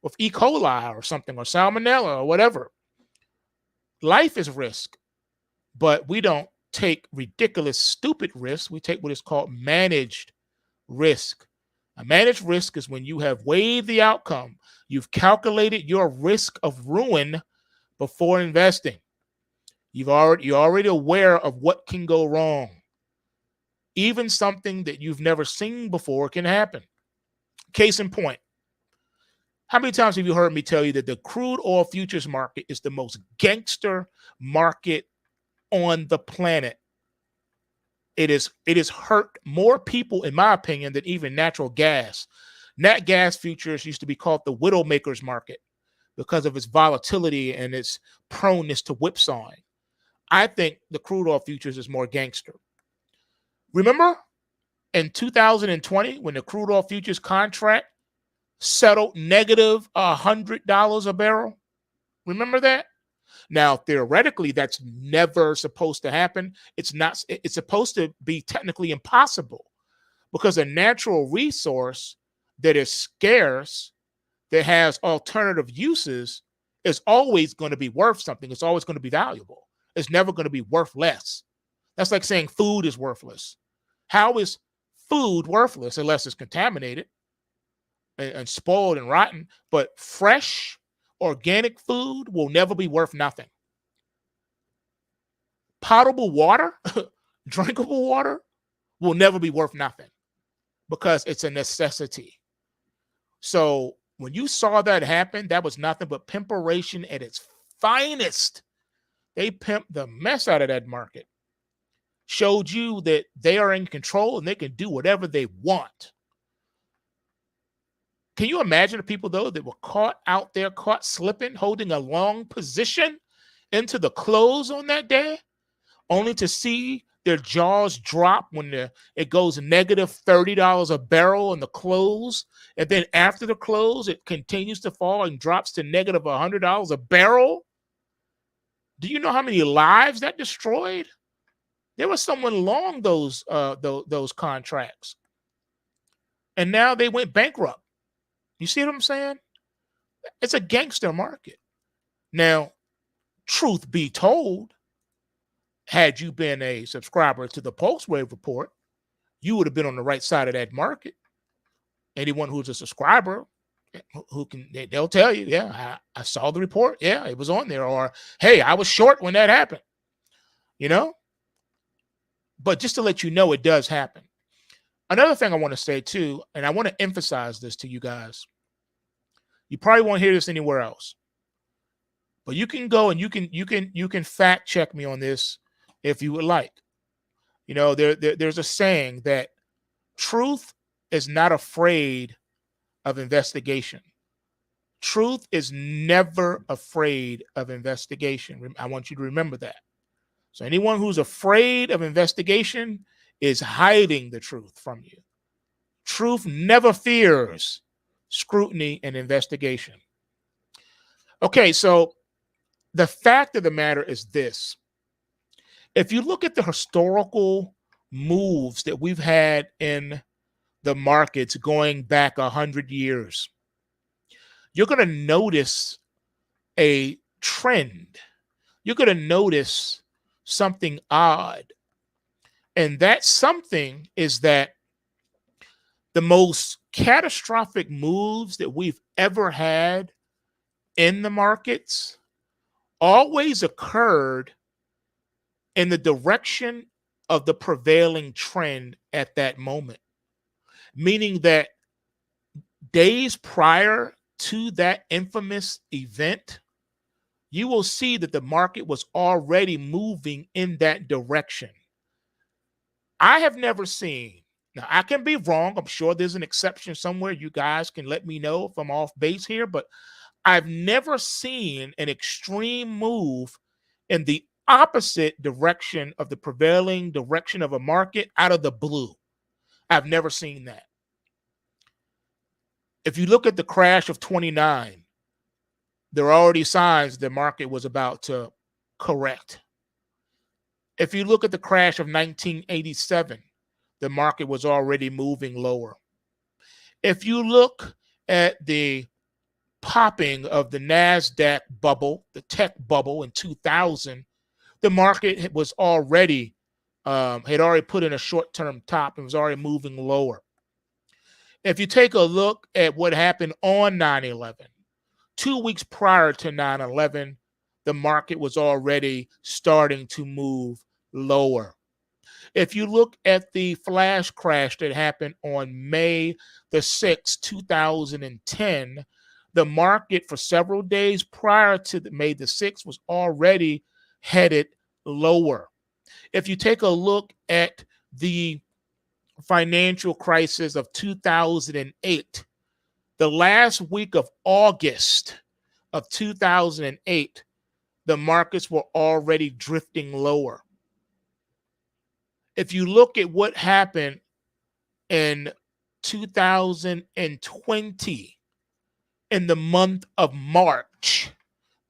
with E. coli or something, or salmonella or whatever. Life is risk, but we don't take ridiculous, stupid risks. We take what is called managed risk. A managed risk is when you have weighed the outcome. You've calculated your risk of ruin before investing. You're already aware of what can go wrong. Even something that you've never seen before can happen. Case in point. How many times have you heard me tell you that the crude oil futures market is the most gangster market on the planet? It is hurt more people, in my opinion, than even natural gas. Nat gas futures used to be called the widowmaker's market because of its volatility and its proneness to whipsawing. I think the crude oil futures is more gangster. Remember in 2020 when the crude oil futures contract settled negative $100 a barrel? Remember that? Now, theoretically, that's never supposed to happen. It's not, it's supposed to be technically impossible because a natural resource that is scarce, that has alternative uses, is always going to be worth something. It's always going to be valuable. It's never going to be worth less. That's like saying food is worthless. How is food worthless unless it's contaminated and spoiled and rotten? But fresh, organic food will never be worth nothing. Potable water, drinkable water, will never be worth nothing because it's a necessity. So when you saw that happen, that was nothing but pimperation at its finest. They pimped the mess out of that market, showed you that they are in control and they can do whatever they want. Can you imagine the people, though, that were caught out there, caught slipping, holding a long position into the close on that day, only to see their jaws drop when it goes negative $30 a barrel in the close. And then after the close, it continues to fall and drops to negative $100 a barrel. Do you know how many lives that destroyed? There was someone long those contracts, and now they went bankrupt. You see what I'm saying? It's a gangster market. Now, truth be told, had you been a subscriber to the Pulse Wave Report, you would have been on the right side of that market. Anyone who's a subscriber, they'll tell you, yeah, I saw the report. Yeah, it was on there. Or, hey, I was short when that happened. You know? But just to let you know, it does happen. Another thing I want to say too, and I want to emphasize this to you guys. You probably won't hear this anywhere else, but you can go and you can fact check me on this if you would like. You know, there's a saying that truth is not afraid of investigation. Truth is never afraid of investigation. I want you to remember that. So anyone who's afraid of investigation is hiding the truth from you. Truth never fears scrutiny and investigation. Okay, so the fact of the matter is this. If you look at the historical moves that we've had in the markets going back 100 years, you're going to notice a trend. You're going to notice something odd. And that something is that the most catastrophic moves that we've ever had in the markets always occurred in the direction of the prevailing trend at that moment. Meaning that days prior to that infamous event, you will see that the market was already moving in that direction. I have never seen, now I can be wrong, I'm sure there's an exception somewhere, you guys can let me know if I'm off base here, but I've never seen an extreme move in the opposite direction of the prevailing direction of a market out of the blue. I've never seen that. If you look at the crash of 29, there are already signs the market was about to correct. If you look at the crash of 1987, the market was already moving lower. If you look at the popping of the NASDAQ bubble, the tech bubble in 2000, the market was already, had already put in a short-term top and was already moving lower. If you take a look at what happened on 9/11, 2 weeks prior to 9/11, the market was already starting to move lower. If you look at the flash crash that happened on May the 6th, 2010, the market for several days prior to May the 6th was already headed lower. If you take a look at the financial crisis of 2008, the last week of August of 2008, the markets were already drifting lower. If you look at what happened in 2020, in the month of March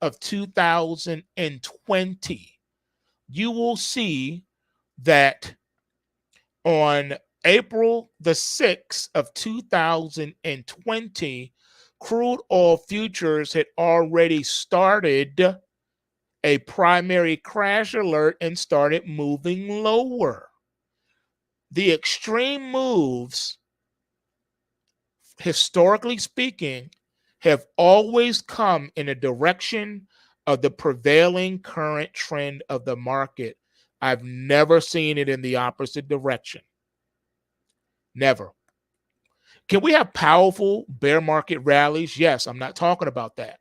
of 2020, you will see that on April the 6th of 2020, crude oil futures had already started a primary crash alert and started moving lower. The extreme moves, historically speaking, have always come in a direction of the prevailing current trend of the market. I've never seen it in the opposite direction. Never. Can we have powerful bear market rallies? Yes, I'm not talking about that.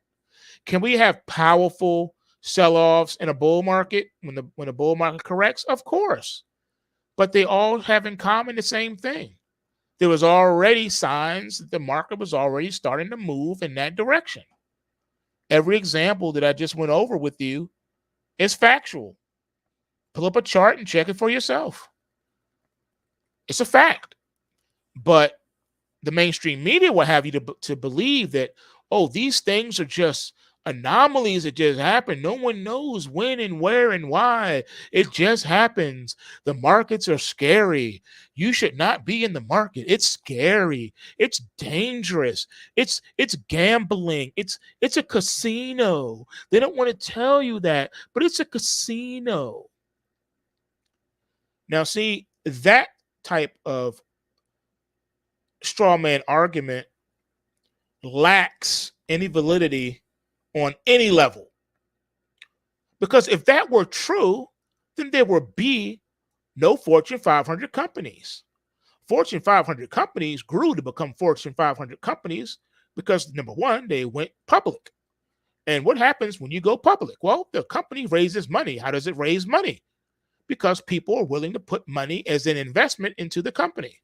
Can we have powerful sell-offs in a bull market when the bull market corrects? Of course. But they all have in common the same thing. There was already signs that the market was already starting to move in that direction. Every example that I just went over with you is factual. Pull up a chart and check it for yourself. It's a fact. But the mainstream media will have you to believe that, oh, these things are just anomalies that just happen. No one knows when and where and why. It just happens. The markets are scary. You should not be in the market. It's scary. It's dangerous. It's gambling. It's a casino. They don't want to tell you that, but it's a casino. Now, see, that type of straw man argument lacks any validity on any level. Because if that were true, then there would be no Fortune 500 companies. Fortune 500 companies grew to become Fortune 500 companies because, number one, they went public. And what happens when you go public? Well, the company raises money. How does it raise money? Because people are willing to put money as an investment into the company.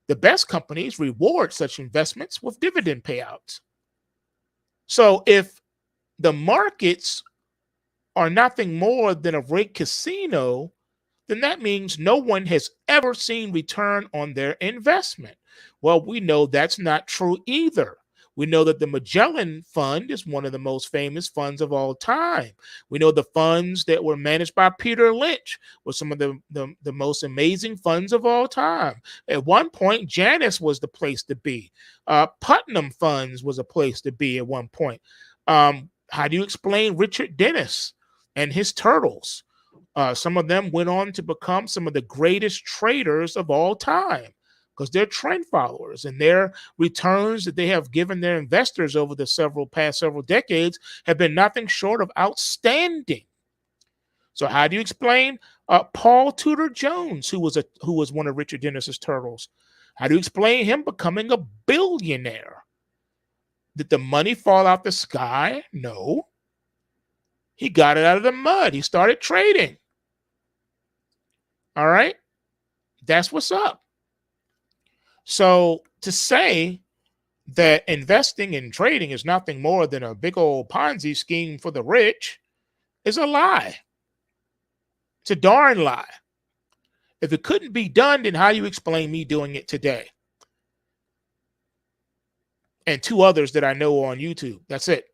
The best companies reward such investments with dividend payouts. So if the markets are nothing more than a rigged casino, then that means no one has ever seen return on their investment. Well, we know that's not true either. We know that the Magellan Fund is one of the most famous funds of all time. We know the funds that were managed by Peter Lynch were some of the most amazing funds of all time. At one point, Janus was the place to be. Putnam Funds was a place to be at one point. How do you explain Richard Dennis and his turtles? Some of them went on to become some of the greatest traders of all time because they're trend followers, and their returns that they have given their investors over the past several decades have been nothing short of outstanding. So how do you explain Paul Tudor Jones, who was one of Richard Dennis's turtles? How do you explain him becoming a billionaire? Did the money fall out the sky? No. He got it out of the mud. He started trading. All right? That's what's up. So to say that investing and trading is nothing more than a big old Ponzi scheme for the rich is a lie. It's a darn lie. If it couldn't be done, then how do you explain me doing it today? And two others that I know on YouTube. That's it.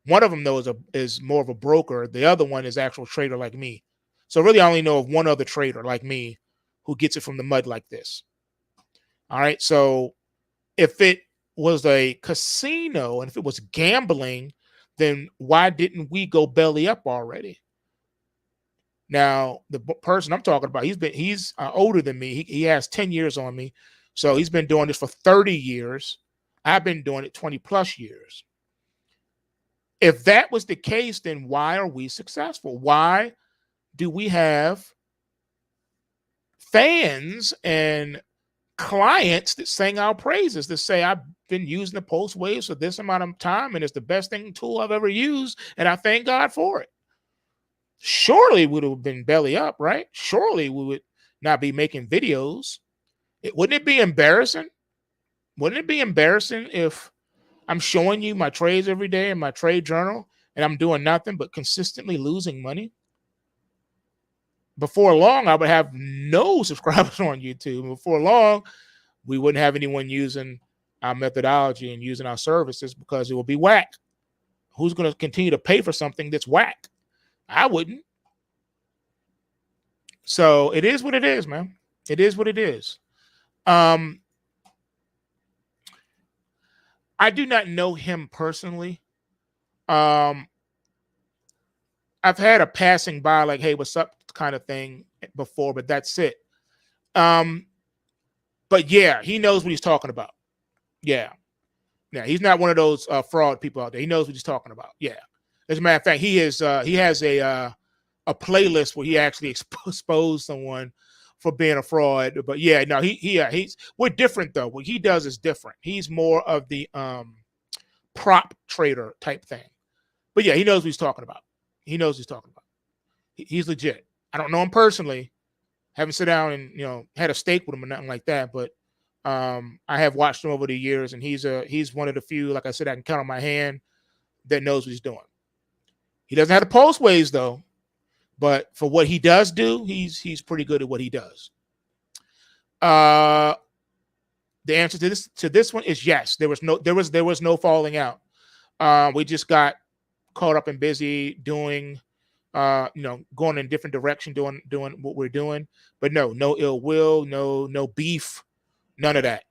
One of them, though, is more of a broker. The other one is actual trader like me. So really, I only know of one other trader like me who gets it from the mud like this. All right. So if it was a casino and if it was gambling, then why didn't we go belly up already? Now, the person I'm talking about, he's older than me. He has 10 years on me. So he's been doing this for 30 years. I've been doing it 20 plus years. If that was the case, then why are we successful? Why do we have fans and clients that sing our praises, that say, I've been using the pulse waves for this amount of time and it's the best tool I've ever used, and I thank God for it? Surely we would have been belly up, right? Surely we would not be making videos. Wouldn't it be embarrassing? Wouldn't it be embarrassing if I'm showing you my trades every day in my trade journal and I'm doing nothing but consistently losing money? before long, I would have no subscribers on YouTube. Before long, we wouldn't have anyone using our methodology and using our services because it will be whack. Who's going to continue to pay for something that's whack? I wouldn't. So it is what it is, man. It is what it is. I do not know him personally. I've had a passing by, like, hey, what's up kind of thing before, but that's it. But yeah, he knows what he's talking about. Yeah. Yeah, he's not one of those fraud people out there. He knows what he's talking about. Yeah. As a matter of fact, he has a playlist where he actually exposed someone for being a fraud. But yeah, no, he's we're different though. What he does is different. He's more of the prop trader type thing. But yeah, he knows what he's talking about. He knows what he's talking about. He's legit. I don't know him personally. Haven't sit down and had a steak with him or nothing like that. But I have watched him over the years, and he's one of the few, like I said, I can count on my hand that knows what he's doing. He doesn't have the pulse waves though, but for what he does do, he's pretty good at what he does. The answer to this one is yes. There was no falling out. We just got caught up and busy doing, going in a different direction, doing what we're doing. But no ill will, no beef, none of that.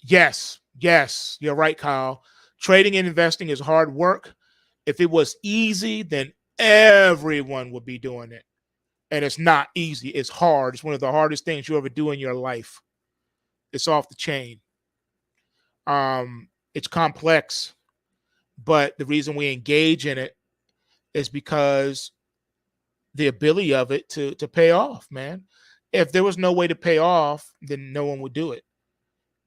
Yes, you're right, Kyle. Trading and investing is hard work. If it was easy, then everyone would be doing it. And it's not easy. It's hard. It's one of the hardest things you ever do in your life. It's off the chain. It's complex, but the reason we engage in it is because the ability of it to pay off, man. If there was no way to pay off, then no one would do it.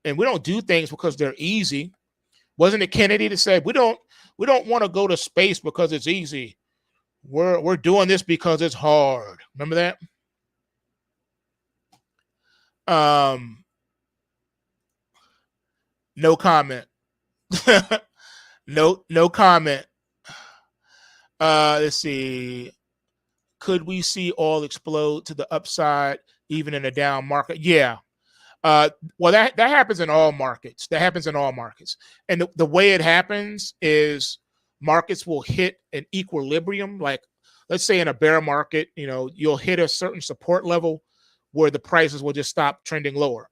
And we don't do things because they're easy. Wasn't it Kennedy to say we don't want to go to space because it's easy? We're doing this because it's hard. Remember that? No comment. No comment. Let's see. Could we see oil explode to the upside even in a down market? Yeah. Well, that happens in all markets. And the way it happens is markets will hit an equilibrium. Like, let's say in a bear market, you'll hit a certain support level where the prices will just stop trending lower.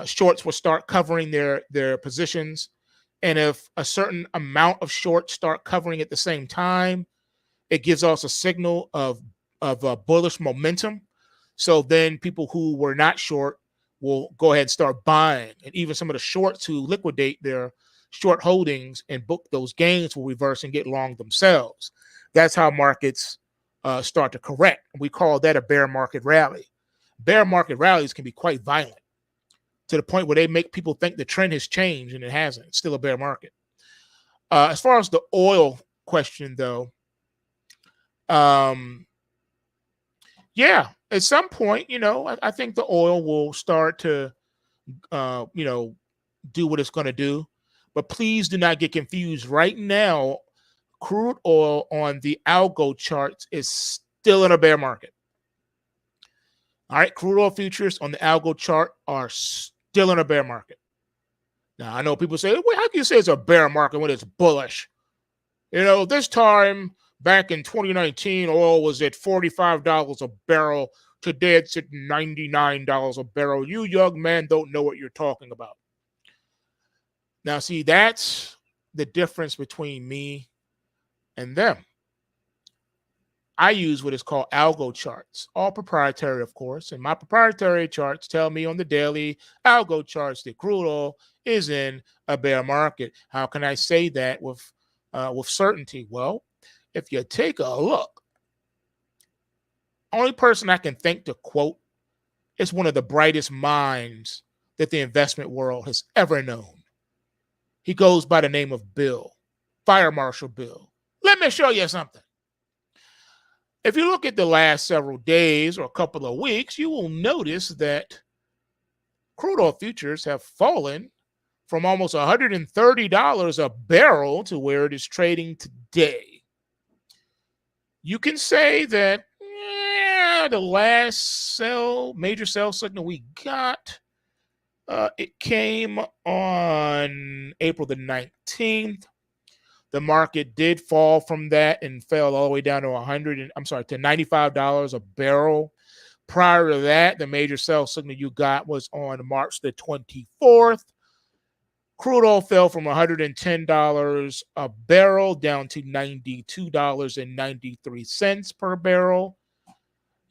Shorts will start covering their positions. And if a certain amount of shorts start covering at the same time, it gives us a signal of bullish momentum. So then people who were not short will go ahead and start buying. And even some of the shorts who liquidate their short holdings and book those gains will reverse and get long themselves. That's how markets start to correct. We call that a bear market rally. Bear market rallies can be quite violent to the point where they make people think the trend has changed, and it hasn't. It's still a bear market. As far as the oil question, though, yeah, at some point, I think the oil will start to, do what it's going to do. But please do not get confused. Right now, crude oil on the algo charts is still in a bear market. All right, crude oil futures on the algo chart are still in a bear market. Now, I know people say, wait, how can you say it's a bear market when it's bullish? This time back in 2019, oil was at $45 a barrel. Today it's at $99 a barrel. You young men don't know what you're talking about. Now, see, that's the difference between me and them. I use what is called algo charts, all proprietary, of course. And my proprietary charts tell me on the daily algo charts that crude oil is in a bear market. How can I say that with certainty? Well, if you take a look, only person I can think to quote is one of the brightest minds that the investment world has ever known. He goes by the name of Bill, Fire Marshal Bill. Let me show you something. If you look at the last several days or a couple of weeks, you will notice that crude oil futures have fallen from almost $130 a barrel to where it is trading today. You can say that the last major sell signal we got, it came on April the 19th. The market did fall from that and fell all the way down to to $95 a barrel. Prior to that, the major sell signal you got was on March the 24th. Crude oil fell from $110 a barrel down to $92.93 per barrel.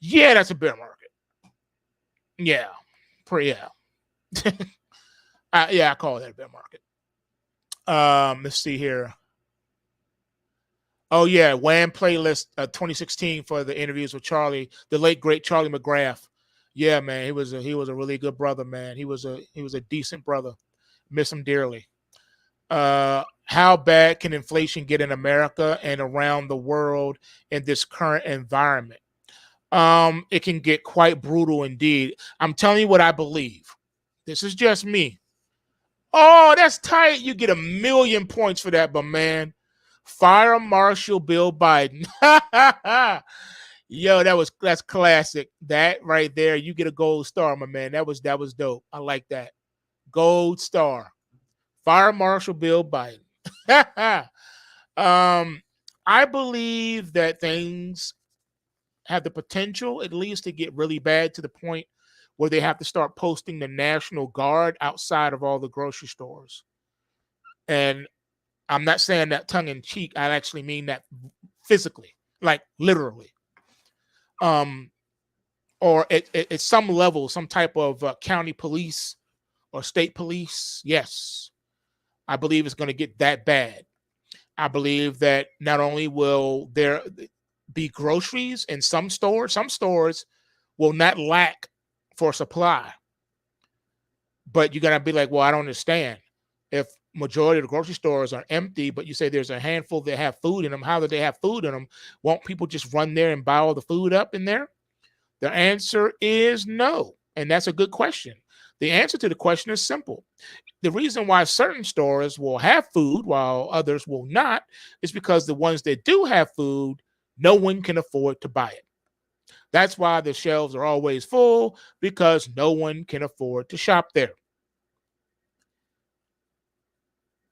Yeah, that's a bear market. Yeah. Yeah. Yeah, I call that a bear market. Let's see here. Oh yeah, Wham playlist 2016 for the interviews with Charlie, the late great Charlie McGrath. Yeah, man, he was a really good brother, man. He was a decent brother. Miss him dearly. How bad can inflation get in America and around the world in this current environment? It can get quite brutal indeed. I'm telling you what I believe. This is just me. Oh, that's tight. You get 1,000,000 points for that, but man. Fire Marshal Bill Biden. Yo, that's classic. That right there, you get a gold star, my man. That was dope. I like that. Gold star. Fire Marshal Bill Biden. I believe that things have the potential, at least, to get really bad to the point where they have to start posting the National Guard outside of all the grocery stores. And I'm not saying that tongue in cheek. I actually mean that physically, like literally. Or at some level, some type of county police or state police. Yes, I believe it's going to get that bad. I believe that not only will there be groceries in some stores will not lack for supply. But you're going to be like, well, I don't understand. If majority of the grocery stores are empty, but you say there's a handful that have food in them, how do they have food in them? Won't people just run there and buy all the food up in there? The answer is no. And that's a good question. The answer to the question is simple. The reason why certain stores will have food while others will not is because the ones that do have food, no one can afford to buy it. That's why the shelves are always full, because no one can afford to shop there.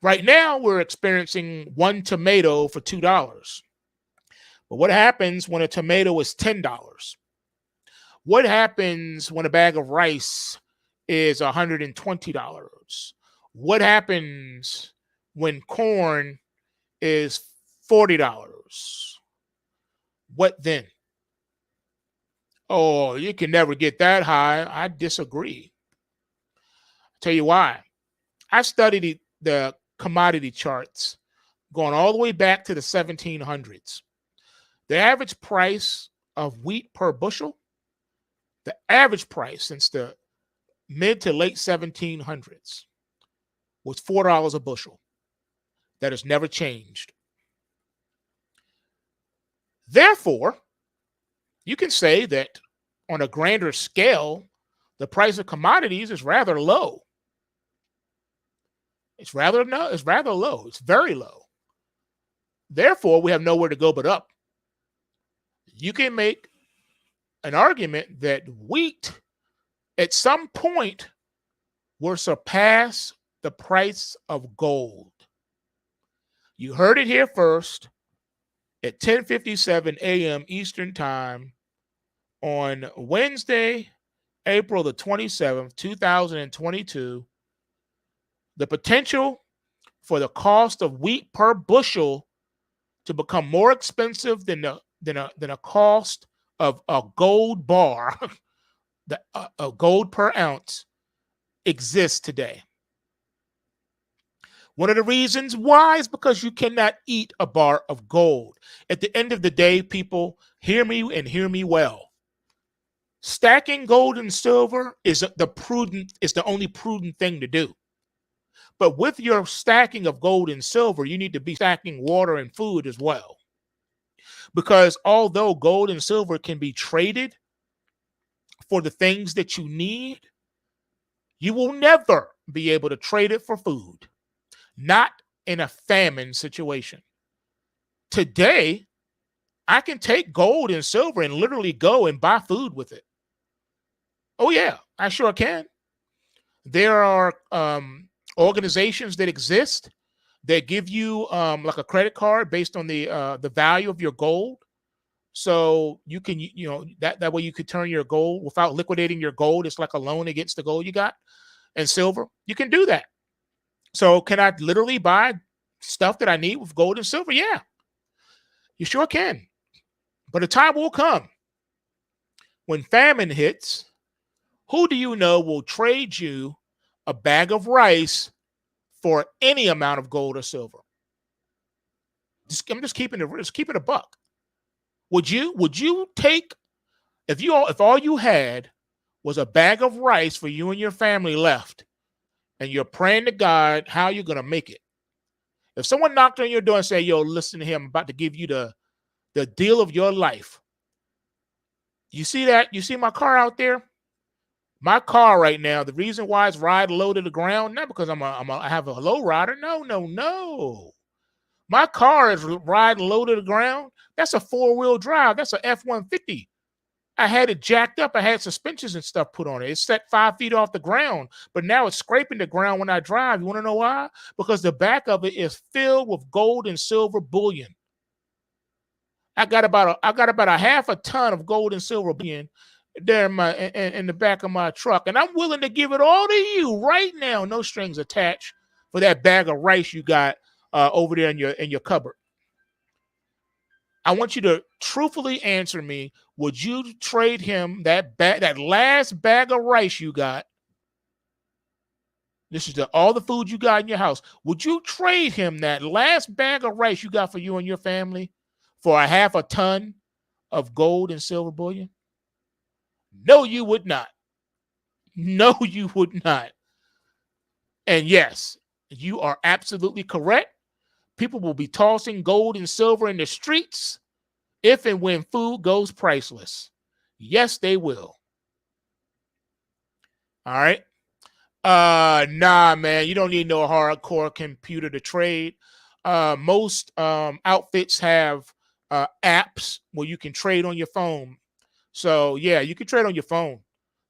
Right now, we're experiencing one tomato for $2. But what happens when a tomato is $10? What happens when a bag of rice is $120? What happens when corn is $40? What then? Oh, you can never get that high. I disagree. I'll tell you why. I studied the commodity charts going all the way back to the 1700s. The average price of wheat per bushel, the average price since the mid to late 1700s was $4 a bushel. That has never changed. Therefore, you can say that on a grander scale, the price of commodities is rather low. It's rather low. It's very low. Therefore, we have nowhere to go but up. You can make an argument that wheat at some point will surpass the price of gold. You heard it here first at 10:57 a.m. Eastern Time on Wednesday, April the 27th, 2022. The potential for the cost of wheat per bushel to become more expensive than a cost of a gold bar, a gold per ounce, exists today. One of the reasons why is because you cannot eat a bar of gold. At the end of the day, people, hear me and hear me well. Stacking gold and silver is the only prudent thing to do. But with your stacking of gold and silver, you need to be stacking water and food as well. Because although gold and silver can be traded for the things that you need, you will never be able to trade it for food, not in a famine situation. Today, I can take gold and silver and literally go and buy food with it. Oh, yeah, I sure can. There are organizations that exist that give you like a credit card based on the value of your gold. So you can, that way you could turn your gold without liquidating your gold. It's like a loan against the gold you got, and silver. You can do that. So can I literally buy stuff that I need with gold and silver? Yeah, you sure can. But a time will come when famine hits. Who do you know will trade you a bag of rice for any amount of gold or silver? I'm just keeping it a buck. Would you take, if all you had was a bag of rice for you and your family left, and you're praying to God how you're gonna make it? If someone knocked on your door and said, "Yo, listen to him, I'm about to give you the deal of your life." You see that? You see my car out there? My car right now, the reason why it's ride low to the ground, not because I have a low rider. No, no, no. My car is riding low to the ground. That's a 4-wheel drive. That's a F-150. I had it jacked up. I had suspensions and stuff put on it. It's set 5 feet off the ground, but now it's scraping the ground when I drive. You want to know why? Because the back of it is filled with gold and silver bullion. I got about a half a ton of gold and silver bullion there in the back of my truck, and I'm willing to give it all to you right now, no strings attached, for that bag of rice you got over there in your cupboard. I want you to truthfully answer me. Would you trade him that last bag of rice you got? This is all the food you got in your house. Would you trade him that last bag of rice you got for you and your family for a half a ton of gold and silver bullion? No, you would not. No, you would not. And yes, you are absolutely correct. People will be tossing gold and silver in the streets if and when food goes priceless. Yes, they will. All right. Nah, man, you don't need no hardcore computer to trade. Most outfits have apps where you can trade on your phone. So yeah, you can trade on your phone.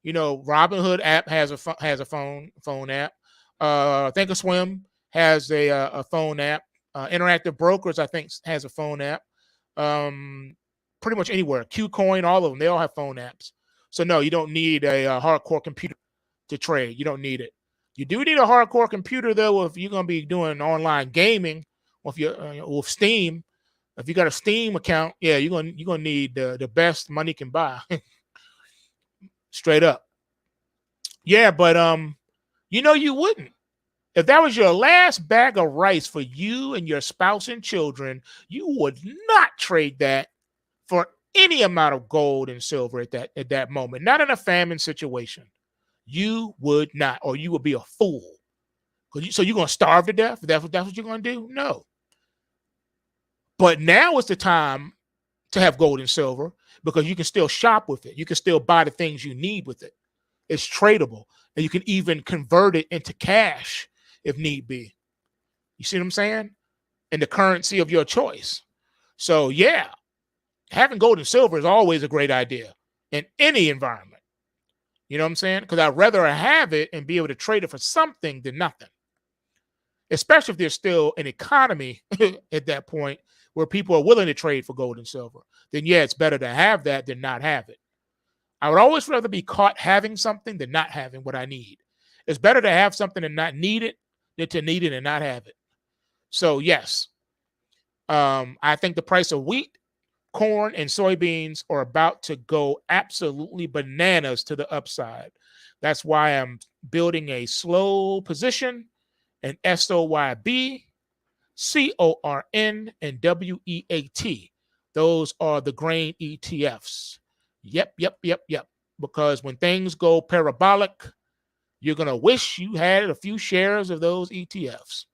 Robinhood app has a phone app. Thinkorswim has a phone app. Interactive Brokers, I think, has a phone app. Pretty much anywhere. Qcoin, all of them, they all have phone apps. So no, you don't need a hardcore computer to trade. You don't need it. You do need a hardcore computer though if you're gonna be doing online gaming with Steam. If you got a Steam account, yeah, you're gonna need the best money can buy. Straight up. Yeah, but you wouldn't. If that was your last bag of rice for you and your spouse and children, you would not trade that for any amount of gold and silver at that moment. Not in a famine situation. You would not, or you would be a fool. So you're gonna starve to death? That's what you're gonna do? No. But now is the time to have gold and silver because you can still shop with it. You can still buy the things you need with it. It's tradable, and you can even convert it into cash if need be. You see what I'm saying? In the currency of your choice. So yeah, having gold and silver is always a great idea in any environment. You know what I'm saying? Because I'd rather have it and be able to trade it for something than nothing. Especially if there's still an economy at that point where people are willing to trade for gold and silver. Then yeah, it's better to have that than not have it. I would always rather be caught having something than not having what I need. It's better to have something and not need it than to need it and not have it. So yes, I think the price of wheat, corn, and soybeans are about to go absolutely bananas to the upside. That's why I'm building a slow position, an SOYB, CORN, and WEAT. Those are the grain ETFs. Yep. Because when things go parabolic, you're going to wish you had a few shares of those ETFs.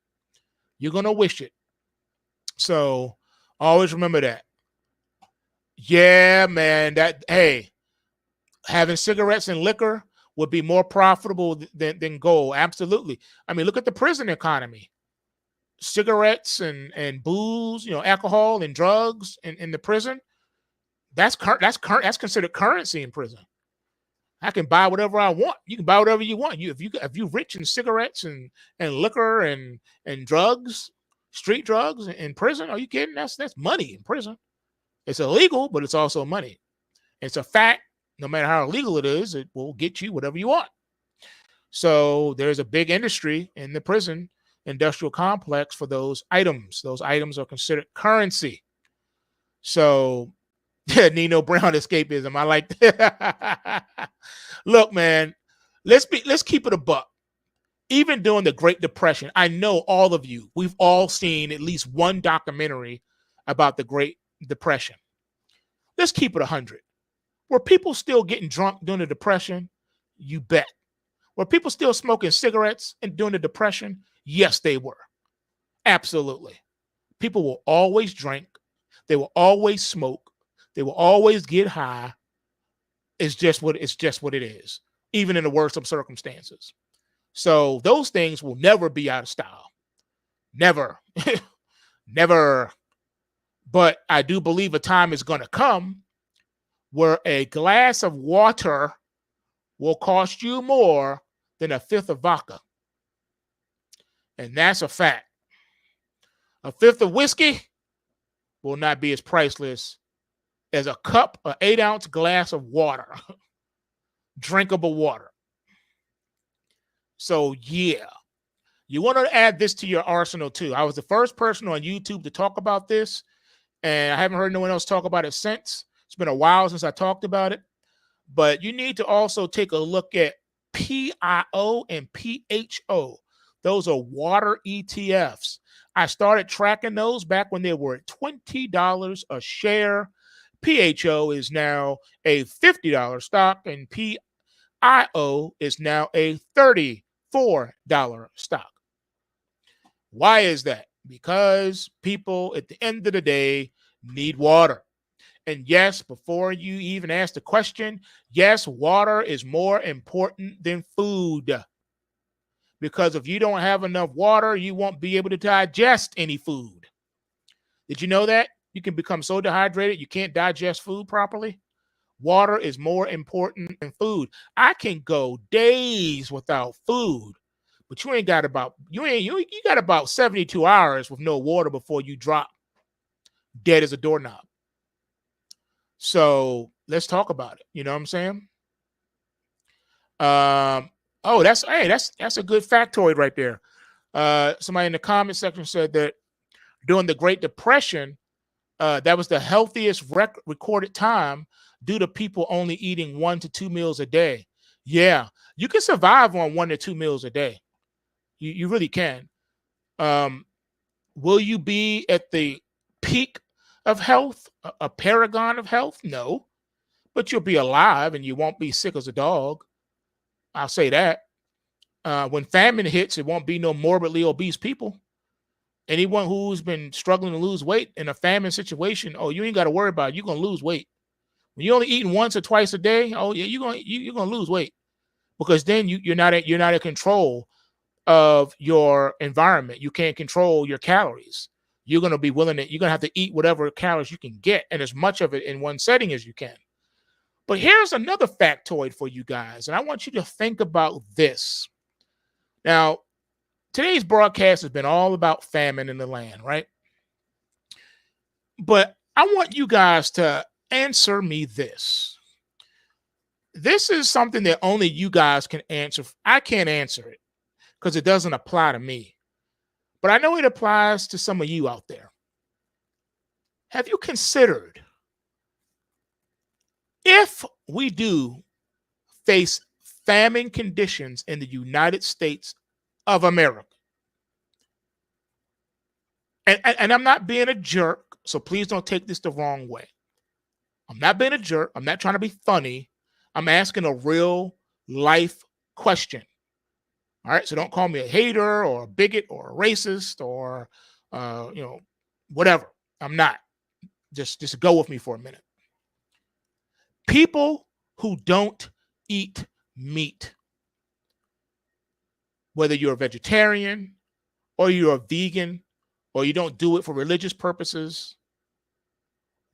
You're going to wish it. So always remember that. Yeah, man, having cigarettes and liquor would be more profitable than gold. Absolutely. I mean, look at the prison economy. Cigarettes and booze, alcohol and drugs in the prison. That's considered currency in prison. I can buy whatever I want. You can buy whatever you want. If you're rich in cigarettes and liquor and drugs, street drugs in prison, are you kidding? That's money in prison. It's illegal, but it's also money. It's a fact. No matter how illegal it is, it will get you whatever you want. So there's a big industry in the prison industrial complex for those items. Those items are considered currency. So Nino Brown escapism. I like that. Look, man, let's keep it a buck. Even during the Great Depression, I know all of you, we've all seen at least one documentary about the Great Depression. Let's keep it 100. Were people still getting drunk during the Depression? You bet. Were people still smoking cigarettes during the Depression? Yes, they were. Absolutely. People will always drink. They will always smoke. They will always get high. It's just what it is, even in the worst of circumstances. So those things will never be out of style. Never. Never. But I do believe a time is going to come where a glass of water will cost you more than a fifth of vodka. And that's a fact. A fifth of whiskey will not be as priceless as a cup, an 8-ounce glass of water, drinkable water. So, yeah, you want to add this to your arsenal, too. I was the first person on YouTube to talk about this, and I haven't heard no one else talk about it since. It's been a while since I talked about it. But you need to also take a look at PIO and PHO. Those are water ETFs. I started tracking those back when they were at $20 a share. PHO is now a $50 stock, and PIO is now a $34 stock. Why is that? Because people at the end of the day need water. And yes, before you even ask the question, yes, water is more important than food. Because if you don't have enough water, you won't be able to digest any food. Did you know that? You can become so dehydrated you can't digest food properly. Water is more important than food. I can go days without food, but you got about 72 hours with no water before you drop dead as a doorknob. So let's talk about it. You know what I'm saying? That's a good factoid right there. Somebody in the comment section said that during the Great Depression, that was the healthiest recorded time due to people only eating 1 to 2 meals a day. Yeah, you can survive on 1 to 2 meals a day. You really can. Will you be at the peak of health, a paragon of health? No, but you'll be alive and you won't be sick as a dog. I'll say that. When famine hits, it won't be no morbidly obese people. Anyone who's been struggling to lose weight in a famine situation, oh, you ain't got to worry about it. You're gonna lose weight. When you're only eating once or twice a day, oh yeah, you're gonna lose weight because then you're not in control of your environment. You can't control your calories. You're gonna be you're gonna have to eat whatever calories you can get and as much of it in one setting as you can. But here's another factoid for you guys, and I want you to think about this. Now, today's broadcast has been all about famine in the land, right? But I want you guys to answer me this. This is something that only you guys can answer. I can't answer it because it doesn't apply to me. But I know it applies to some of you out there. Have you considered if we do face famine conditions in the United States of America? And I'm not being a jerk, so please don't take this the wrong way. I'm not being a jerk. I'm not trying to be funny. I'm asking a real life question. All right, so don't call me a hater or a bigot or a racist or whatever. I'm not. Just go with me for a minute. People who don't eat meat, whether you're a vegetarian or you're a vegan or you don't do it for religious purposes.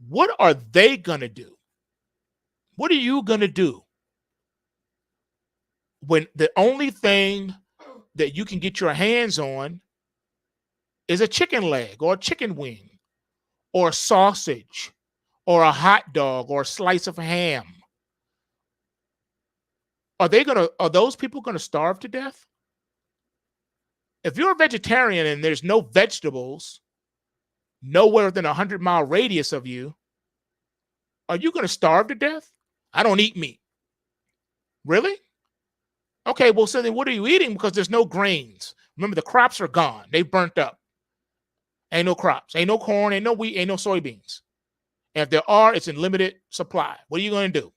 What are they going to do? What are you going to do when the only thing that you can get your hands on is a chicken leg or a chicken wing or a sausage or a hot dog or a slice of ham? Are those people going to starve to death? If you're a vegetarian and there's no vegetables nowhere within a 100-mile radius of you, are you going to starve to death? I don't eat meat. Really? Okay, well, so then what are you eating? Because there's no grains. Remember, the crops are gone. They burnt up. Ain't no crops. Ain't no corn. Ain't no wheat. Ain't no soybeans. And if there are, it's in limited supply. What are you going to do?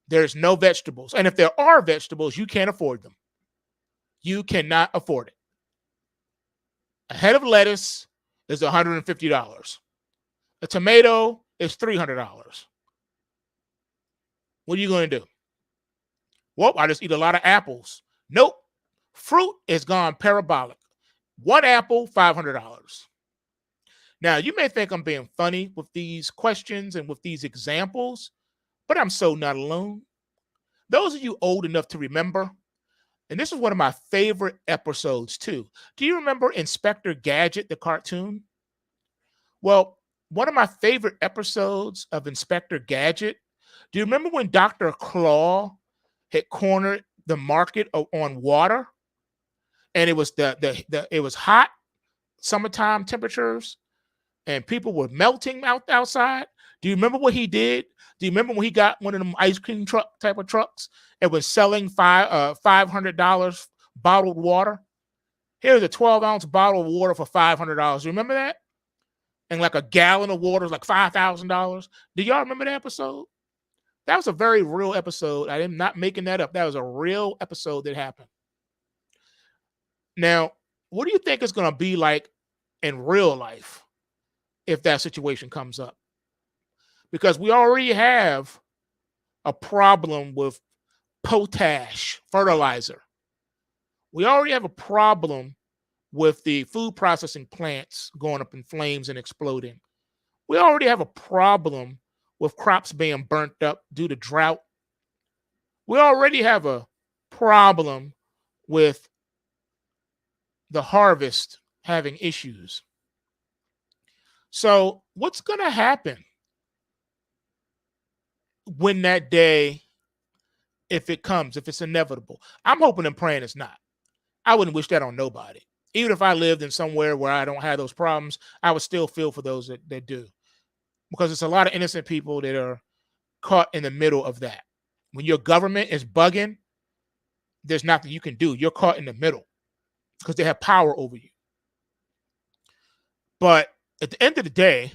There's no vegetables. And if there are vegetables, you can't afford them. You cannot afford it. A head of lettuce is $150. A tomato is $300. What are you going to do? Well, I just eat a lot of apples. Nope. Fruit is gone parabolic. One apple, $500. Now, you may think I'm being funny with these questions and with these examples, but I'm so not alone. Those of you old enough to remember, and this is one of my favorite episodes too. Do you remember Inspector Gadget, the cartoon? Well, one of my favorite episodes of Inspector Gadget, do you remember when Dr. Claw had cornered the market on water? And it was it was hot summertime temperatures and people were melting outside. Do you remember what he did? Do you remember when he got one of them ice cream truck type of trucks and was selling $500 bottled water? Here's a 12-ounce bottle of water for $500. You remember that? And like a gallon of water is like $5,000. Do y'all remember that episode? That was a very real episode. I am not making that up. That was a real episode that happened. Now, what do you think it's going to be like in real life if that situation comes up? Because we already have a problem with potash, fertilizer. We already have a problem with the food processing plants going up in flames and exploding. We already have a problem with crops being burnt up due to drought. We already have a problem with the harvest having issues. So what's going to happen when that day, if it comes, if it's inevitable? I'm hoping and praying it's not. I wouldn't wish that on nobody. Even if I lived in somewhere where I don't have those problems, I would still feel for those that do. Because it's a lot of innocent people that are caught in the middle of that. When your government is bugging, there's nothing you can do. You're caught in the middle because they have power over you. But at the end of the day,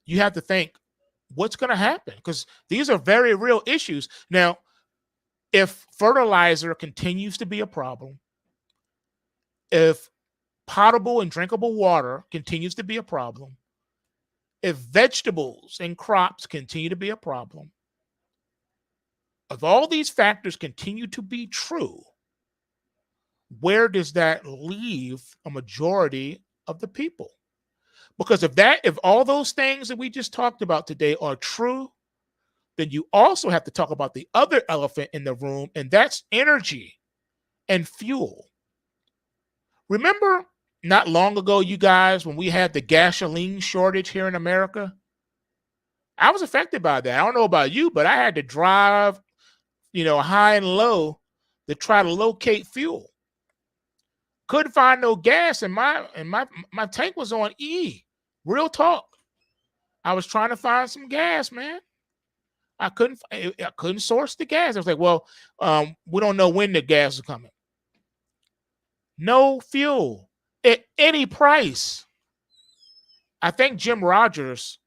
you have to think, what's going to happen? Because these are very real issues. Now, if fertilizer continues to be a problem, if potable and drinkable water continues to be a problem, if vegetables and crops continue to be a problem, if all these factors continue to be true, where does that leave a majority of the people? Because if all those things that we just talked about today are true, then you also have to talk about the other elephant in the room, and that's energy and fuel. Remember not long ago, you guys, when we had the gasoline shortage here in America? I was affected by that. I don't know about you, but I had to drive, high and low to try to locate fuel. Couldn't find no gas, and my tank was on E. Real talk. I was trying to find some gas, man. I couldn't source the gas. I was like, well, we don't know when the gas is coming. No fuel at any price. I think Jim Rogers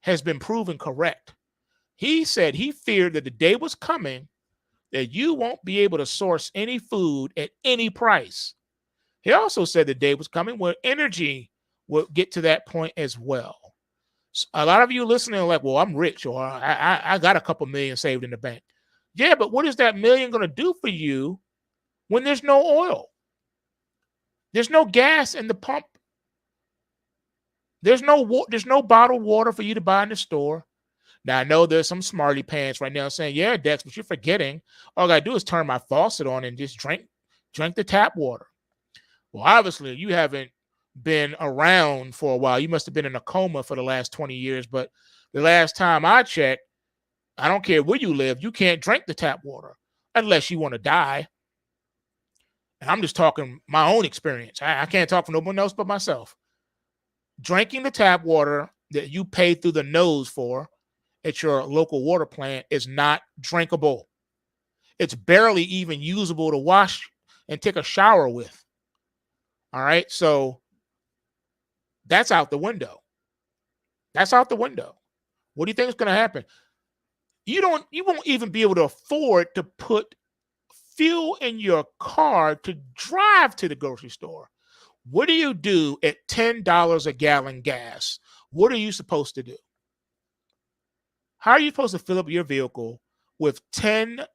has been proven correct. He said he feared that the day was coming that you won't be able to source any food at any price. He also said the day was coming where energy would get to that point as well. A lot of you listening are like, well, I'm rich, or I got a couple million saved in the bank. Yeah, but what is that million going to do for you when there's no oil? There's no gas in the pump. There's no bottled water for you to buy in the store. Now, I know there's some smarty pants right now saying, yeah, Dex, but you're forgetting. All I got to do is turn my faucet on and just drink the tap water. Well, obviously, you haven't been around for a while. You must have been in a coma for the last 20 years. But the last time I checked, I don't care where you live, you can't drink the tap water unless you want to die. And I'm just talking my own experience. I can't talk for no one else but myself. Drinking the tap water that you pay through the nose for at your local water plant is not drinkable. It's barely even usable to wash and take a shower with. All right. So that's out the window. That's out the window. What do you think is going to happen? You won't even be able to afford to put fuel in your car to drive to the grocery store. What do you do at $10 a gallon gas? What are you supposed to do? How are you supposed to fill up your vehicle with $10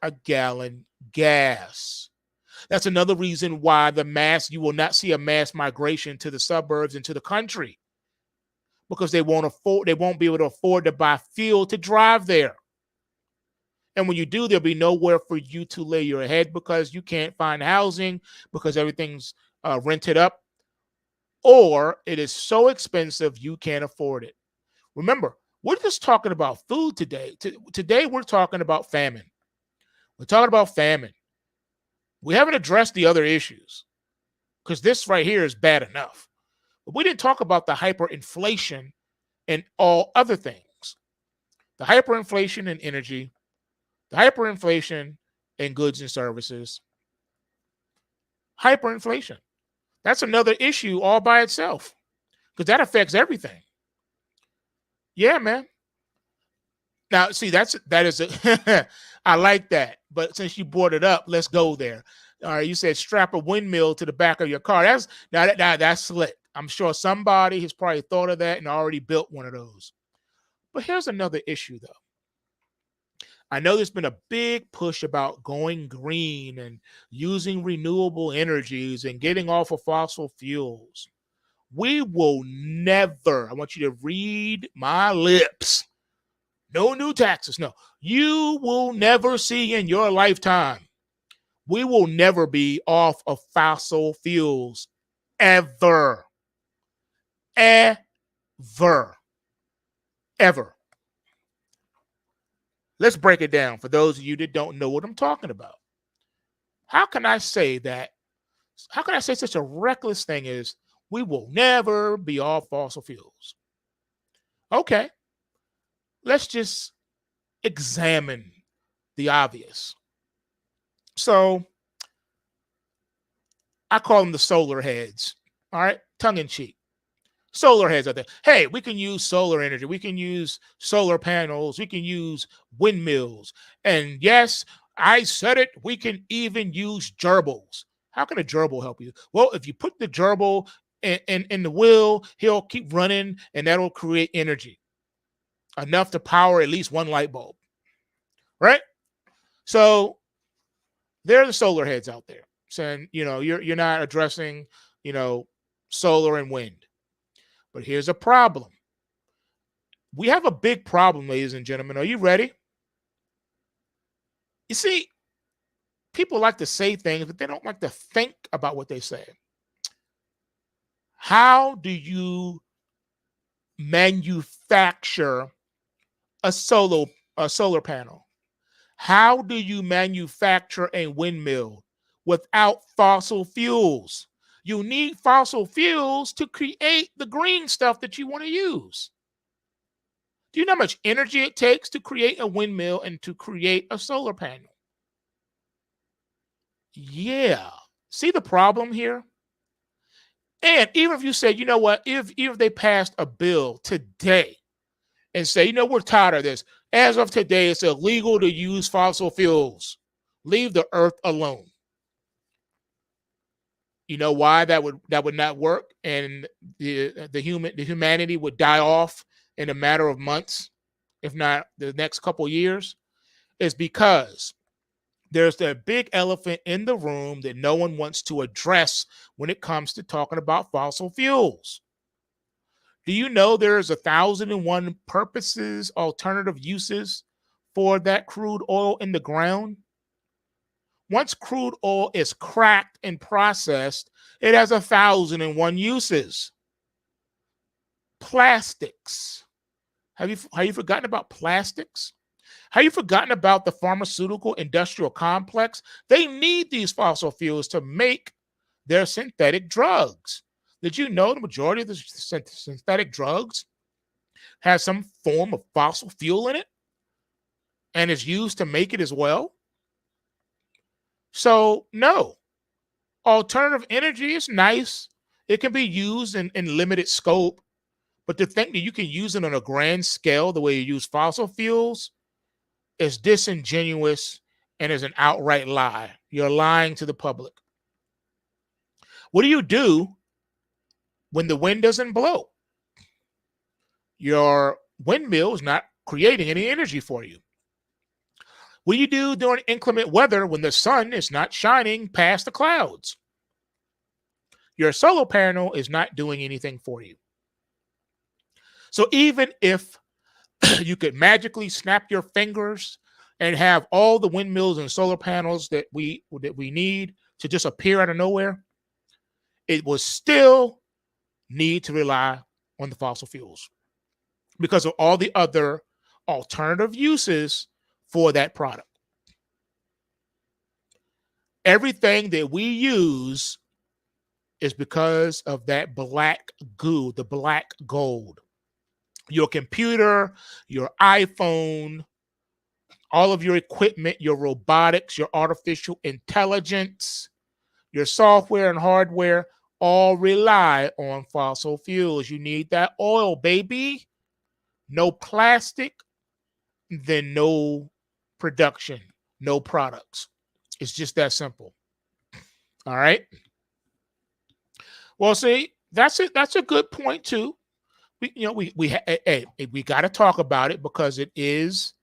a gallon gas? That's another reason why you will not see a mass migration to the suburbs and to the country, because they won't be able to afford to buy fuel to drive there. And when you do, there'll be nowhere for you to lay your head because you can't find housing because everything's rented up, or it is so expensive you can't afford it. Remember, we're just talking about food today. Today, we're talking about famine. We're talking about famine. We haven't addressed the other issues because this right here is bad enough. But we didn't talk about the hyperinflation and all other things. The hyperinflation in energy, the hyperinflation in goods and services, hyperinflation. That's another issue all by itself because that affects everything. Yeah, man. Now, see, that is I like that. But since you brought it up, let's go there. All right, you said strap a windmill to the back of your car. That's slick. I'm sure somebody has probably thought of that and already built one of those. But here's another issue, though. I know there's been a big push about going green and using renewable energies and getting off of fossil fuels. We will never, I want you to read my lips. No new taxes. No, you will never see in your lifetime. We will never be off of fossil fuels ever. Ever. Ever. Let's break it down for those of you that don't know what I'm talking about. How can I say that? How can I say such a reckless thing as we will never be off fossil fuels? Okay. Let's just examine the obvious. So I call them the solar heads. All right. Tongue in cheek. Solar heads out there. Hey, we can use solar energy. We can use solar panels. We can use windmills. And yes, I said it. We can even use gerbils. How can a gerbil help you? Well, if you put the gerbil in the wheel, he'll keep running and that'll create energy enough to power at least one light bulb. Right? So there are the solar heads out there saying, you're not addressing, solar and wind. But here's a problem. We have a big problem, ladies and gentlemen. Are you ready? You see, people like to say things, but they don't like to think about what they say. How do you manufacture a solar panel? How do you manufacture a windmill without fossil fuels? You need fossil fuels to create the green stuff that you want to use. Do you know how much energy it takes to create a windmill and to create a solar panel? Yeah. See the problem here? And even if you said, you know what, if they passed a bill today and say, we're tired of this. As of today, it's illegal to use fossil fuels. Leave the earth alone. You know why that would not work, and the humanity would die off in a matter of months, if not the next couple years, is because there's that big elephant in the room that no one wants to address when it comes to talking about fossil fuels. Do you know there's 1,001 purposes, alternative uses for that crude oil in the ground? Once crude oil is cracked and processed, it has 1,001 uses. Plastics. Have you forgotten about plastics? Have you forgotten about the pharmaceutical industrial complex? They need these fossil fuels to make their synthetic drugs. Did you know the majority of the synthetic drugs has some form of fossil fuel in it and is used to make it as well? So, no, alternative energy is nice. It can be used in limited scope, but to think that you can use it on a grand scale the way you use fossil fuels is disingenuous and is an outright lie. You're lying to the public. What do you do when the wind doesn't blow? Your windmill is not creating any energy for you. What do you do during inclement weather when the sun is not shining past the clouds? Your solar panel is not doing anything for you. So even if you could magically snap your fingers and have all the windmills and solar panels that we need to just appear out of nowhere, it will still need to rely on the fossil fuels because of all the other alternative uses for that product. Everything that we use is because of that black goo, the black gold. Your computer, your iPhone, all of your equipment, your robotics, your artificial intelligence, your software and hardware all rely on fossil fuels. You need that oil, baby. No plastic, then no production, no products. It's just that simple. All right. Well, see, that's it. That's a good point too. We got to talk about it because it is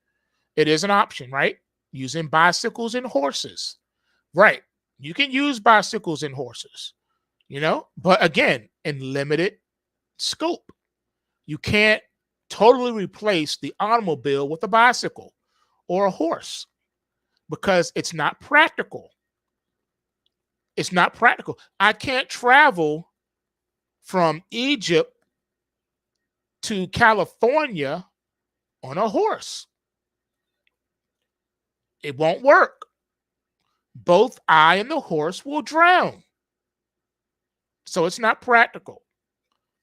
an option, right? Using bicycles and horses, right? You can use bicycles and horses, but again, in limited scope. You can't totally replace the automobile with a bicycle or a horse because it's not practical. It's not practical. I can't travel from Egypt to California on a horse. It won't work. Both I and the horse will drown. So it's not practical.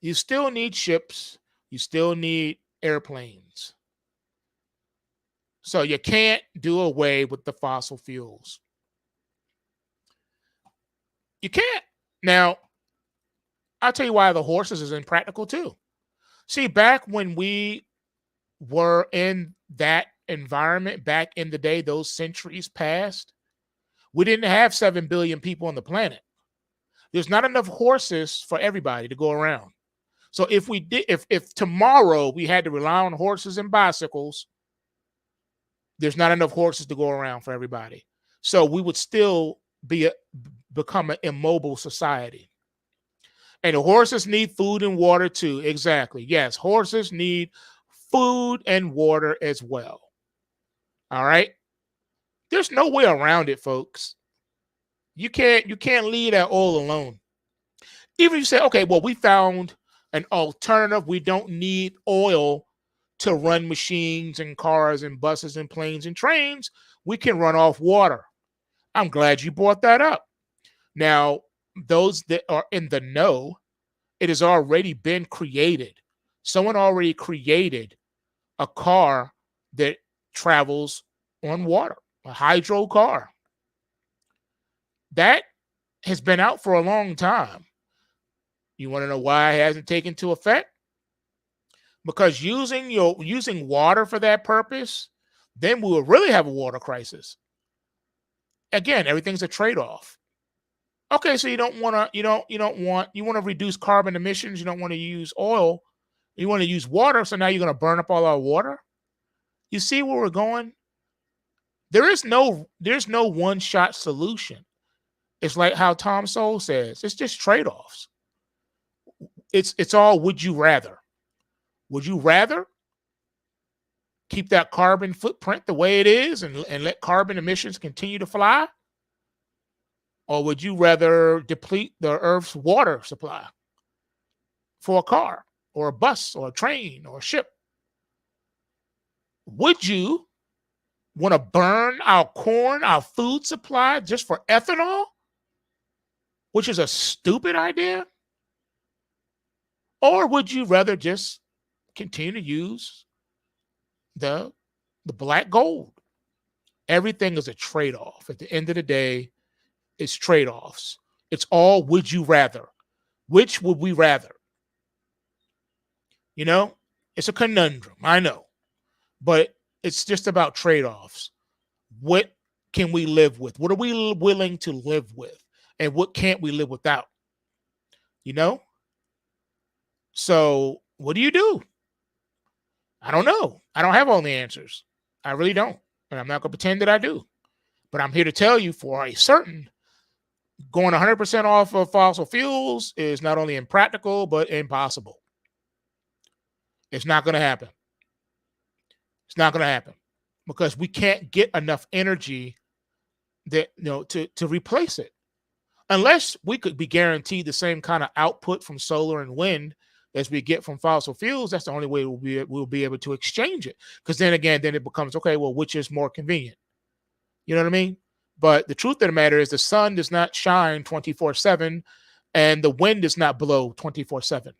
You still need ships. You still need airplanes. So you can't do away with the fossil fuels. You can't. Now, I'll tell you why the horses is impractical too. See, back when we were in that environment, back in the day, those centuries past, we didn't have 7 billion people on the planet. There's not enough horses for everybody to go around. So if tomorrow we had to rely on horses and bicycles, there's not enough horses to go around for everybody. So we would still become an immobile society. And the horses need food and water too. Exactly. Yes, horses need food and water as well. All right. There's no way around it, folks. You can't leave that all alone. Even if you say, okay, well, we found an alternative. We don't need oil to run machines and cars and buses and planes and trains. We can run off water. I'm glad you brought that up. Now, those that are in the know, it has already been created. Someone already created a car that travels on water, a hydro car. That has been out for a long time. You want to know why it hasn't taken into effect? Because using water for that purpose, then we will really have a water crisis. Again, everything's a trade-off. Okay, so you want to reduce carbon emissions. You don't want to use oil. You want to use water. So now you're going to burn up all our water. You see where we're going? There's no one shot solution. It's like how Tom Sowell says. It's just trade offs. It's all would you rather. Would you rather keep that carbon footprint the way it is and let carbon emissions continue to fly? Or would you rather deplete the Earth's water supply for a car or a bus or a train or a ship? Would you want to burn our corn, our food supply just for ethanol, which is a stupid idea? Or would you rather just continue to use the black gold? Everything is a trade-off. At the end of the day, it's trade-offs. It's all would you rather. Which would we rather? You know, it's a conundrum, I know, but it's just about trade-offs. What can we live with? What are we willing to live with? And what can't we live without? You know? So what do? I don't know. I don't have all the answers. I really don't. And I'm not going to pretend that I do. But I'm here to tell you for a certain, going 100% off of fossil fuels is not only impractical, but impossible. It's not going to happen. It's not going to happen because we can't get enough energy that to replace it. Unless we could be guaranteed the same kind of output from solar and wind as we get from fossil fuels, that's the only way we'll be able to exchange it. Because then it becomes, okay, well, which is more convenient? You know what I mean? But the truth of the matter is the sun does not shine 24/7 and the wind does not blow 24/7.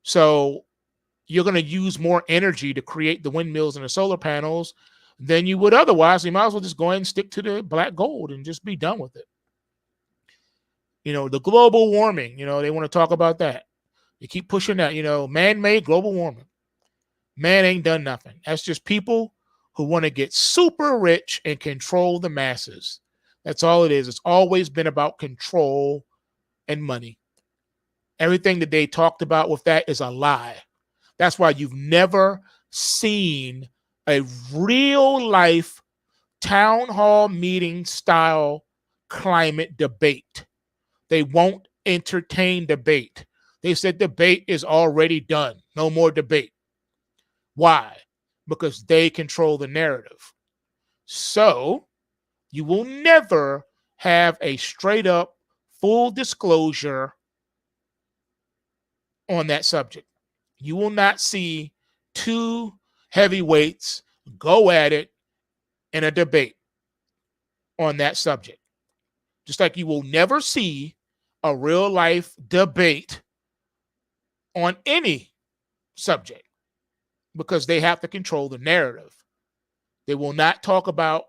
So you're going to use more energy to create the windmills and the solar panels than you would otherwise. You might as well just go ahead and stick to the black gold and just be done with it. The global warming, they want to talk about that. They keep pushing that, man-made global warming. Man ain't done nothing. That's just people who want to get super rich and control the masses. That's all it is. It's always been about control and money. Everything that they talked about with that is a lie. That's why you've never seen a real life town hall meeting style climate debate. They won't entertain debate. They said debate is already done. No more debate. Why? Because they control the narrative. So you will never have a straight up full disclosure on that subject. You will not see two heavyweights go at it in a debate on that subject. Just like you will never see a real life debate on any subject because they have to control the narrative. They will not talk about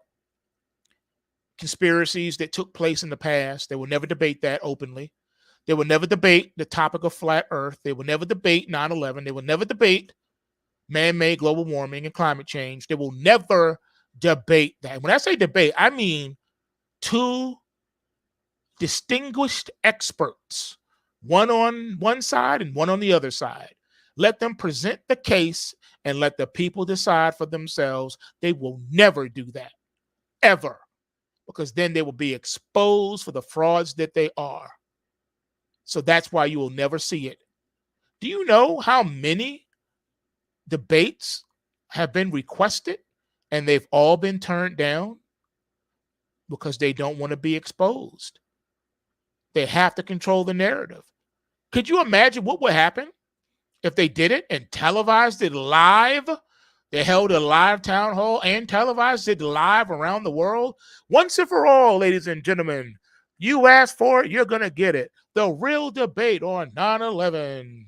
conspiracies that took place in the past. They will never debate that openly. They will never debate the topic of flat earth. They will never debate 9/11. They will never debate man-made global warming and climate change. They will never debate that. When I say debate, I mean two distinguished experts, one on one side and one on the other side. Let them present the case and let the people decide for themselves. They will never do that, ever, because then they will be exposed for the frauds that they are. So that's why you will never see it. Do you know how many debates have been requested and they've all been turned down? Because they don't want to be exposed. They have to control the narrative. Could you imagine what would happen if they did it and televised it live? They held a live town hall and televised it live around the world. Once and for all, ladies and gentlemen, you asked for it, you're going to get it. The real debate on 9/11.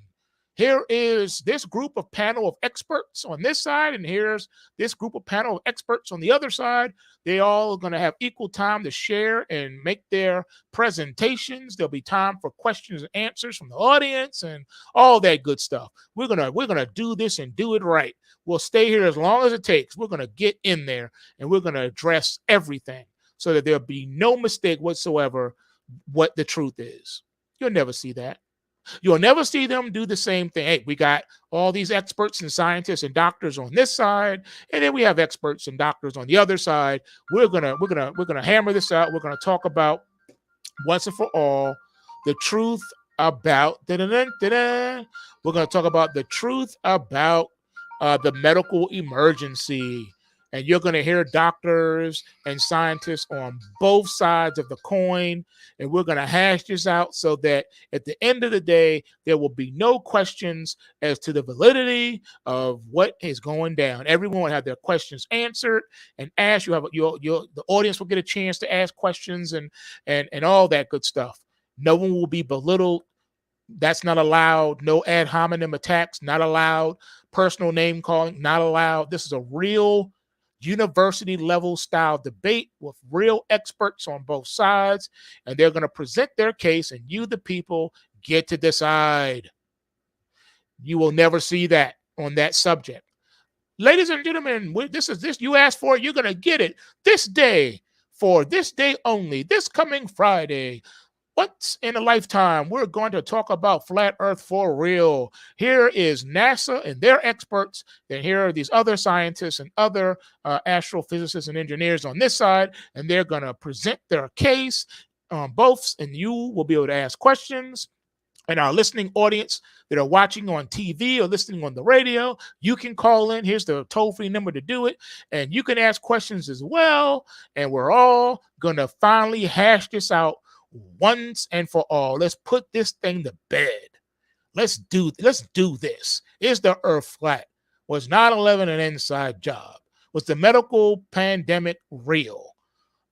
Here is this group of panel of experts on this side, and here's this group of panel of experts on the other side. They all are going to have equal time to share and make their presentations. There'll be time for questions and answers from the audience and all that good stuff. We're gonna do this and do it right. We'll stay here as long as it takes. We're gonna get in there and we're gonna address everything so that there'll be no mistake whatsoever what the truth is. You'll never see that. You'll never see them do the same thing. Hey, we got all these experts and scientists and doctors on this side, and then we have experts and doctors on the other side. We're gonna hammer this out. We're gonna talk about once and for all the truth about we're going to talk about the truth about the medical emergency. And you're going to hear doctors and scientists on both sides of the coin. And we're going to hash this out so that at the end of the day, there will be no questions as to the validity of what is going down. Everyone will have their questions answered and asked. You have the audience will get a chance to ask questions and all that good stuff. No one will be belittled. That's not allowed. No ad hominem attacks, not allowed. Personal name calling, not allowed. This is a real university level style debate with real experts on both sides, and they're going to present their case, and you, the people, get to decide. You will never see that on that subject. Ladies and gentlemen, this you asked for it, you're going to get it this day, for this day only, this coming Friday. Once in a lifetime, we're going to talk about flat earth for real. Here is NASA and their experts, and here are these other scientists and other astrophysicists and engineers on this side, and they're going to present their case on both, and you will be able to ask questions. And our listening audience that are watching on TV or listening on the radio, you can call in. Here's the toll-free number to do it. And you can ask questions as well. And we're all going to finally hash this out once and for all. Let's put this thing to bed. Let's do this. Is the earth flat? Was 9/11 an inside job? Was the medical pandemic real?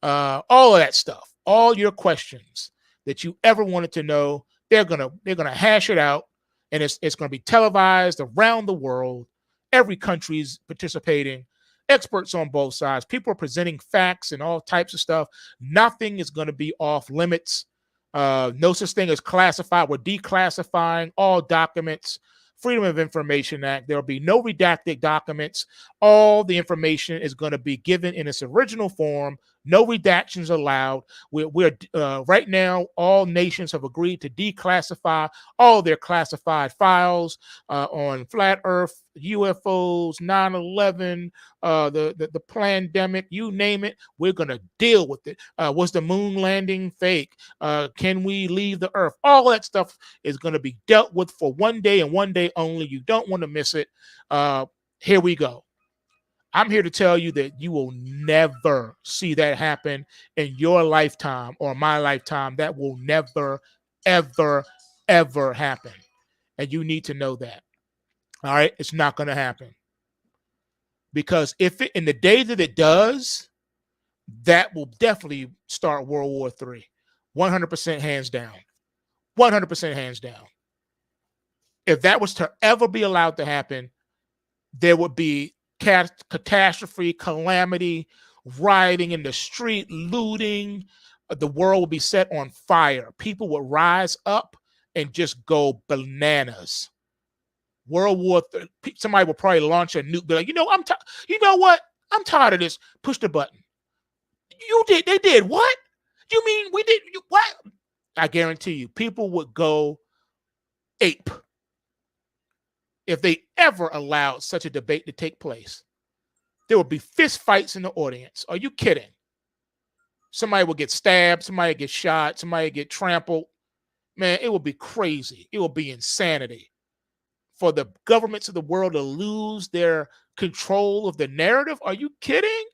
All of that stuff. All your questions that you ever wanted to know, they're gonna hash it out, and it's gonna be televised around the world. Every country's participating. Experts on both sides. People are presenting facts and all types of stuff. Nothing is going to be off limits. No such thing as classified. We're declassifying all documents. Freedom of Information Act. There will be no redacted documents. All the information is going to be given in its original form. No redactions allowed. We're right now, all nations have agreed to declassify all their classified files on flat Earth, UFOs, 9/11, the pandemic, you name it. We're going to deal with it. Was the moon landing fake? Can we leave the Earth? All that stuff is going to be dealt with for one day and one day only. You don't want to miss it. Here we go. I'm here to tell you that you will never see that happen in your lifetime or my lifetime. That will never, ever, ever happen. And you need to know that. All right? It's not going to happen. Because if it, in the day that it does, that will definitely start World War III. 100% hands down. 100% hands down. If that was to ever be allowed to happen, there would be catastrophe, calamity, rioting in the street, looting. The world would be set on fire. People would rise up and just go bananas. World War III, somebody would probably launch a nuke. Be like, you know what? I'm tired of this. Push the button. You did. They did what? You mean we did what? I guarantee you, people would go ape if they ever allowed such a debate to take place. There would be fist fights in the audience. Are you kidding? Somebody would get stabbed. Somebody would get shot. Somebody would get trampled. Man, it would be crazy. It would be insanity for the governments of the world to lose their control of the narrative. Are you kidding?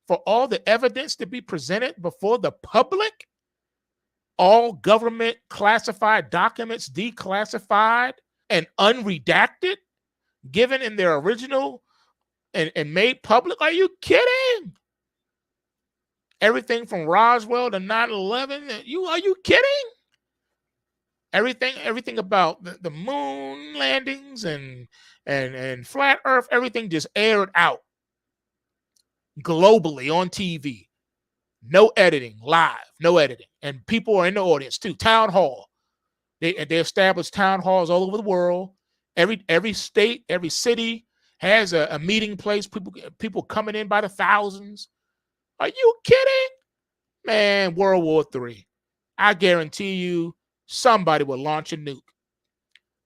For all the evidence to be presented before the public, all government classified documents declassified and unredacted, given in their original and made public. Are you kidding? Everything from Roswell to 9/11. Are you kidding? Everything about the moon landings and flat Earth, everything just aired out globally on TV. No editing, live, no editing. And people are in the audience too. Town hall. They established town halls all over the world. Every state, every city has a meeting place. People coming in by the thousands. Are you kidding? Man, World War III. I guarantee you somebody will launch a nuke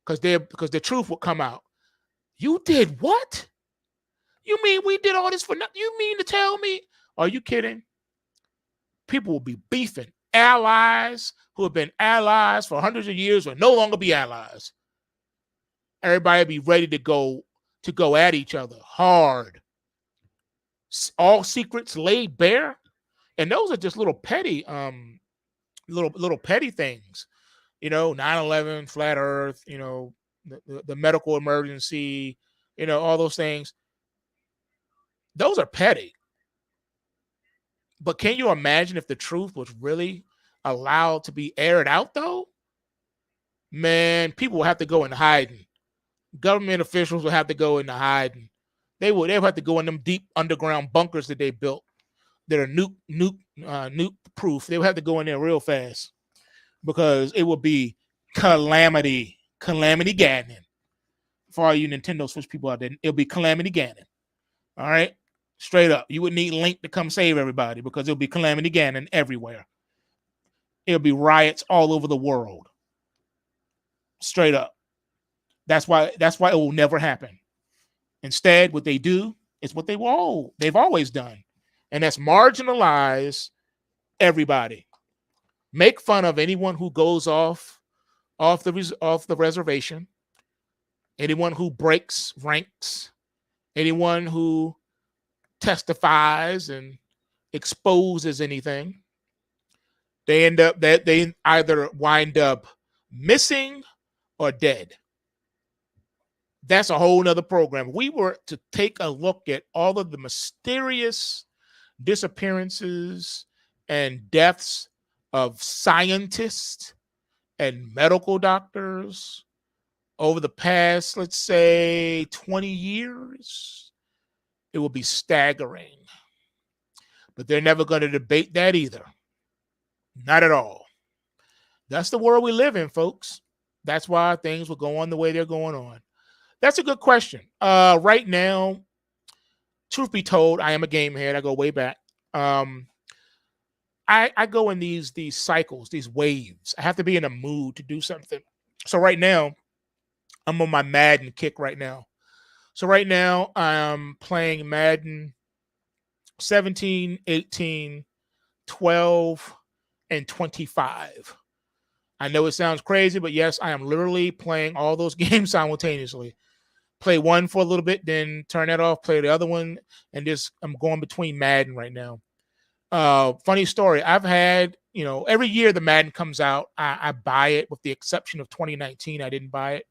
because the truth will come out. You did what? You mean we did all this for nothing? You mean to tell me? Are you kidding? People will be beefing. Allies who have been allies for hundreds of years will no longer be allies. Everybody will be ready to go at each other hard. All secrets laid bare. And those are just little petty little petty things. 9/11, flat earth, the medical emergency, all those things. Those are petty. But can you imagine if the truth was really allowed to be aired out, though? Man, people will have to go in hiding. Government officials will have to go into hiding. They would have to go in them deep underground bunkers that they built that are nuke proof. They would have to go in there real fast because it would be calamity Ganon. For all you Nintendo Switch people out there, it'll be calamity Ganon. All right, straight up. You would need Link to come save everybody because it'll be calamity Ganon everywhere. It'll be riots all over the world. Straight up. That's why it will never happen. Instead, what they do is what they've always done, and that's marginalize everybody. Make fun of anyone who goes off the reservation, anyone who breaks ranks, anyone who testifies and exposes anything. They either wind up missing or dead. That's a whole nother program. We were to take a look at all of the mysterious disappearances and deaths of scientists and medical doctors over the past, let's say, 20 years. It will be staggering. But they're never going to debate that either. Not at all. That's the world we live in, folks. That's why things will go on the way they're going on. That's a good question. Right now, truth be told, I am a game head. I go way back. I go in these cycles, these waves. I have to be in a mood to do something. So right now, I'm on my Madden kick right now. So right now, I'm playing Madden 17, 18, 12, and 25. I know it sounds crazy, but yes, I am literally playing all those games simultaneously. Play one for a little bit, then turn that off, play the other one, and I'm going between Madden right now. Funny story. I've had, every year the Madden comes out, I buy it with the exception of 2019. I didn't buy it,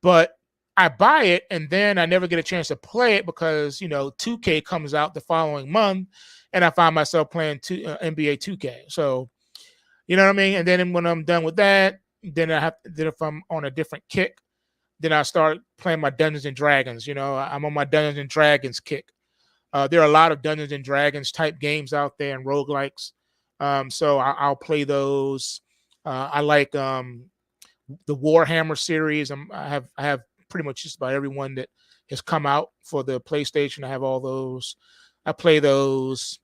but I buy it and then I never get a chance to play it because, 2K comes out the following month and I find myself playing NBA 2K. So, you know what I mean? And then when I'm done with that, then if I'm on a different kick, then I start playing my Dungeons and Dragons. I'm on my Dungeons and Dragons kick. There are a lot of Dungeons and Dragons type games out there and roguelikes. So I'll play those. I like the Warhammer series. I have pretty much just about everyone that has come out for the PlayStation. I have all those. I play those.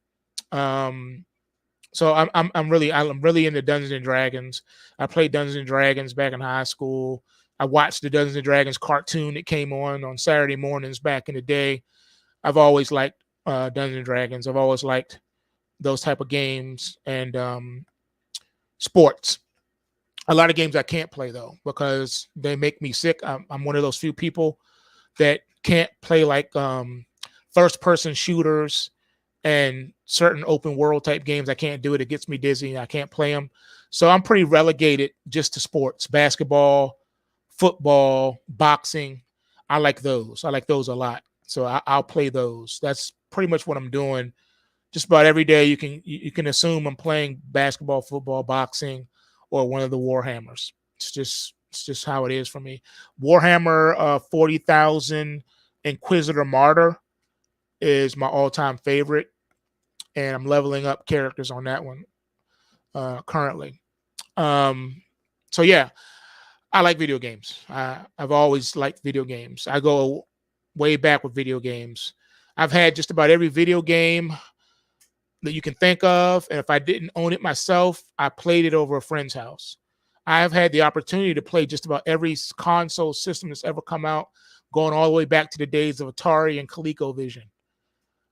So I'm really into Dungeons and Dragons. I played Dungeons and Dragons back in high school. I watched the Dungeons and Dragons cartoon that came on Saturday mornings back in the day. I've always liked Dungeons and Dragons. I've always liked those type of games and sports. A lot of games I can't play though because they make me sick. I'm one of those few people that can't play like first-person shooters and certain open world type games. I can't do it. It gets me dizzy. I can't play them. So I'm pretty relegated just to sports, basketball, football, boxing. I like those. I like those a lot. So I'll play those. That's pretty much what I'm doing. Just about every day you can assume I'm playing basketball, football, boxing, or one of the Warhammers. It's just how it is for me. Warhammer 40,000 Inquisitor Martyr is my all-time favorite. And I'm leveling up characters on that one currently. So yeah, I like video games. I've always liked video games. I go way back with video games. I've had just about every video game that you can think of. And if I didn't own it myself, I played it over a friend's house. I have had the opportunity to play just about every console system that's ever come out, going all the way back to the days of Atari and ColecoVision.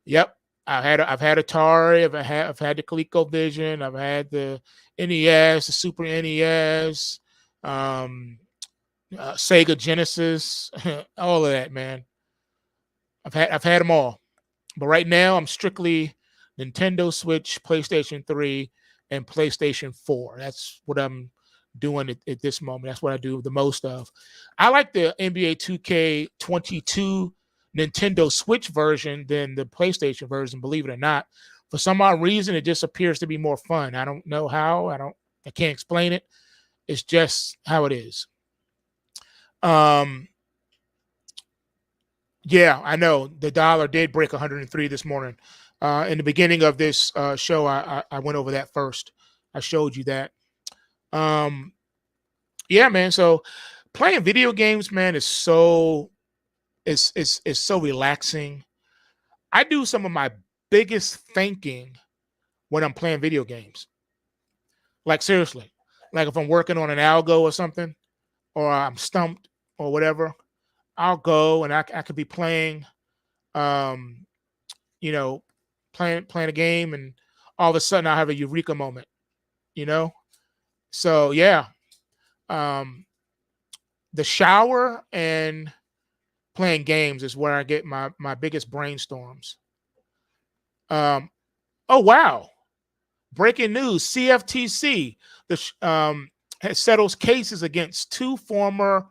Yep, I've had Atari, I've had the ColecoVision, I've had the NES, the Super NES, Sega Genesis, all of that, man. I've had them all. But right now, I'm strictly Nintendo Switch, PlayStation 3, and PlayStation 4. That's what I'm doing at this moment. That's what I do the most of. I like the NBA 2K22 Nintendo Switch version than the PlayStation version, believe it or not. For some odd reason, it just appears to be more fun. I don't know how. I can't explain it. It's just how it is. Yeah, I know the dollar did break 103 this morning. In the beginning of this show, I went over that first. I showed you that. Yeah, man. So playing video games, man, is so it's so relaxing. I do some of my biggest thinking when I'm playing video games. Like seriously, like if I'm working on an algo or something, or I'm stumped or whatever, I'll go and I could be playing. Um, you know, playing a game, and all of a sudden I have a eureka moment, you know? So yeah. The shower and playing games is where I get my biggest brainstorms. Um, oh wow. Breaking news, CFTC settles cases against two former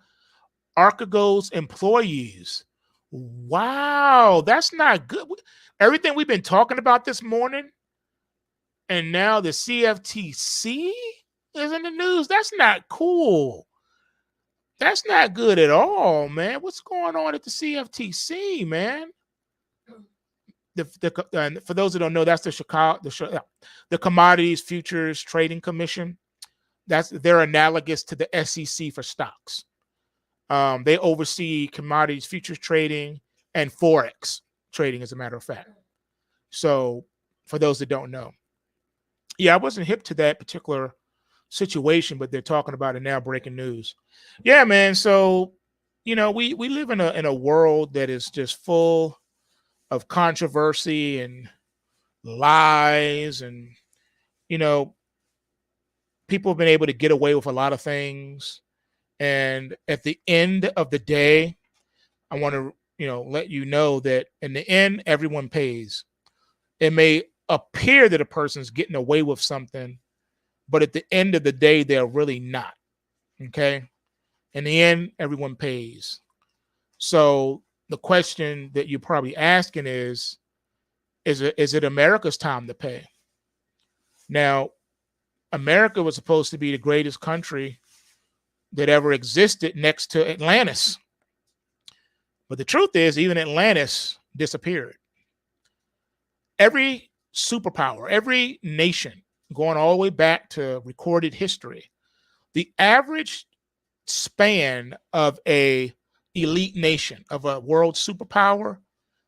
Archegos employees. Wow, that's not good. Everything we've been talking about this morning, and now the CFTC is in the news. That's not cool. That's not good at all, man. What's going on at the CFTC, man? For those who don't know, that's the Commodities Futures Trading Commission. They're analogous to the SEC for stocks. They oversee commodities futures trading and forex trading, as a matter of fact. So, for those that don't know, yeah, I wasn't hip to that particular situation, but they're talking about it now. Breaking news. Yeah, man. So, we live in a world that is just full of controversy and lies, and people have been able to get away with a lot of things. And at the end of the day, I want to let you know that in the end, everyone pays. It may appear that a person's getting away with something, but at the end of the day, they're really not. Okay. In the end, everyone pays. So the question that you're probably asking is it America's time to pay? Now, America was supposed to be the greatest country that ever existed next to Atlantis. But the truth is, even Atlantis disappeared. Every superpower, every nation, going all the way back to recorded history, the average span of a elite nation, of a world superpower,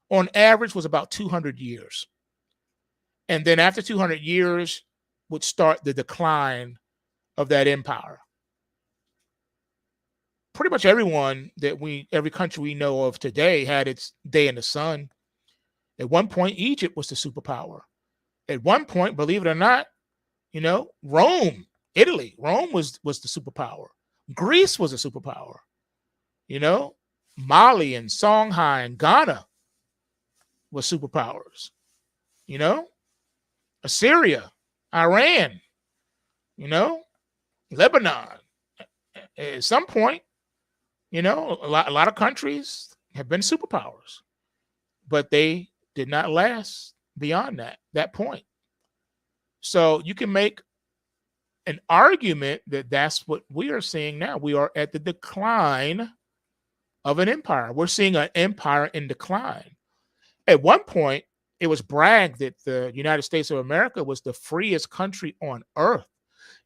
on average was about 200 years. And then after 200 years would start the decline of that empire. Pretty much every country we know of today had its day in the sun. At one point, Egypt was the superpower. At one point, believe it or not, Rome, Italy, Rome was the superpower. Greece was a superpower. Mali and Songhai and Ghana were superpowers. Assyria, Iran, Lebanon. At some point, a lot of countries have been superpowers, but they did not last beyond that point. So you can make an argument that that's what we are seeing now. We are at the decline of an empire. We're seeing an empire in decline. At one point, it was bragged that the United States of America was the freest country on earth.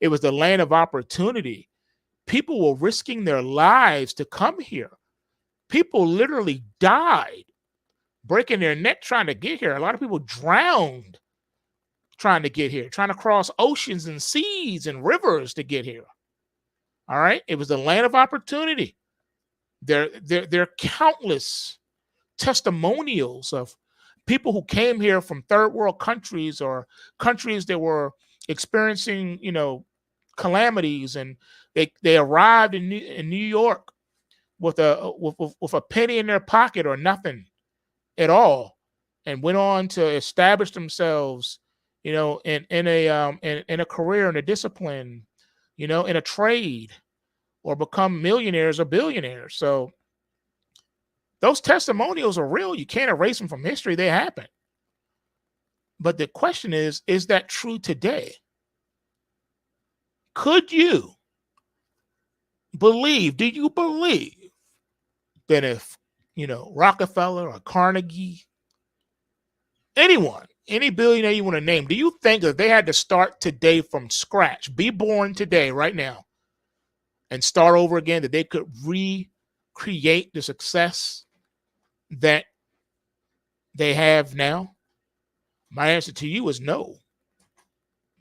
It was the land of opportunity. People were risking their lives to come here. People literally died breaking their neck trying to get here. A lot of people drowned trying to get here, trying to cross oceans and seas and rivers to get here. All right. It was the land of opportunity. There are countless testimonials of people who came here from third world countries or countries that were experiencing, calamities, and they arrived in New York with a penny in their pocket or nothing at all, and went on to establish themselves, in a career, in a discipline, in a trade, or become millionaires or billionaires. So those testimonials are real. You can't erase them from history. They happen. But the question is that true today? Could you believe, do you believe that if, Rockefeller or Carnegie, anyone, any billionaire you want to name, do you think that they had to start today from scratch, be born today, right now, and start over again, that they could recreate the success that they have now? My answer to you is no.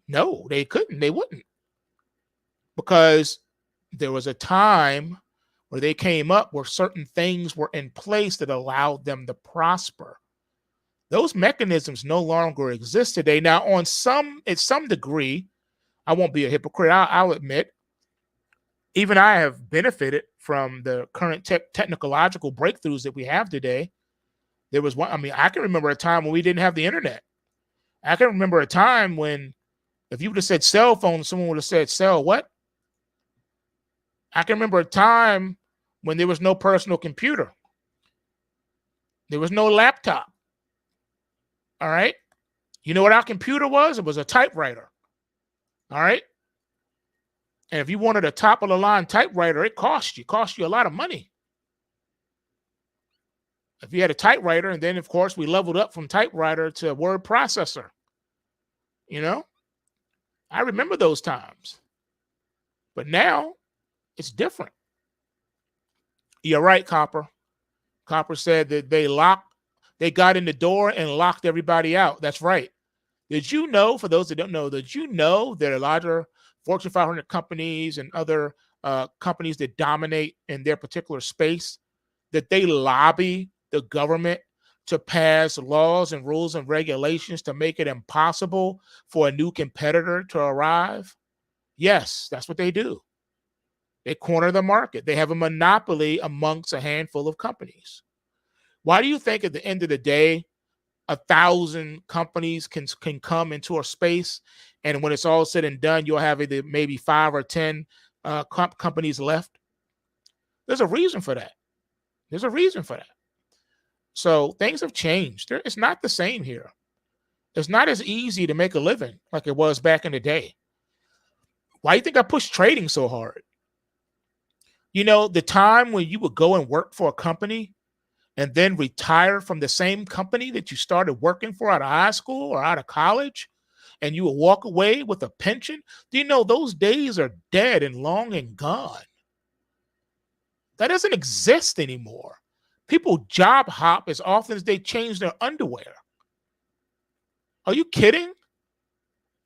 No, they couldn't. They wouldn't. Because there was a time where they came up where certain things were in place that allowed them to prosper. Those mechanisms no longer exist today. Now, at some degree, I won't be a hypocrite. I'll admit, even I have benefited from the current technological breakthroughs that we have today. There was one. I mean, I can remember a time when we didn't have the internet. I can remember a time when, if you would have said cell phone, someone would have said cell what? I can remember a time when there was no personal computer. There was no laptop. All right. You know what our computer was? It was a typewriter. All right. And if you wanted a top of the line typewriter, it cost you a lot of money. If you had a typewriter, and then of course we leveled up from typewriter to word processor. I remember those times. But now it's different. You're right, Copper. Copper said that they got in the door and locked everybody out. That's right. Did you know, for those that don't know, did you know there are larger Fortune 500 companies and other companies that dominate in their particular space, that they lobby the government to pass laws and rules and regulations to make it impossible for a new competitor to arrive? Yes, that's what they do. They corner the market. They have a monopoly amongst a handful of companies. Why do you think at the end of the day, 1,000 companies can come into a space, and when it's all said and done, you'll have either maybe 5 or 10 companies left? There's a reason for that. There's a reason for that. So things have changed. It's not the same here. It's not as easy to make a living like it was back in the day. Why do you think I pushed trading so hard? The time when you would go and work for a company and then retire from the same company that you started working for out of high school or out of college, and you will walk away with a pension? Do you know those days are dead and long and gone? That doesn't exist anymore. People job hop as often as they change their underwear. Are you kidding?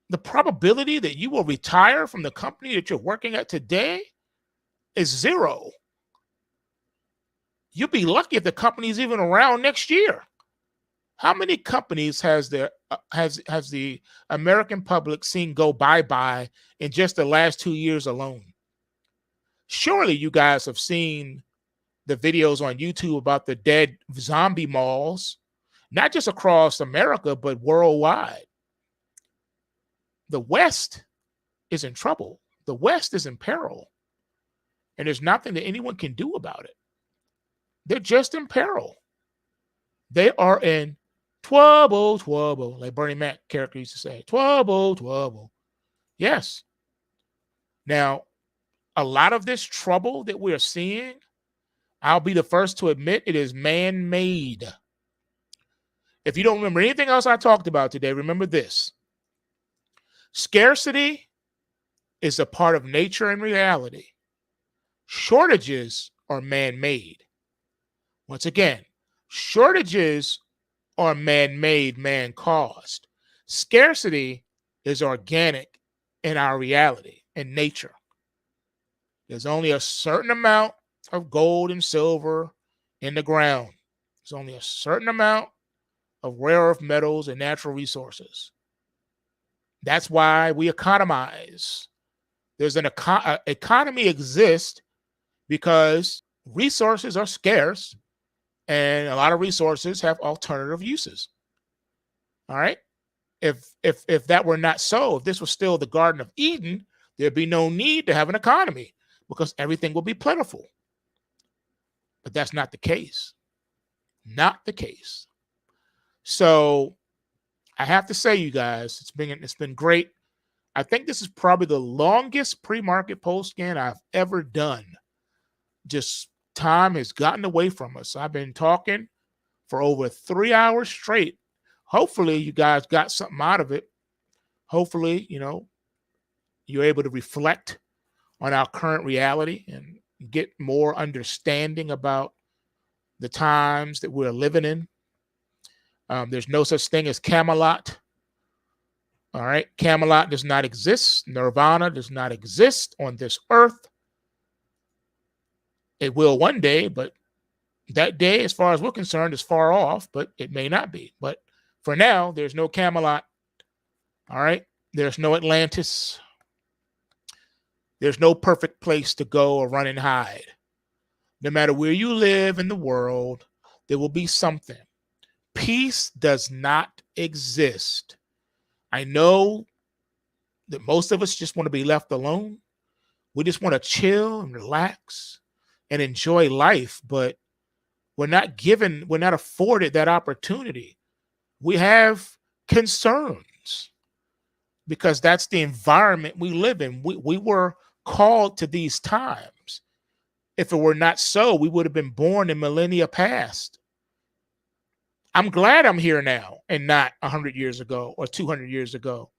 The probability that you will retire from the company that you're working at today is zero. You'll be lucky if the company's even around next year. How many companies has the American public seen go bye-bye in just the last 2 years alone? Surely you guys have seen the videos on YouTube about the dead zombie malls, not just across America, but worldwide. The West is in trouble. The West is in peril. And there's nothing that anyone can do about it. They're just in peril. They are in trouble, like Bernie Mac character used to say. Trouble. Yes. Now, a lot of this trouble that we are seeing, I'll be the first to admit, it is man-made. If you don't remember anything else I talked about today, remember this. Scarcity is a part of nature and reality. Shortages are man-made. Once again, shortages are man-made, man-caused. Scarcity is organic in our reality, in nature. There's only a certain amount of gold and silver in the ground. There's only a certain amount of rare earth metals and natural resources. That's why we economize. There's an economy exists because resources are scarce and a lot of resources have alternative uses. All right. If that were not so, if this was still the Garden of Eden, there'd be no need to have an economy because everything will be plentiful. But that's not the case. Not the case. So I have to say, you guys, it's been great. I think this is probably the longest pre-market post scan I've ever done. Just time has gotten away from us. I've been talking for over 3 hours straight. Hopefully you guys got something out of it. Hopefully, you're able to reflect on our current reality and get more understanding about the times that we're living in. There's no such thing as Camelot. All right. Camelot does not exist. Nirvana does not exist on this earth. It will one day, but that day, as far as we're concerned, is far off, but it may not be. But for now, there's no Camelot. All right. There's no Atlantis. There's no perfect place to go or run and hide. No matter where you live in the world, there will be something. Peace does not exist. I know that most of us just want to be left alone. We just want to chill and relax and enjoy life, but we're not afforded that opportunity. We have concerns because that's the environment we live in. We were called to these times. If it were not so, we would have been born in millennia past. I'm glad I'm here now and not 100 years ago or 200 years ago.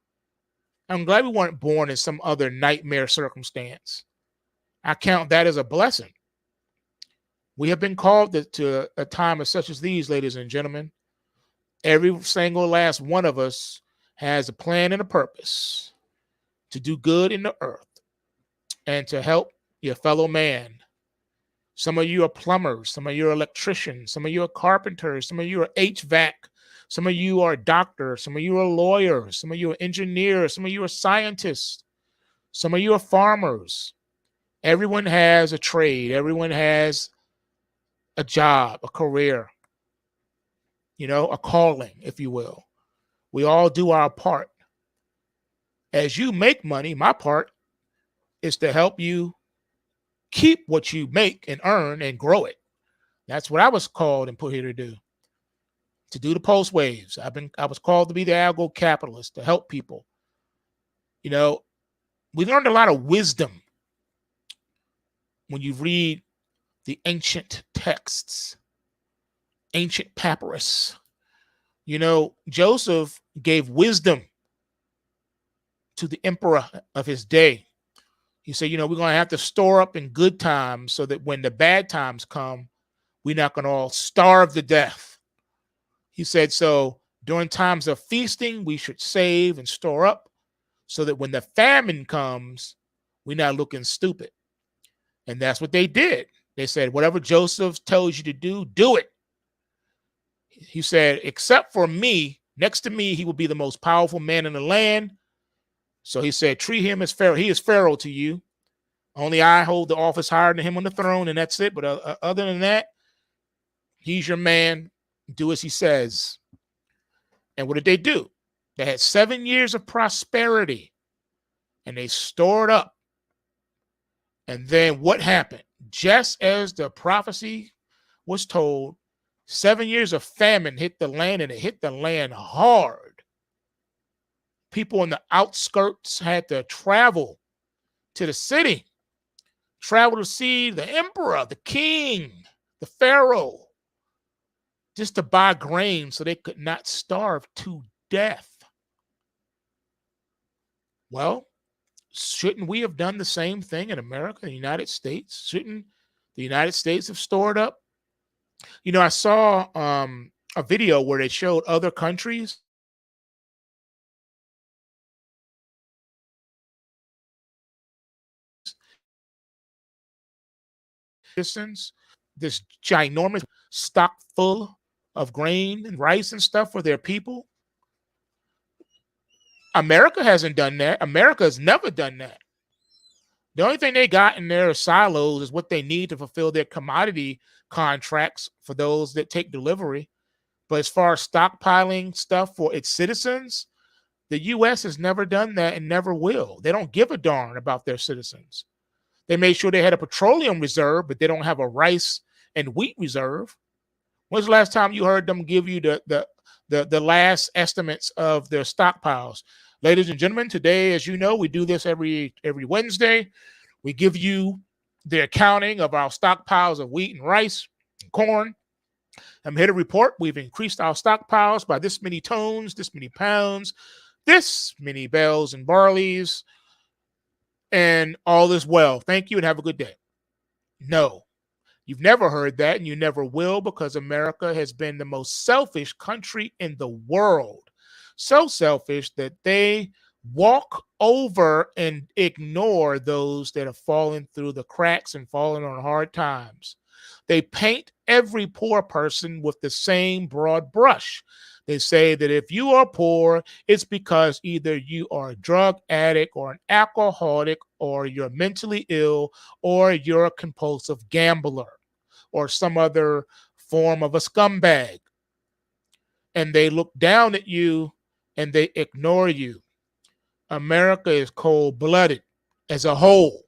I'm glad we weren't born in some other nightmare circumstance. I count that as a blessing. We have been called to a time as such as these, ladies and gentlemen. Every single last one of us has a plan and a purpose to do good in the earth and to help your fellow man. Some of you are plumbers. Some of you are electricians. Some of you are carpenters. Some of you are HVAC. Some of you are doctors. Some of you are lawyers. Some of you are engineers. Some of you are scientists. Some of you are farmers. Everyone has a trade. Everyone has a job, a career, a calling, if you will. We all do our part. As you make money, my part is to help you keep what you make and earn and grow it. That's what I was called and put here to do the pulse waves. I was called to be the algo capitalist, to help people. We learned a lot of wisdom when you read the ancient texts, ancient papyrus. Joseph gave wisdom to the emperor of his day. He said, we're going to have to store up in good times so that when the bad times come, we're not going to all starve to death. He said, so during times of feasting, we should save and store up so that when the famine comes, we're not looking stupid. And that's what they did. They said, whatever Joseph tells you to do it. He said, except for me, next to me, he will be the most powerful man in the land. So he said, treat him as Pharaoh. He is Pharaoh to you. Only I hold the office higher than him on the throne, and that's it. But other than that, he's your man. Do as he says. And what did they do? They had 7 years of prosperity, and they stored up. And then what happened? Just as the prophecy was told, 7 years of famine hit the land, and it hit the land hard. People in the outskirts had to travel to the city, travel to see the emperor, the king, the pharaoh, just to buy grain so they could not starve to death. Well, shouldn't we have done the same thing in America, the United States? Shouldn't the United States have stored up? I saw a video where they showed other countries citizens this ginormous stock full of grain and rice and stuff for their people. America hasn't done that. America has never done that. The only thing they got in their silos is what they need to fulfill their commodity contracts for those that take delivery. But as far as stockpiling stuff for its citizens, the U.S. has never done that and never will. They don't give a darn about their citizens. They made sure they had a petroleum reserve, but they don't have a rice and wheat reserve. When's the last time you heard them give you the last estimates of their stockpiles? Ladies and gentlemen, today, as you know, we do this every Wednesday. We give you the accounting of our stockpiles of wheat and rice and corn. I'm here to report we've increased our stockpiles by this many tons, this many pounds, this many bales and barleys, and all is well. Thank you and have a good day. No, you've never heard that, and you never will, because America has been the most selfish country in the world. So selfish that they walk over and ignore those that have fallen through the cracks and fallen on hard times. They paint every poor person with the same broad brush. They say that if you are poor, it's because either you are a drug addict or an alcoholic, or you're mentally ill, or you're a compulsive gambler, or some other form of a scumbag. And they look down at you and they ignore you. America is cold-blooded as a whole.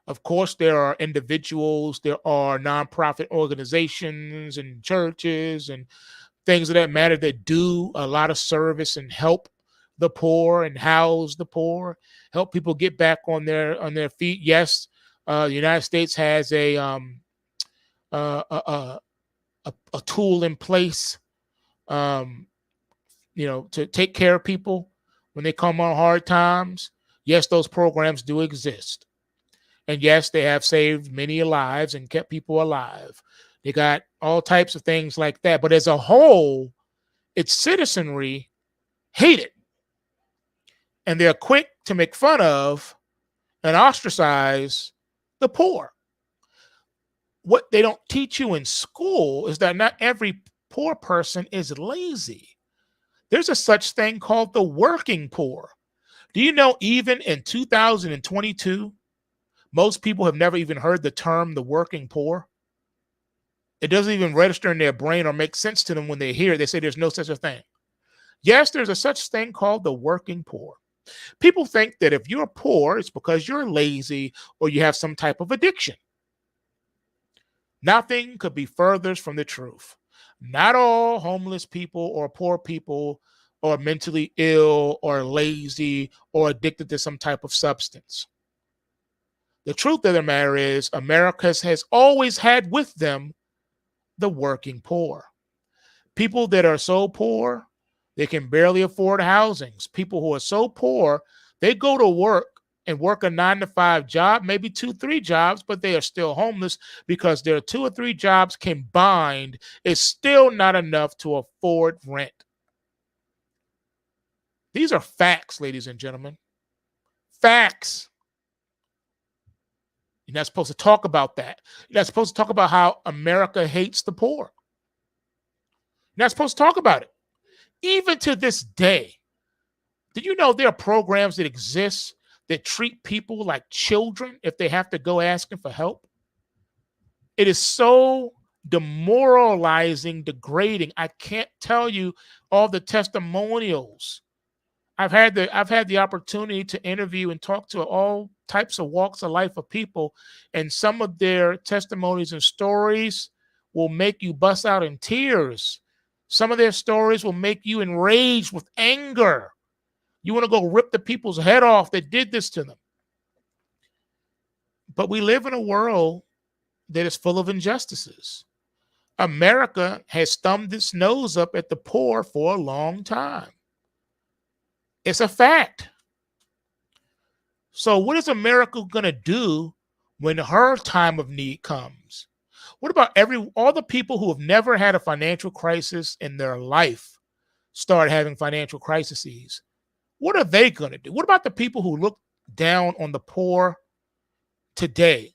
Of course, there are individuals, there are nonprofit organizations and churches and things of that matter that do a lot of service and help the poor and house the poor, help people get back on their feet. Yes, the United States has a tool in place, to take care of people when they come on hard times. Yes, those programs do exist. And yes, they have saved many lives and kept people alive. They got all types of things like that. But as a whole, its citizenry hate it. And they're quick to make fun of and ostracize the poor. What they don't teach you in school is that not every poor person is lazy. There's a such thing called the working poor. Do you know even in 2022, most people have never even heard the term the working poor? It doesn't even register in their brain or make sense to them when they hear it. They say there's no such a thing. Yes, there's a such thing called the working poor. People think that if you're poor, it's because you're lazy or you have some type of addiction. Nothing could be furthest from the truth. Not all homeless people or poor people are mentally ill or lazy or addicted to some type of substance. The truth of the matter is, America has always had with them the working poor. People that are so poor, they can barely afford housings. People who are so poor, they go to work and work a 9-to-5 job, maybe 2-3 jobs, but they are still homeless because their 2 or 3 jobs combined is still not enough to afford rent. These are facts, ladies and gentlemen. Facts. You're not supposed to talk about that. You're not supposed to talk about how America hates the poor. You're not supposed to talk about it. Even to this day, did you know there are programs that exist that treat people like children if they have to go asking for help? It is so demoralizing, degrading. I can't tell you all the testimonials. I've had the opportunity to interview and talk to all types of walks of life of people, and some of their testimonies and stories will make you bust out in tears. Some of their stories will make you enraged with anger. You want to go rip the people's head off that did this to them. But we live in a world that is full of injustices. America has thumbed its nose up at the poor for a long time. It's a fact. So what is America going to do when her time of need comes? What about all the people who have never had a financial crisis in their life start having financial crises? What are they going to do? What about the people who look down on the poor today?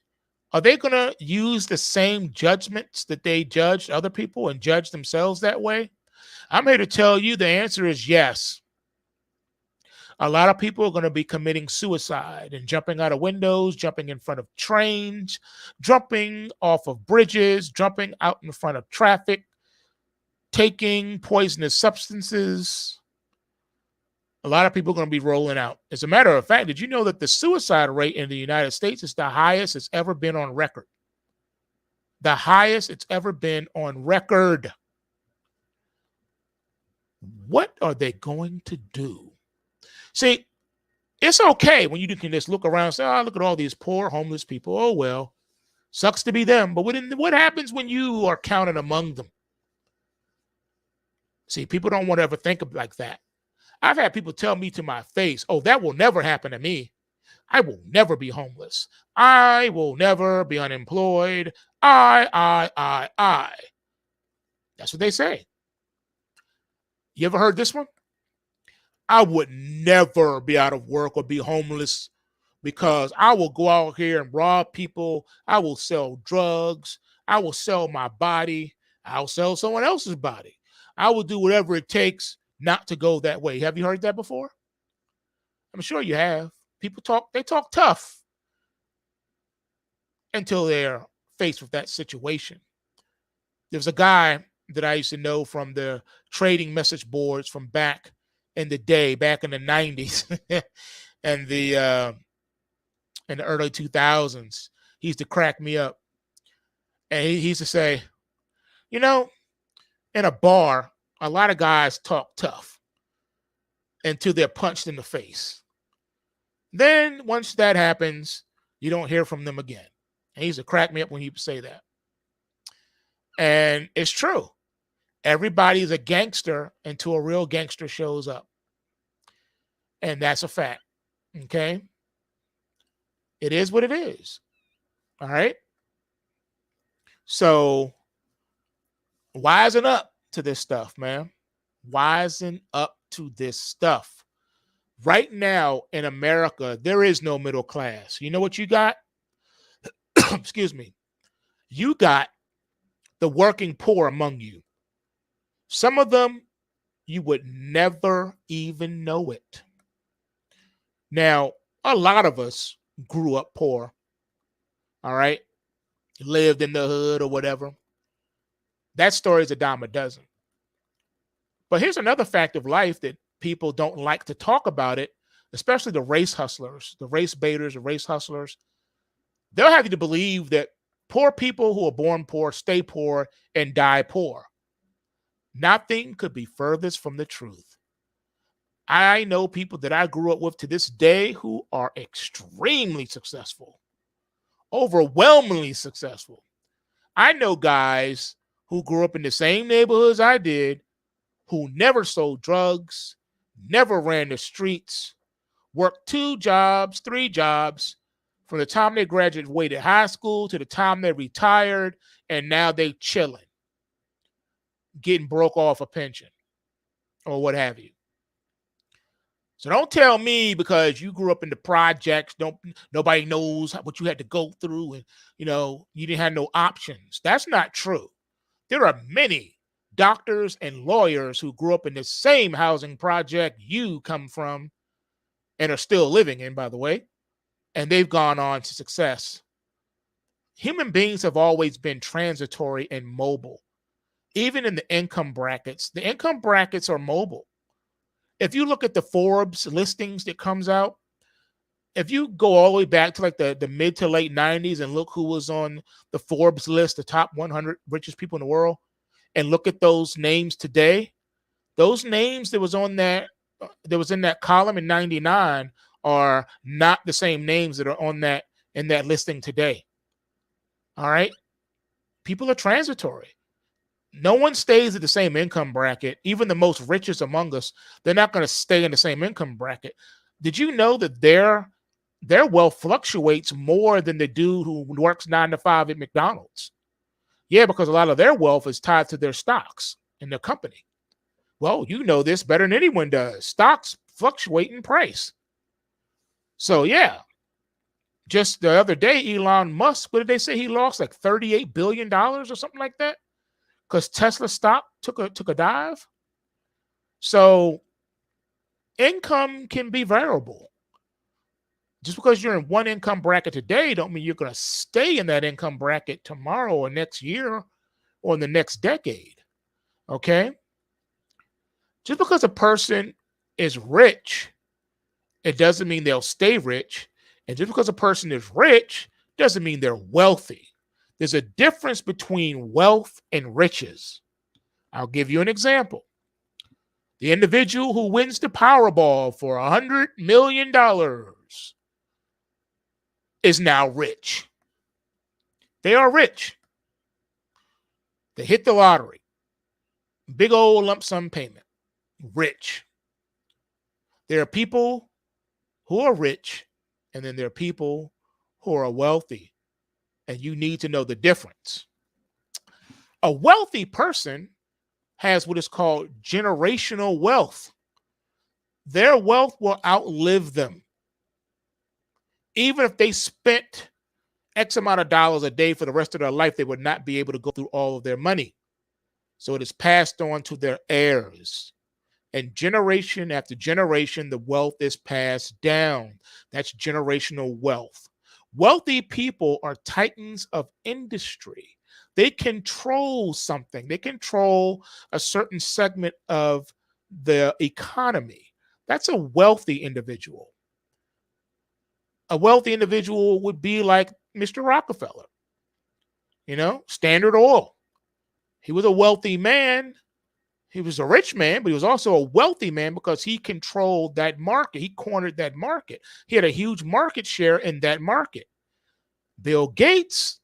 Are they going to use the same judgments that they judged other people and judge themselves that way? I'm here to tell you the answer is yes. A lot of people are going to be committing suicide and jumping out of windows, jumping in front of trains, jumping off of bridges, jumping out in front of traffic, taking poisonous substances. A lot of people are going to be rolling out. As a matter of fact, did you know that the suicide rate in the United States is the highest it's ever been on record? The highest it's ever been on record. What are they going to do? See, it's okay when you can just look around and say, oh, look at all these poor homeless people. Oh, well, sucks to be them. But what happens when you are counted among them? See, people don't want to ever think of like that. I've had people tell me to my face, oh, that will never happen to me. I will never be homeless. I will never be unemployed. I. That's what they say. You ever heard this one? I would never be out of work or be homeless because I will go out here and rob people. I will sell drugs. I will sell my body. I'll sell someone else's body. I will do whatever it takes not to go that way. Have you heard that before? I'm sure you have. People talk tough until they're faced with that situation. There's a guy that I used to know from the trading message boards from back in the day, back in the 90s and the in the early 2000s. He used to crack me up. And he used to say, you know, in a bar, a lot of guys talk tough until they're punched in the face. Then once that happens, you don't hear from them again. And he used to crack me up when he would say that. And it's true. Everybody's a gangster until a real gangster shows up. And that's a fact. Okay? It is what it is. All right? So, wisen up to this stuff, man. Wisen up to this stuff. Right now in America, there is no middle class. You know what you got? Excuse me. You got the working poor among you. Some of them, you would never even know it. Now, a lot of us grew up poor. All right? Lived in the hood or whatever. That story is a dime a dozen. But here's another fact of life that people don't like to talk about it, especially the race hustlers, the race baiters, the race hustlers. They'll have you to believe that poor people who are born poor stay poor and die poor. Nothing could be furthest from the truth. I know people that I grew up with to this day who are extremely successful, overwhelmingly successful. I know guys who grew up in the same neighborhoods I did, who never sold drugs, never ran the streets, worked 2 jobs, 3 jobs from the time they graduated high school to the time they retired, and now they chilling, getting broke off a pension or what have you. So don't tell me because you grew up in the projects, nobody knows what you had to go through and, you didn't have no options. That's not true. There are many doctors and lawyers who grew up in the same housing project you come from and are still living in, by the way, and they've gone on to success. Human beings have always been transitory and mobile. Even in the income brackets are mobile. If you look at the Forbes listings that comes out, if you go all the way back to like the mid to late 90s and look who was on the Forbes list, the top 100 richest people in the world, and look at those names today, those names that was in that column in 99 are not the same names that are in that listing today. All right? People are transitory. No one stays at the same income bracket. Even the most richest among us, they're not going to stay in the same income bracket. Did you know that their wealth fluctuates more than the dude who works 9 to 5 at McDonald's? Yeah, because a lot of their wealth is tied to their stocks in their company. Well, you know this better than anyone does. Stocks fluctuate in price. So, yeah, Just the other day, Elon Musk, what did they say? He lost like $38 billion or something like that because Tesla stock took a dive. So income can be variable. Just because you're in one income bracket today don't mean you're going to stay in that income bracket tomorrow or next year or in the next decade. Okay? Just because a person is rich, it doesn't mean they'll stay rich. And just because a person is rich doesn't mean they're wealthy. There's a difference between wealth and riches. I'll give you an example. The individual who wins the Powerball for $100 million is now rich. They are rich. They hit the lottery. Big old lump sum payment. Rich. There are people who are rich, and then there are people who are wealthy. And you need to know the difference. A wealthy person has what is called generational wealth. Their wealth will outlive them. Even if they spent X amount of dollars a day for the rest of their life, they would not be able to go through all of their money. So it is passed on to their heirs. And generation after generation, the wealth is passed down. That's generational wealth. Wealthy people are titans of industry. They control something. They control a certain segment of the economy. That's a wealthy individual. A wealthy individual would be like Mr. Rockefeller, Standard Oil. He was a wealthy man. He was a rich man, but he was also a wealthy man because he controlled that market. He cornered that market. He had a huge market share in that market. Bill Gates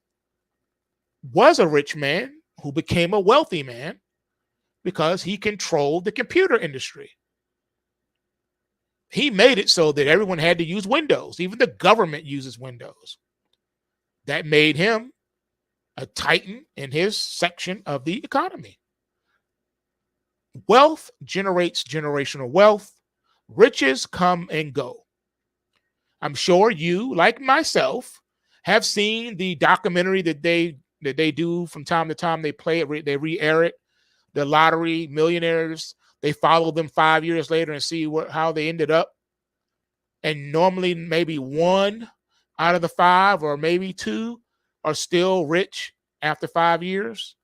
was a rich man who became a wealthy man because he controlled the computer industry. He made it so that everyone had to use Windows. Even the government uses Windows. That made him a titan in his section of the economy. Wealth generates generational wealth. Riches come and go. I'm sure you, like myself, have seen the documentary that they do from time to time. They play it, they re-air it. The lottery millionaires, they follow them 5 years later and see how they ended up. And normally maybe one out of the five or maybe two are still rich after 5 years.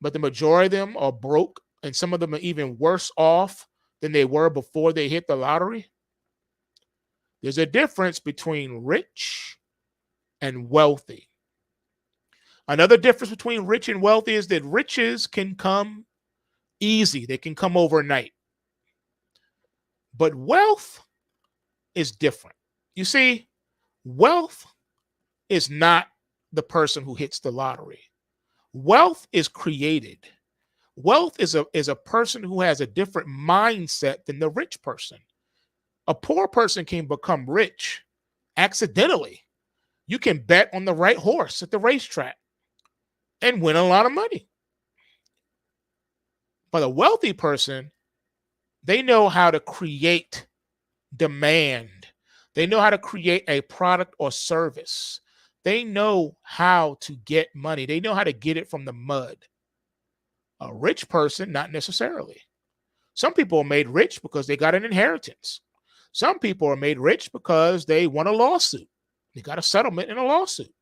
But the majority of them are broke, and some of them are even worse off than they were before they hit the lottery. There's a difference between rich and wealthy. Another difference between rich and wealthy is that riches can come easy. They can come overnight. But wealth is different. You see, wealth is not the person who hits the lottery. Wealth is created. Wealth is a person who has a different mindset than the rich person. A poor person can become rich accidentally. You can bet on the right horse at the racetrack and win a lot of money. But a wealthy person, they know how to create demand. They know how to create a product or service. They know how to get money. They know how to get it from the mud. A rich person, not necessarily. Some people are made rich because they got an inheritance. Some people are made rich because they won a lawsuit. They got a settlement in a lawsuit.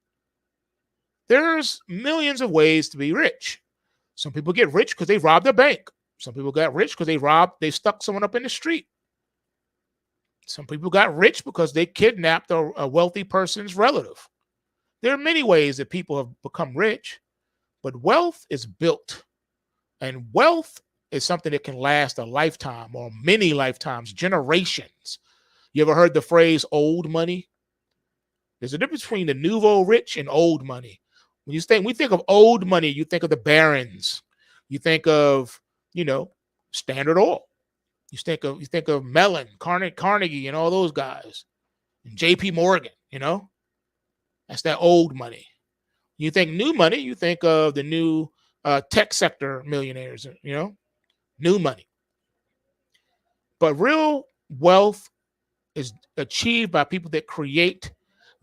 There's millions of ways to be rich. Some people get rich because they robbed a bank. Some people got rich because they stuck someone up in the street. Some people got rich because they kidnapped a wealthy person's relative. There are many ways that people have become rich, but wealth is built. And wealth is something that can last a lifetime or many lifetimes, generations. You ever heard the phrase old money? There's a difference between the nouveau rich and old money. When we think of old money, you think of the barons. You think of, Standard Oil. You think of Mellon, Carnegie, and all those guys. And J.P. Morgan, That's that old money. You think new money, you think of the new tech sector millionaires, new money. But real wealth is achieved by people that create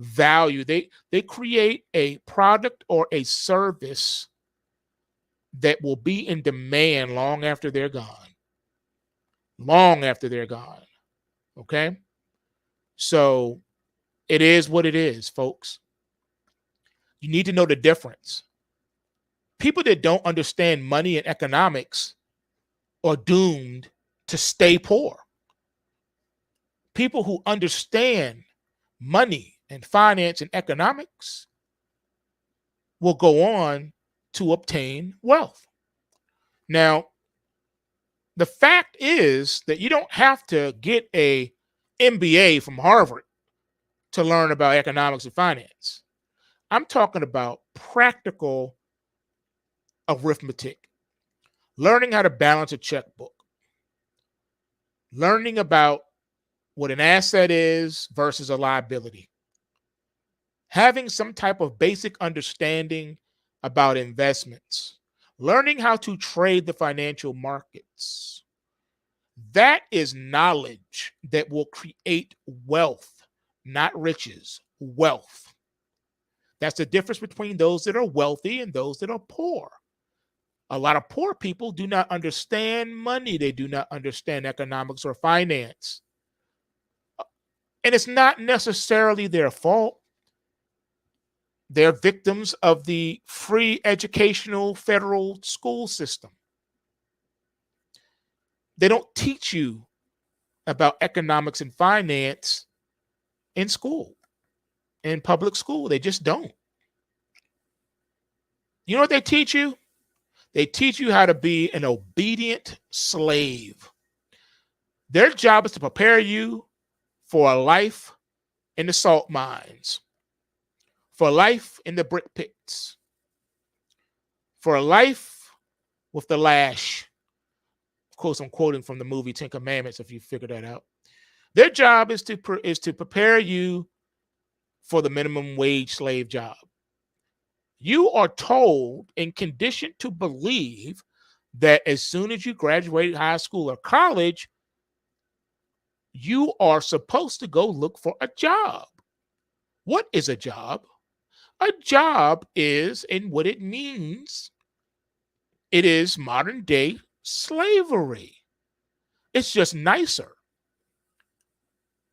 value. They create a product or a service that will be in demand long after they're gone. Long after they're gone. Okay? So it is what it is, folks. You need to know the difference. People that don't understand money and economics are doomed to stay poor. People who understand money and finance and economics will go on to obtain wealth. Now, the fact is that you don't have to get a MBA from Harvard to learn about economics and finance. I'm talking about practical arithmetic, learning how to balance a checkbook, learning about what an asset is versus a liability, having some type of basic understanding about investments, learning how to trade the financial markets. That is knowledge that will create wealth, not riches, wealth. That's the difference between those that are wealthy and those that are poor. A lot of poor people do not understand money. They do not understand economics or finance. And it's not necessarily their fault. They're victims of the free educational federal school system. They don't teach you about economics and finance in school, in public school. They just don't. You know what they teach you? They teach you how to be an obedient slave. Their job is to prepare you for a life in the salt mines, for a life in the brick pits, for a life with the lash. Of course, I'm quoting from the movie Ten Commandments, if you figure that out. Their job is to prepare you for the minimum wage slave job. You are told and conditioned to believe that as soon as you graduate high school or college, you are supposed to go look for a job. What is a job? A job is, and what it means, it is modern day slavery. It's just nicer.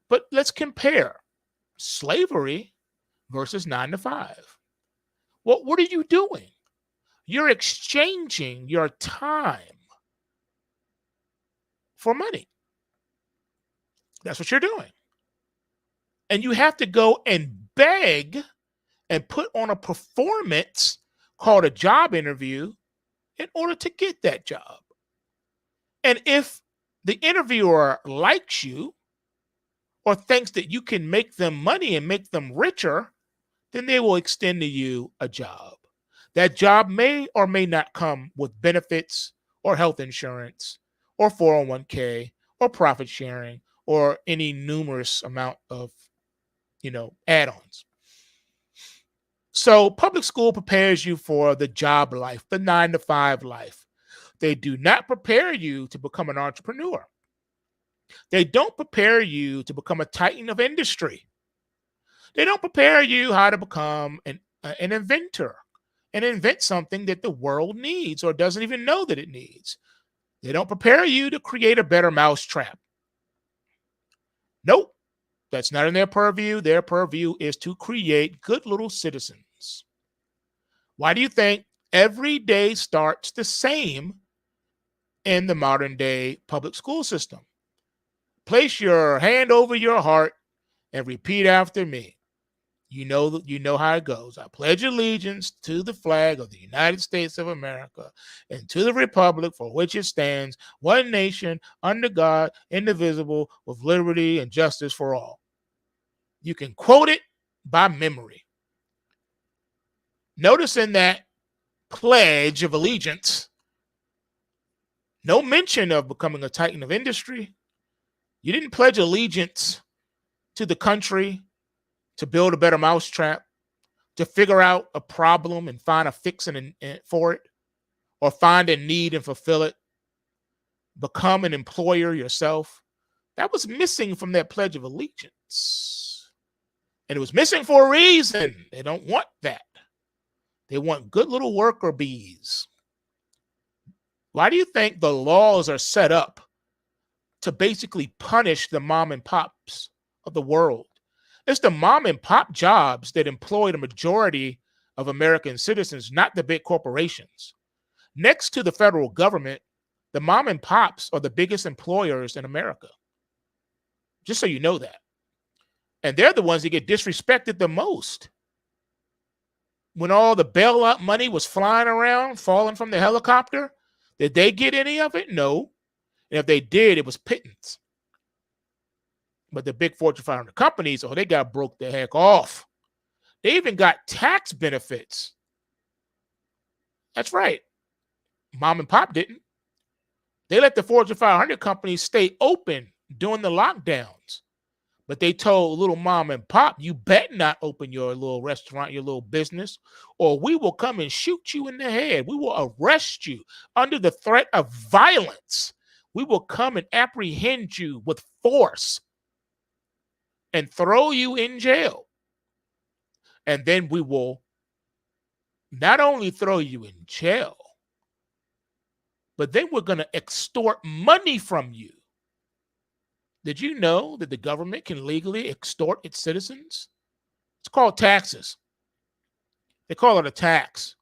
But let's compare slavery versus 9 to 5. Well, what are you doing? You're exchanging your time for money. That's what you're doing. And you have to go and beg and put on a performance called a job interview in order to get that job. And if the interviewer likes you or thinks that you can make them money and make them richer, then they will extend to you a job. That job may or may not come with benefits or health insurance or 401k or profit sharing or any numerous amount of, add-ons. So public school prepares you for the job life, the 9 to 5 life. They do not prepare you to become an entrepreneur. They don't prepare you to become a titan of industry. They don't prepare you how to become an inventor and invent something that the world needs or doesn't even know that it needs. They don't prepare you to create a better mousetrap. Nope, that's not in their purview. Their purview is to create good little citizens. Why do you think every day starts the same in the modern day public school system? Place your hand over your heart and repeat after me. You know how it goes. I pledge allegiance to the flag of the United States of America and to the republic for which it stands, one nation, under God, indivisible, with liberty and justice for all. You can quote it by memory. Notice in that pledge of allegiance, no mention of becoming a titan of industry. You didn't pledge allegiance to the country to build a better mousetrap, to figure out a problem and find a fix for it, or find a need and fulfill it, become an employer yourself. That was missing from that Pledge of Allegiance. And it was missing for a reason. They don't want that. They want good little worker bees. Why do you think the laws are set up to basically punish the mom and pops of the world? It's the mom and pop jobs that employ the majority of American citizens, not the big corporations. Next to the federal government, the mom and pops are the biggest employers in America. Just so you know that. And they're the ones that get disrespected the most. When all the bailout money was flying around, falling from the helicopter, did they get any of it? No. And if they did, it was pittance. But the big Fortune 500 companies, oh, they got broke the heck off. They even got tax benefits. That's right. Mom and pop didn't. They let the Fortune 500 companies stay open during the lockdowns. But they told little mom and pop, you bet not open your little restaurant, your little business, or we will come and shoot you in the head. We will arrest you under the threat of violence. We will come and apprehend you with force and throw you in jail. And then we will not only throw you in jail, but then we're going to extort money from you. Did you know that the government can legally extort its citizens? It's called taxes. They call it a tax.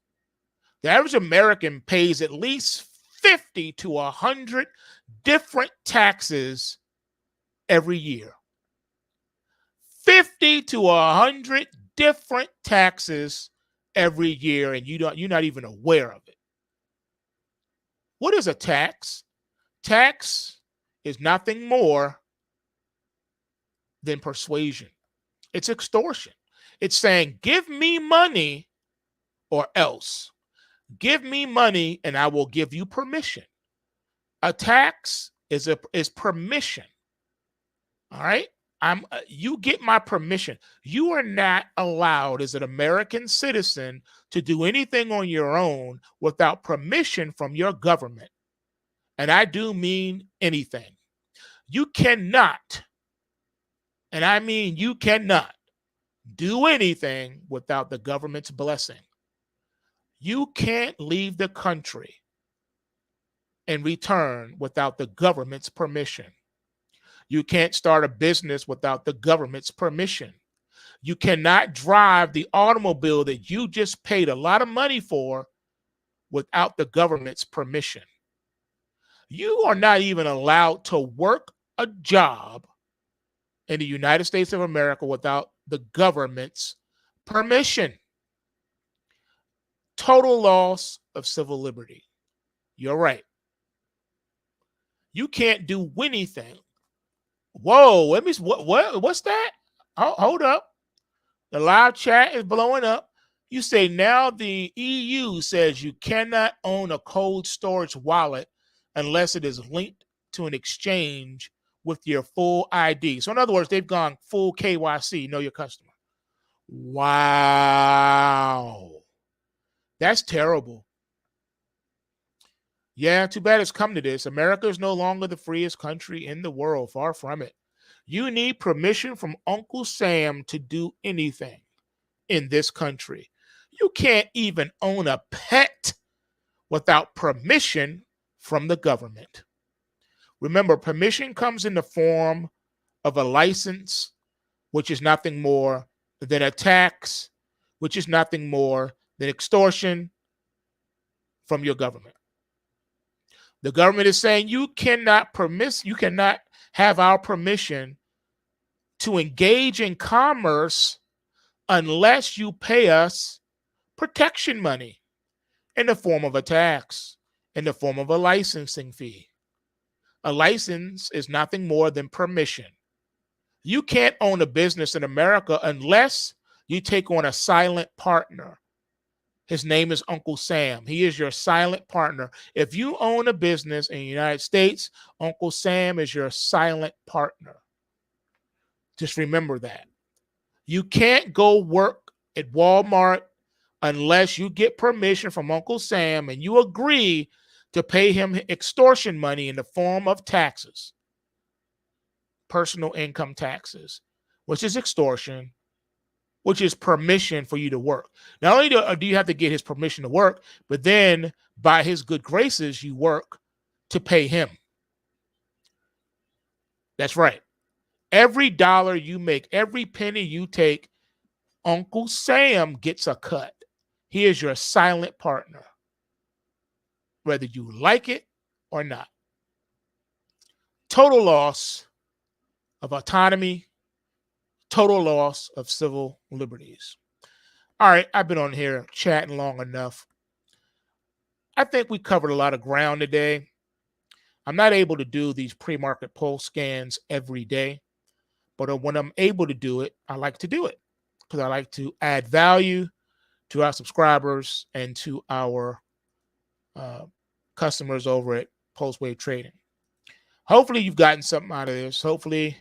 The average American pays at least 50 to 100 different taxes every year. 50 to 100 different taxes every year, and you're not even aware of it. What is a tax? Tax is nothing more than persuasion. It's extortion. It's saying, give me money or else. Give me money and I will give you permission. A tax is permission. All right? You get my permission. You are not allowed as an American citizen to do anything on your own without permission from your government. And I do mean anything. You cannot, and I mean you cannot, do anything without the government's blessing. You can't leave the country and return without the government's permission. You can't start a business without the government's permission. You cannot drive the automobile that you just paid a lot of money for without the government's permission. You are not even allowed to work a job in the United States of America without the government's permission. Total loss of civil liberty. You're right. You can't do anything. Whoa, let me. What's that? Hold up. The live chat is blowing up. You say now the EU says you cannot own a cold storage wallet unless it is linked to an exchange with your full ID. So in other words, they've gone full KYC, know your customer. Wow. That's terrible. Yeah, too bad it's come to this. America is no longer the freest country in the world. Far from it. You need permission from Uncle Sam to do anything in this country. You can't even own a pet without permission from the government. Remember, permission comes in the form of a license, which is nothing more than a tax, which is nothing more than extortion from your government. The government is saying you cannot have our permission to engage in commerce unless you pay us protection money in the form of a tax, in the form of a licensing fee. A license is nothing more than permission. You can't own a business in America unless you take on a silent partner. His name is Uncle Sam. He is your silent partner. If you own a business in the United States, Uncle Sam is your silent partner. Just remember that. You can't go work at Walmart unless you get permission from Uncle Sam and you agree to pay him extortion money in the form of taxes, personal income taxes, which is extortion, which is permission for you to work. Not only do you have to get his permission to work, but then by his good graces, you work to pay him. That's right. Every dollar you make, every penny you take, Uncle Sam gets a cut. He is your silent partner, whether you like it or not. Total loss of autonomy, total loss of civil liberties. All right, I've been on here chatting long enough. I think we covered a lot of ground today. I'm not able to do these pre-market pulse scans every day, but when I'm able to do it, I like to do it because I like to add value to our subscribers and to our customers over at Pulse Wave Trading. Hopefully you've gotten something out of this. Hopefully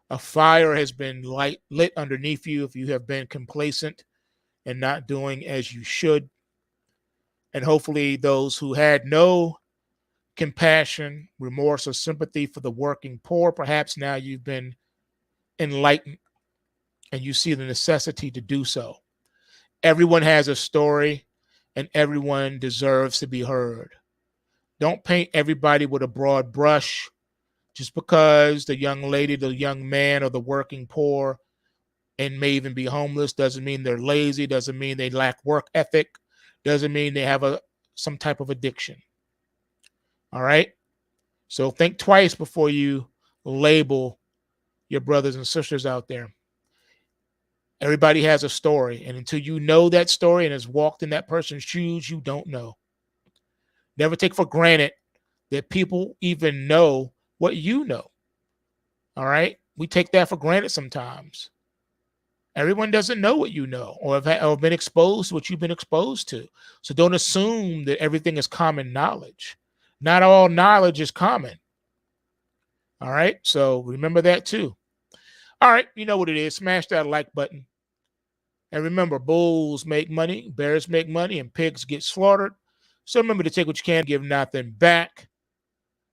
a fire has been lit underneath you if you have been complacent and not doing as you should. And hopefully those who had no compassion, remorse, or sympathy for the working poor, perhaps now you've been enlightened and you see the necessity to do so. Everyone has a story and everyone deserves to be heard. Don't paint everybody with a broad brush. Just because the young lady, the young man, or the working poor and may even be homeless doesn't mean they're lazy, doesn't mean they lack work ethic, doesn't mean they have some type of addiction. All right? So think twice before you label your brothers and sisters out there. Everybody has a story, and until you know that story and has walked in that person's shoes, you don't know. Never take for granted that people even know what you know. All right? We take that for granted sometimes. Everyone doesn't know what you know or have been exposed to what you've been exposed to. So don't assume that everything is common knowledge. Not all knowledge is common. All right? So remember that too. All right, you know what it is. Smash that like button. And remember, bulls make money, bears make money, and pigs get slaughtered. So remember to take what you can, give nothing back.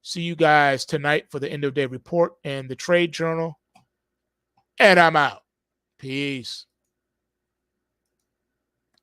See you guys tonight for the end of day report and the trade journal. And I'm out. Peace.